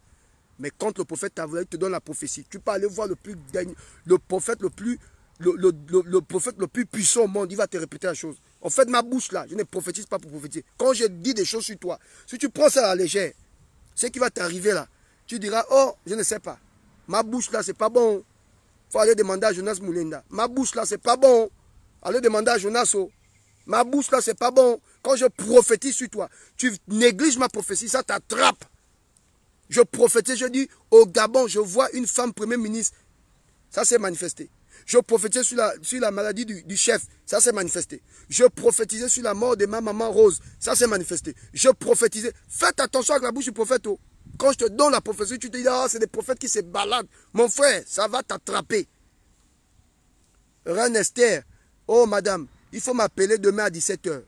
Mais quand le prophète il te donne la prophétie, tu peux aller voir le prophète le plus puissant au monde, il va te répéter la chose. En fait, ma bouche là, je ne prophétise pas pour prophétiser. Quand je dis des choses sur toi, si tu prends ça à la légère, ce qui va t'arriver là, tu diras, oh, je ne sais pas. Ma bouche là, c'est pas bon. Il faut aller demander à Jonas Moulenda. Ma bouche là, c'est pas bon. Allez demander à Jonas. Ma bouche là, c'est pas bon. Quand je prophétise sur toi, tu négliges ma prophétie, ça t'attrape. Je prophétise, je dis, au Gabon, je vois une femme premier ministre. Ça s'est manifesté. Je prophétisais sur la maladie du chef. Ça s'est manifesté. Je prophétisais sur la mort de ma maman Rose. Ça s'est manifesté. Je prophétisais. Faites attention avec la bouche du prophète. Oh. Quand je te donne la prophétie, tu te dis, ah, c'est des prophètes qui se baladent. Mon frère, ça va t'attraper. Reine Esther, oh madame, il faut m'appeler demain à 17 h.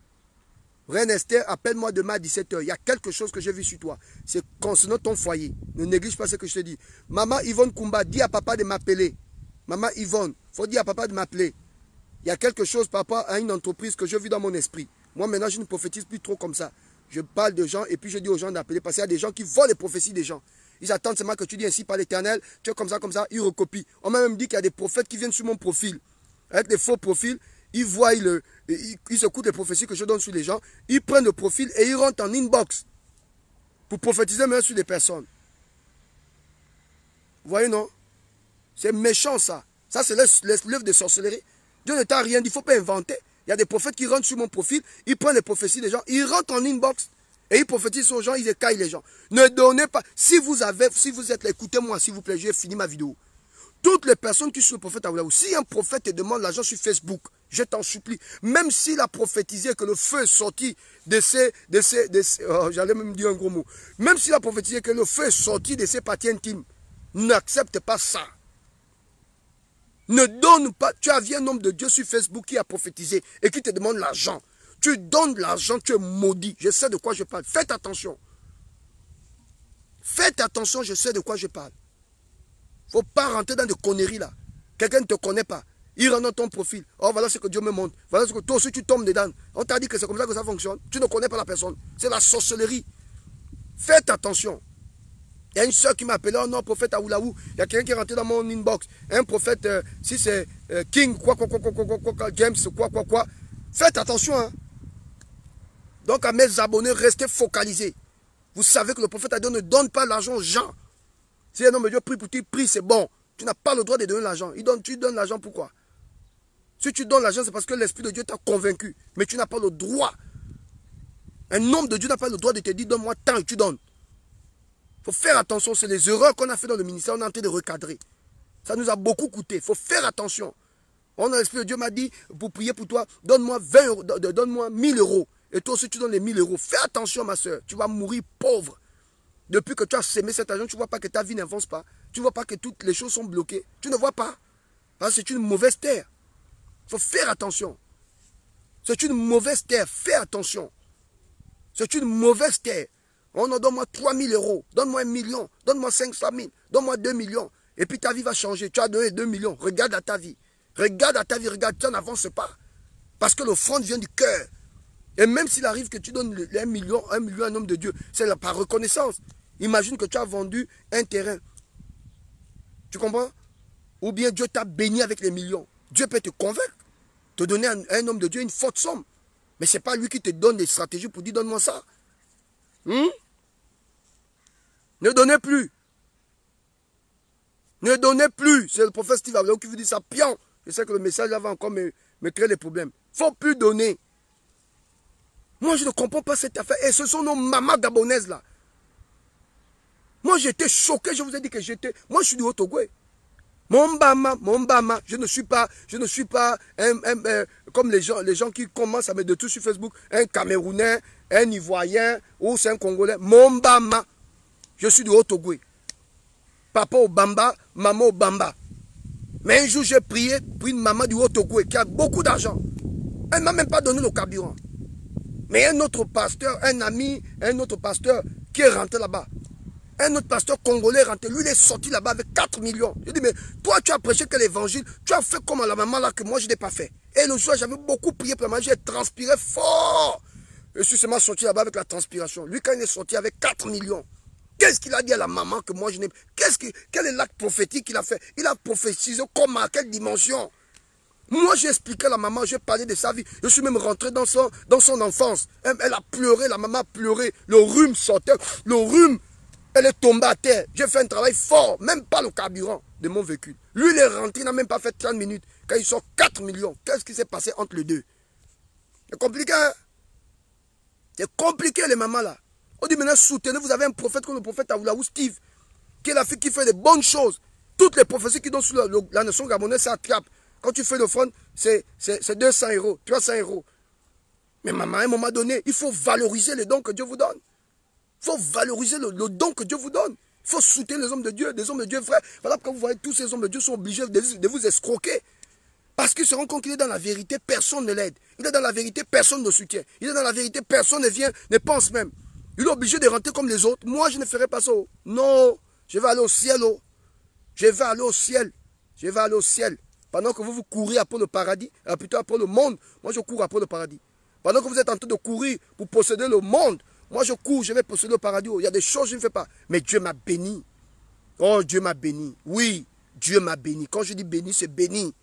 Reine Esther, appelle-moi demain à 17 h. Il y a quelque chose que j'ai vu sur toi. C'est concernant ton foyer. Ne néglige pas ce que je te dis. Maman Yvonne Koumba, dis à papa de m'appeler. Maman Yvonne, il faut dire à papa de m'appeler. Il y a quelque chose par rapport à une entreprise que je vis dans mon esprit. Moi maintenant, je ne prophétise plus trop comme ça. Je parle de gens et puis je dis aux gens d'appeler. Parce qu'il y a des gens qui volent les prophéties des gens. Ils attendent seulement que tu dis ainsi par l'Éternel. Tu es comme ça, ils recopient. On m'a même dit qu'il y a des prophètes qui viennent sur mon profil. Avec des faux profils. Ils voient, ils écoutent les prophéties que je donne sur les gens. Ils prennent le profil et ils rentrent en inbox. Pour prophétiser même sur des personnes. Vous voyez, non? C'est méchant, ça. Ça, c'est l'œuvre de sorcellerie. Dieu ne t'a rien dit. Il ne faut pas inventer. Il y a des prophètes qui rentrent sur mon profil. Ils prennent les prophéties des gens. Ils rentrent en inbox. Et ils prophétisent aux gens. Ils écaillent les gens. Ne donnez pas. Si vous êtes là, écoutez-moi, s'il vous plaît. J'ai fini ma vidéo. Toutes les personnes qui sont le prophète Aoulaou. Si un prophète te demande l'argent sur Facebook, je t'en supplie. Même s'il a prophétisé que le feu est sorti j'allais même dire un gros mot. Même s'il a prophétisé que le feu est sorti de ses parties intimes, n'accepte pas ça. Ne donne pas. Tu as vu un homme de Dieu sur Facebook qui a prophétisé et qui te demande l'argent. Tu donnes l'argent, tu es maudit. Je sais de quoi je parle. Faites attention. Faites attention, je sais de quoi je parle. Il ne faut pas rentrer dans des conneries là. Quelqu'un ne te connaît pas. Il rentre dans ton profil. Oh, voilà ce que Dieu me montre. Voilà ce que toi aussi tu tombes dedans. On t'a dit que c'est comme ça que ça fonctionne. Tu ne connais pas la personne. C'est la sorcellerie. Faites attention. Il y a une soeur qui m'a appelé, oh non, prophète Aoulaou. Il y a quelqu'un qui est rentré dans mon inbox. Un prophète, si c'est King, James, quoi. Faites attention. Hein. Donc à mes abonnés, restez focalisés. Vous savez que le prophète a dit, ne donne pas l'argent aux gens. Si un homme de Dieu prie pour toi, prie, c'est bon. Tu n'as pas le droit de donner l'argent. Tu donnes l'argent pourquoi? Si tu donnes l'argent, c'est parce que l'Esprit de Dieu t'a convaincu. Mais tu n'as pas le droit. Un homme de Dieu n'a pas le droit de te dire, donne-moi tant et tu donnes. Il faut faire attention. C'est les erreurs qu'on a fait dans le ministère. On est en train de recadrer. Ça nous a beaucoup coûté. Il faut faire attention. L'Esprit de Dieu m'a dit, pour prier pour toi, donne-moi 20 euros, donne-moi 1000 euros. Et toi aussi, tu donnes les 1000 euros. Fais attention, ma soeur. Tu vas mourir pauvre. Depuis que tu as sémé cet argent, tu ne vois pas que ta vie n'avance pas. Tu ne vois pas que toutes les choses sont bloquées. Tu ne vois pas. Parce que c'est une mauvaise terre. Il faut faire attention. C'est une mauvaise terre. Fais attention. C'est une mauvaise terre. On en donne-moi 3000 euros. Donne-moi 1 million. Donne-moi 500 000. Donne-moi 2 millions. Et puis ta vie va changer. Tu as donné 2 millions. Regarde à ta vie. Regarde à ta vie. Regarde. Tu n'avances pas. Parce que l'offrande vient du cœur. Et même s'il arrive que tu donnes 1 million à un homme de Dieu, c'est par reconnaissance. Imagine que tu as vendu un terrain. Tu comprends? Ou bien Dieu t'a béni avec les millions. Dieu peut te convaincre. Te donner à un homme de Dieu une forte somme. Mais ce n'est pas lui qui te donne des stratégies pour dire donne-moi ça. Ne donnez plus. Ne donnez plus. C'est le prophète Steve Abdou qui vous dit ça. Pion. Je sais que le message là va encore me créer des problèmes. Il ne faut plus donner. Moi, je ne comprends pas cette affaire. Et ce sont nos mamans gabonaises là. Moi, j'étais choqué. Je vous ai dit que j'étais... Moi, je suis du Haut-Togo. Mon Bama, je ne suis pas comme les gens qui commencent à mettre de tout sur Facebook, un Camerounais, un Ivoirien ou c'est un Congolais. Mon Bama, je suis du Haut-Togo. Papa au Bamba, maman au Bamba. Mais un jour, j'ai prié pour une maman du Haut-Togo qui a beaucoup d'argent. Elle ne m'a même pas donné le carburant. Mais un autre pasteur, un ami, un autre pasteur qui est rentré là-bas. Un autre pasteur congolais rentré, lui il est sorti là-bas avec 4 millions. Je dis mais toi tu as prêché que l'évangile, tu as fait comme à la maman là que moi je n'ai pas fait. Et le soir j'avais beaucoup prié pour la maman, j'ai transpiré fort. Je suis seulement sorti là-bas avec la transpiration. Lui quand il est sorti avec 4 millions, qu'est-ce qu'il a dit à la maman que moi je n'ai pas? Quel est l'acte prophétique qu'il a fait? Il a prophétisé comment, à quelle dimension? Moi j'ai expliqué à la maman, j'ai parlé de sa vie. Je suis même rentré dans son enfance. Elle a pleuré, la maman a pleuré. Le rhume sortait, le rhume. Elle est tombée à terre. J'ai fait un travail fort, même pas le carburant de mon véhicule. Lui, il est rentré, il n'a même pas fait 30 minutes. Quand il sort 4 millions, qu'est-ce qui s'est passé entre les deux? C'est compliqué, hein? C'est compliqué, les mamans là. On dit maintenant, soutenez, vous avez un prophète comme le prophète Aboula ou Steve, qui est la fille qui fait des bonnes choses. Toutes les prophéties qui donnent sur la nation gabonaise, ça attrape. Quand tu fais l'offrande, c'est 200 euros, 300 euros. Mais maman, à un moment donné, il faut valoriser les dons que Dieu vous donne. Il faut valoriser le don que Dieu vous donne. Il faut soutenir les hommes de Dieu, des hommes de Dieu vrais. Voilà pourquoi vous voyez tous ces hommes de Dieu sont obligés de vous escroquer. Parce qu'ils se rendent compte qu'il est dans la vérité, personne ne l'aide. Il est dans la vérité, personne ne soutient. Il est dans la vérité, personne ne vient, ne pense même. Il est obligé de rentrer comme les autres. Moi, je ne ferai pas ça. Non, je vais aller au ciel. Je vais aller au ciel. Je vais aller au ciel. Pendant que vous courez après le paradis, plutôt après le monde, moi je cours après le paradis. Pendant que vous êtes en train de courir pour posséder le monde, moi je cours, je vais posséder le paradis. Il y a des choses que je ne fais pas. Mais Dieu m'a béni. Oh, Dieu m'a béni. Oui, Dieu m'a béni. Quand je dis béni, c'est béni.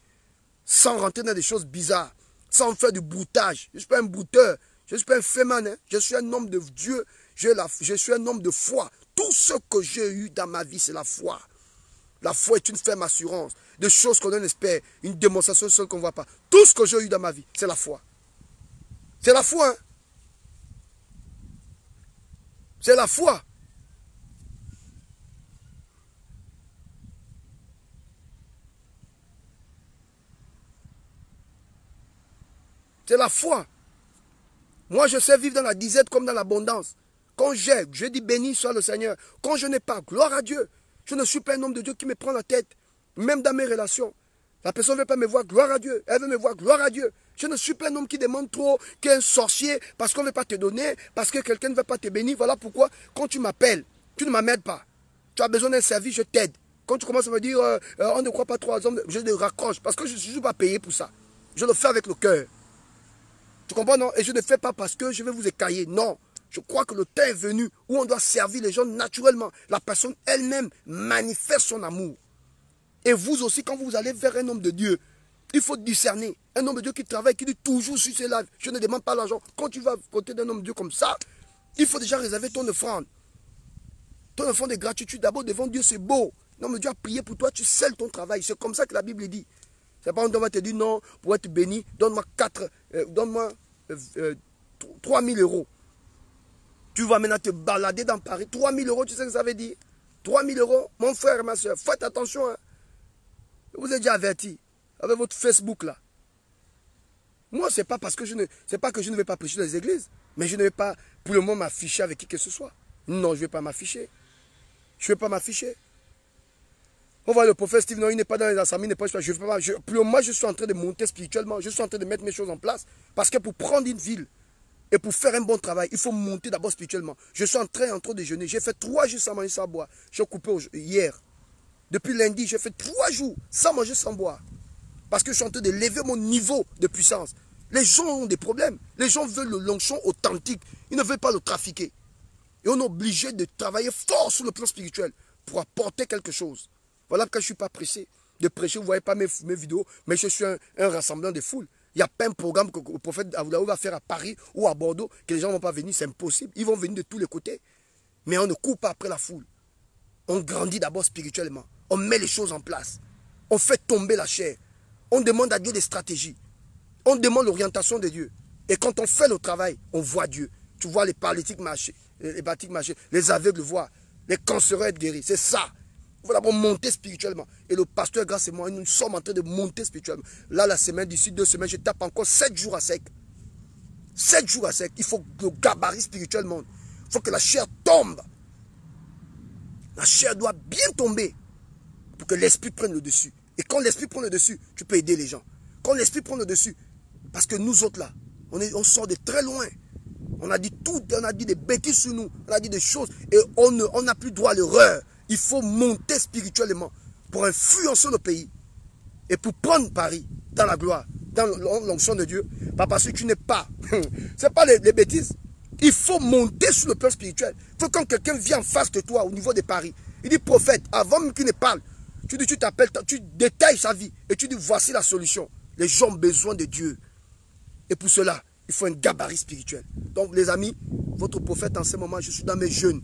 Sans rentrer dans des choses bizarres. Sans faire du broutage. Je ne suis pas un brouteur. Je ne suis pas un fémin. Hein. Je suis un homme de Dieu. Je suis un homme de foi. Tout ce que j'ai eu dans ma vie, c'est la foi. La foi est une ferme assurance. Des choses qu'on espère. Une démonstration seule qu'on ne voit pas. Tout ce que j'ai eu dans ma vie, c'est la foi. C'est la foi. Hein. C'est la foi. C'est la foi. Moi, je sais vivre dans la disette comme dans l'abondance. Quand j'ai, je dis béni soit le Seigneur. Quand je n'ai pas, gloire à Dieu. Je ne suis pas un homme de Dieu qui me prend la tête. Même dans mes relations. La personne ne veut pas me voir, gloire à Dieu. Elle veut me voir, gloire à Dieu. Je ne suis pas un homme qui demande trop, qui est un sorcier, parce qu'on ne veut pas te donner, parce que quelqu'un ne veut pas te bénir. Voilà pourquoi, quand tu m'appelles, tu ne m'amènes pas. Tu as besoin d'un service, je t'aide. Quand tu commences à me dire, on ne croit pas trop aux hommes, je te raccroche, parce que je ne suis pas payé pour ça. Je le fais avec le cœur. Tu comprends, non? Et je ne fais pas parce que je vais vous écailler. Non. Je crois que le temps est venu où on doit servir les gens naturellement. La personne elle-même manifeste son amour. Et vous aussi, quand vous allez vers un homme de Dieu, il faut discerner. Un homme de Dieu qui travaille, qui dit toujours sur ses lives, je ne demande pas l'argent. Quand tu vas à côté d'un homme de Dieu comme ça, il faut déjà réserver ton offrande. Ton offrande de gratitude, d'abord devant Dieu, c'est beau. L'homme de Dieu a prié pour toi, tu scelles ton travail. C'est comme ça que la Bible dit. C'est pas on va te dire non, pour être béni, donne-moi 3 000 euros. Tu vas maintenant te balader dans Paris. 3 000 euros, tu sais ce que ça veut dire? 3 000 euros, mon frère et ma soeur, faites attention. Hein. Je vous ai déjà averti avec votre Facebook là. Moi, c'est pas parce que je ne vais pas prêcher dans les églises, mais je ne vais pas pour le moment m'afficher avec qui que ce soit. Non, je ne vais pas m'afficher. Je ne vais pas m'afficher. On voit le prophète Steve, non, il n'est pas dans les assemblées, il n'est pas, pour le moment, je suis en train de monter spirituellement, je suis en train de mettre mes choses en place. Parce que pour prendre une ville et pour faire un bon travail, il faut monter d'abord spirituellement. Je suis en train de déjeuner. J'ai fait 3 jours sans manger, sans boire. J'ai coupé hier. Depuis lundi, j'ai fait 3 jours sans manger, sans boire. Parce que je suis en train de lever mon niveau de puissance. Les gens ont des problèmes. Les gens veulent le l'onction authentique. Ils ne veulent pas le trafiquer. Et on est obligé de travailler fort sur le plan spirituel pour apporter quelque chose. Voilà pourquoi je ne suis pas pressé de prêcher. Vous ne voyez pas mes vidéos, mais je suis un rassemblement de foule. Il n'y a pas un programme que le prophète Aoulaou va faire à Paris ou à Bordeaux que les gens ne vont pas venir. C'est impossible. Ils vont venir de tous les côtés. Mais on ne court pas après la foule. On grandit d'abord spirituellement. On met les choses en place. On fait tomber la chair. On demande à Dieu des stratégies. On demande l'orientation de Dieu. Et quand on fait le travail, on voit Dieu. Tu vois les paralytiques marcher, les aveugles voient, les cancéreux être guéris. C'est ça. Il faut d'abord monter spirituellement. Et le pasteur, grâce à moi, nous sommes en train de monter spirituellement. Là, la semaine, d'ici 2 semaines, je tape encore 7 jours à sec. 7 jours à sec. Il faut le gabarit spirituellement. Il faut que la chair tombe. La chair doit bien tomber pour que l'esprit prenne le dessus. Et quand l'esprit prend le dessus, tu peux aider les gens. Quand l'esprit prend le dessus, parce que nous autres là, on sort de très loin. On a dit tout, on a dit des bêtises sur nous, on a dit des choses et on n'a plus droit à l'erreur. Il faut monter spirituellement pour influencer le pays et pour prendre Paris dans la gloire, dans l'onction de Dieu. Pas parce que tu n'es pas. Ce n'est pas les bêtises. Il faut monter sur le plan spirituel. Il faut quand quelqu'un vient en face de toi au niveau de Paris, il dit prophète, avant même qu'il ne parle, tu dis, tu t'appelles, tu détailles sa vie et tu dis voici la solution. Les gens ont besoin de Dieu. Et pour cela, il faut un gabarit spirituel. Donc les amis, votre prophète en ce moment, je suis dans mes jeûnes.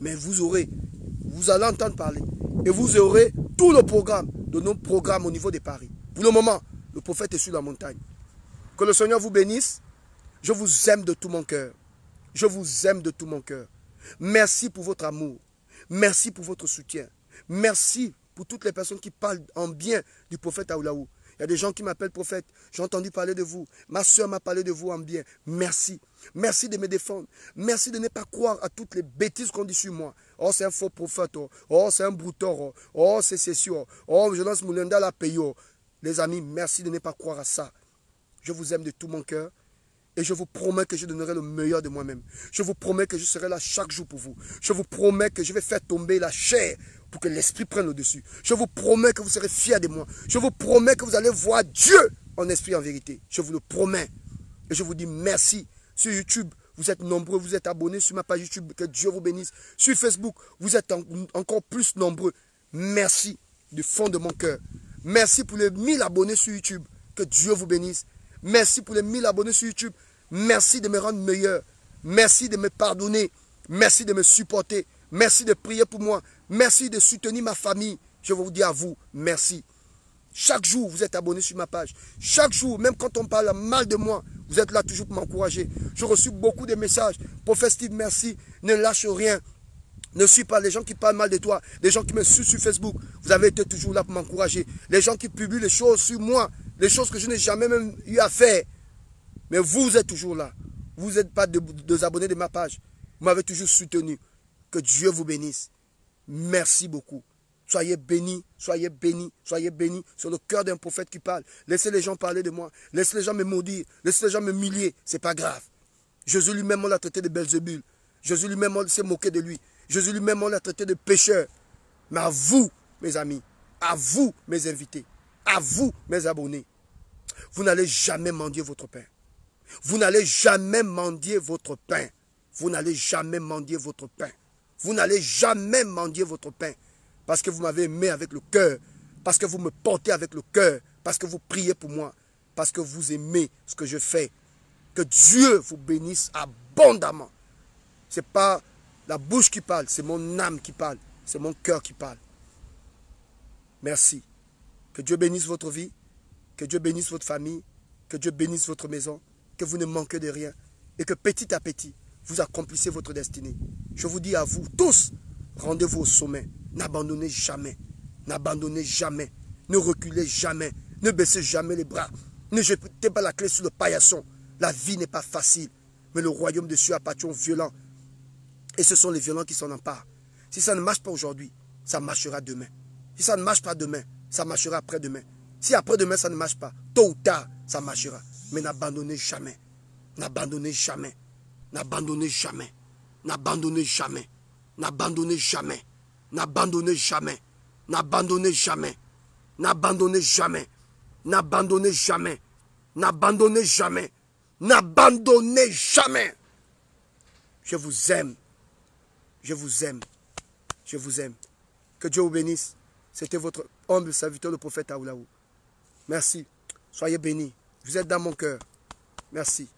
Mais vous allez entendre parler. Et vous aurez tout le programme de nos programmes au niveau de Paris. Pour le moment, le prophète est sur la montagne. Que le Seigneur vous bénisse. Je vous aime de tout mon cœur. Je vous aime de tout mon cœur. Merci pour votre amour. Merci pour votre soutien. Merci pour toutes les personnes qui parlent en bien du prophète Aoulaou. Il y a des gens qui m'appellent prophète. J'ai entendu parler de vous. Ma soeur m'a parlé de vous en bien. Merci. Merci de me défendre. Merci de ne pas croire à toutes les bêtises qu'on dit sur moi. Oh, c'est un faux prophète. Oh, c'est un brouteur. Oh, c'est sûr. Oh, je lance Moulenda à la payo. Les amis, merci de ne pas croire à ça. Je vous aime de tout mon cœur. Et je vous promets que je donnerai le meilleur de moi-même. Je vous promets que je serai là chaque jour pour vous. Je vous promets que je vais faire tomber la chair pour que l'esprit prenne le dessus. Je vous promets que vous serez fiers de moi. Je vous promets que vous allez voir Dieu en esprit, en vérité. Je vous le promets. Et je vous dis merci. Sur YouTube, vous êtes nombreux, vous êtes abonnés sur ma page YouTube. Que Dieu vous bénisse. Sur Facebook, vous êtes encore plus nombreux. Merci du fond de mon cœur. Merci pour les 1000 abonnés sur YouTube. Que Dieu vous bénisse. Merci pour les 1000 abonnés sur YouTube. Merci de me rendre meilleur. Merci de me pardonner. Merci de me supporter. Merci de prier pour moi. Merci de soutenir ma famille. Je vous dis à vous, merci. Chaque jour, vous êtes abonné sur ma page. Chaque jour, même quand on parle mal de moi, vous êtes là toujours pour m'encourager. Je reçois beaucoup de messages. Prophète Steve, merci. Ne lâche rien. Ne suis pas les gens qui parlent mal de toi. Les gens qui me suivent sur Facebook. Vous avez été toujours là pour m'encourager. Les gens qui publient les choses sur moi. Les choses que je n'ai jamais même eu à faire. Mais vous êtes toujours là. Vous n'êtes pas des abonnés de ma page. Vous m'avez toujours soutenu. Que Dieu vous bénisse. Merci beaucoup. Soyez bénis, soyez bénis, soyez bénis. Sur le cœur d'un prophète qui parle. Laissez les gens parler de moi. Laissez les gens me maudire. Laissez les gens me humilier. Ce n'est pas grave. Jésus lui-même, on l'a traité de Belzébul. Jésus lui-même, on s'est moqué de lui. Jésus lui-même, on l'a traité de pécheur. Mais à vous, mes amis, à vous, mes invités, à vous, mes abonnés, vous n'allez jamais mendier votre pain. Vous n'allez jamais mendier votre pain. Vous n'allez jamais mendier votre pain. Vous n'allez jamais mendier votre pain. Parce que vous m'avez aimé avec le cœur. Parce que vous me portez avec le cœur. Parce que vous priez pour moi. Parce que vous aimez ce que je fais. Que Dieu vous bénisse abondamment. Ce n'est pas la bouche qui parle, c'est mon âme qui parle. C'est mon cœur qui parle. Merci. Que Dieu bénisse votre vie. Que Dieu bénisse votre famille. Que Dieu bénisse votre maison. Que vous ne manquez de rien. Et que petit à petit, vous accomplissez votre destinée. Je vous dis à vous tous, rendez-vous au sommet. N'abandonnez jamais. N'abandonnez jamais. Ne reculez jamais. Ne baissez jamais les bras. Ne jetez pas la clé sur le paillasson. La vie n'est pas facile. Mais le royaume de Dieu appartient aux violents. Et ce sont les violents qui s'en emparent. Si ça ne marche pas aujourd'hui, ça marchera demain. Si ça ne marche pas demain, ça marchera après-demain. Si après-demain ça ne marche pas, tôt ou tard, ça marchera. Mais n'abandonnez jamais. N'abandonnez jamais. N'abandonnez jamais. N'abandonnez jamais. N'abandonnez jamais. N'abandonnez jamais. N'abandonnez jamais. N'abandonnez jamais. N'abandonnez jamais. N'abandonnez jamais. N'abandonnez jamais. Je vous aime. Je vous aime. Je vous aime. Que Dieu vous bénisse. C'était votre humble serviteur, le prophète Aoulaou. Merci. Soyez bénis. Vous êtes dans mon cœur. Merci.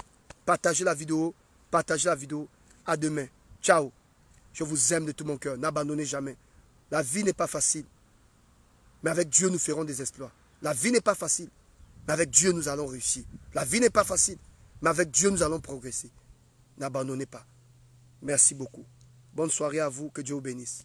Partagez la vidéo. Partagez la vidéo. À demain. Ciao. Je vous aime de tout mon cœur. N'abandonnez jamais. La vie n'est pas facile. Mais avec Dieu, nous ferons des exploits. La vie n'est pas facile. Mais avec Dieu, nous allons réussir. La vie n'est pas facile. Mais avec Dieu, nous allons progresser. N'abandonnez pas. Merci beaucoup. Bonne soirée à vous. Que Dieu vous bénisse.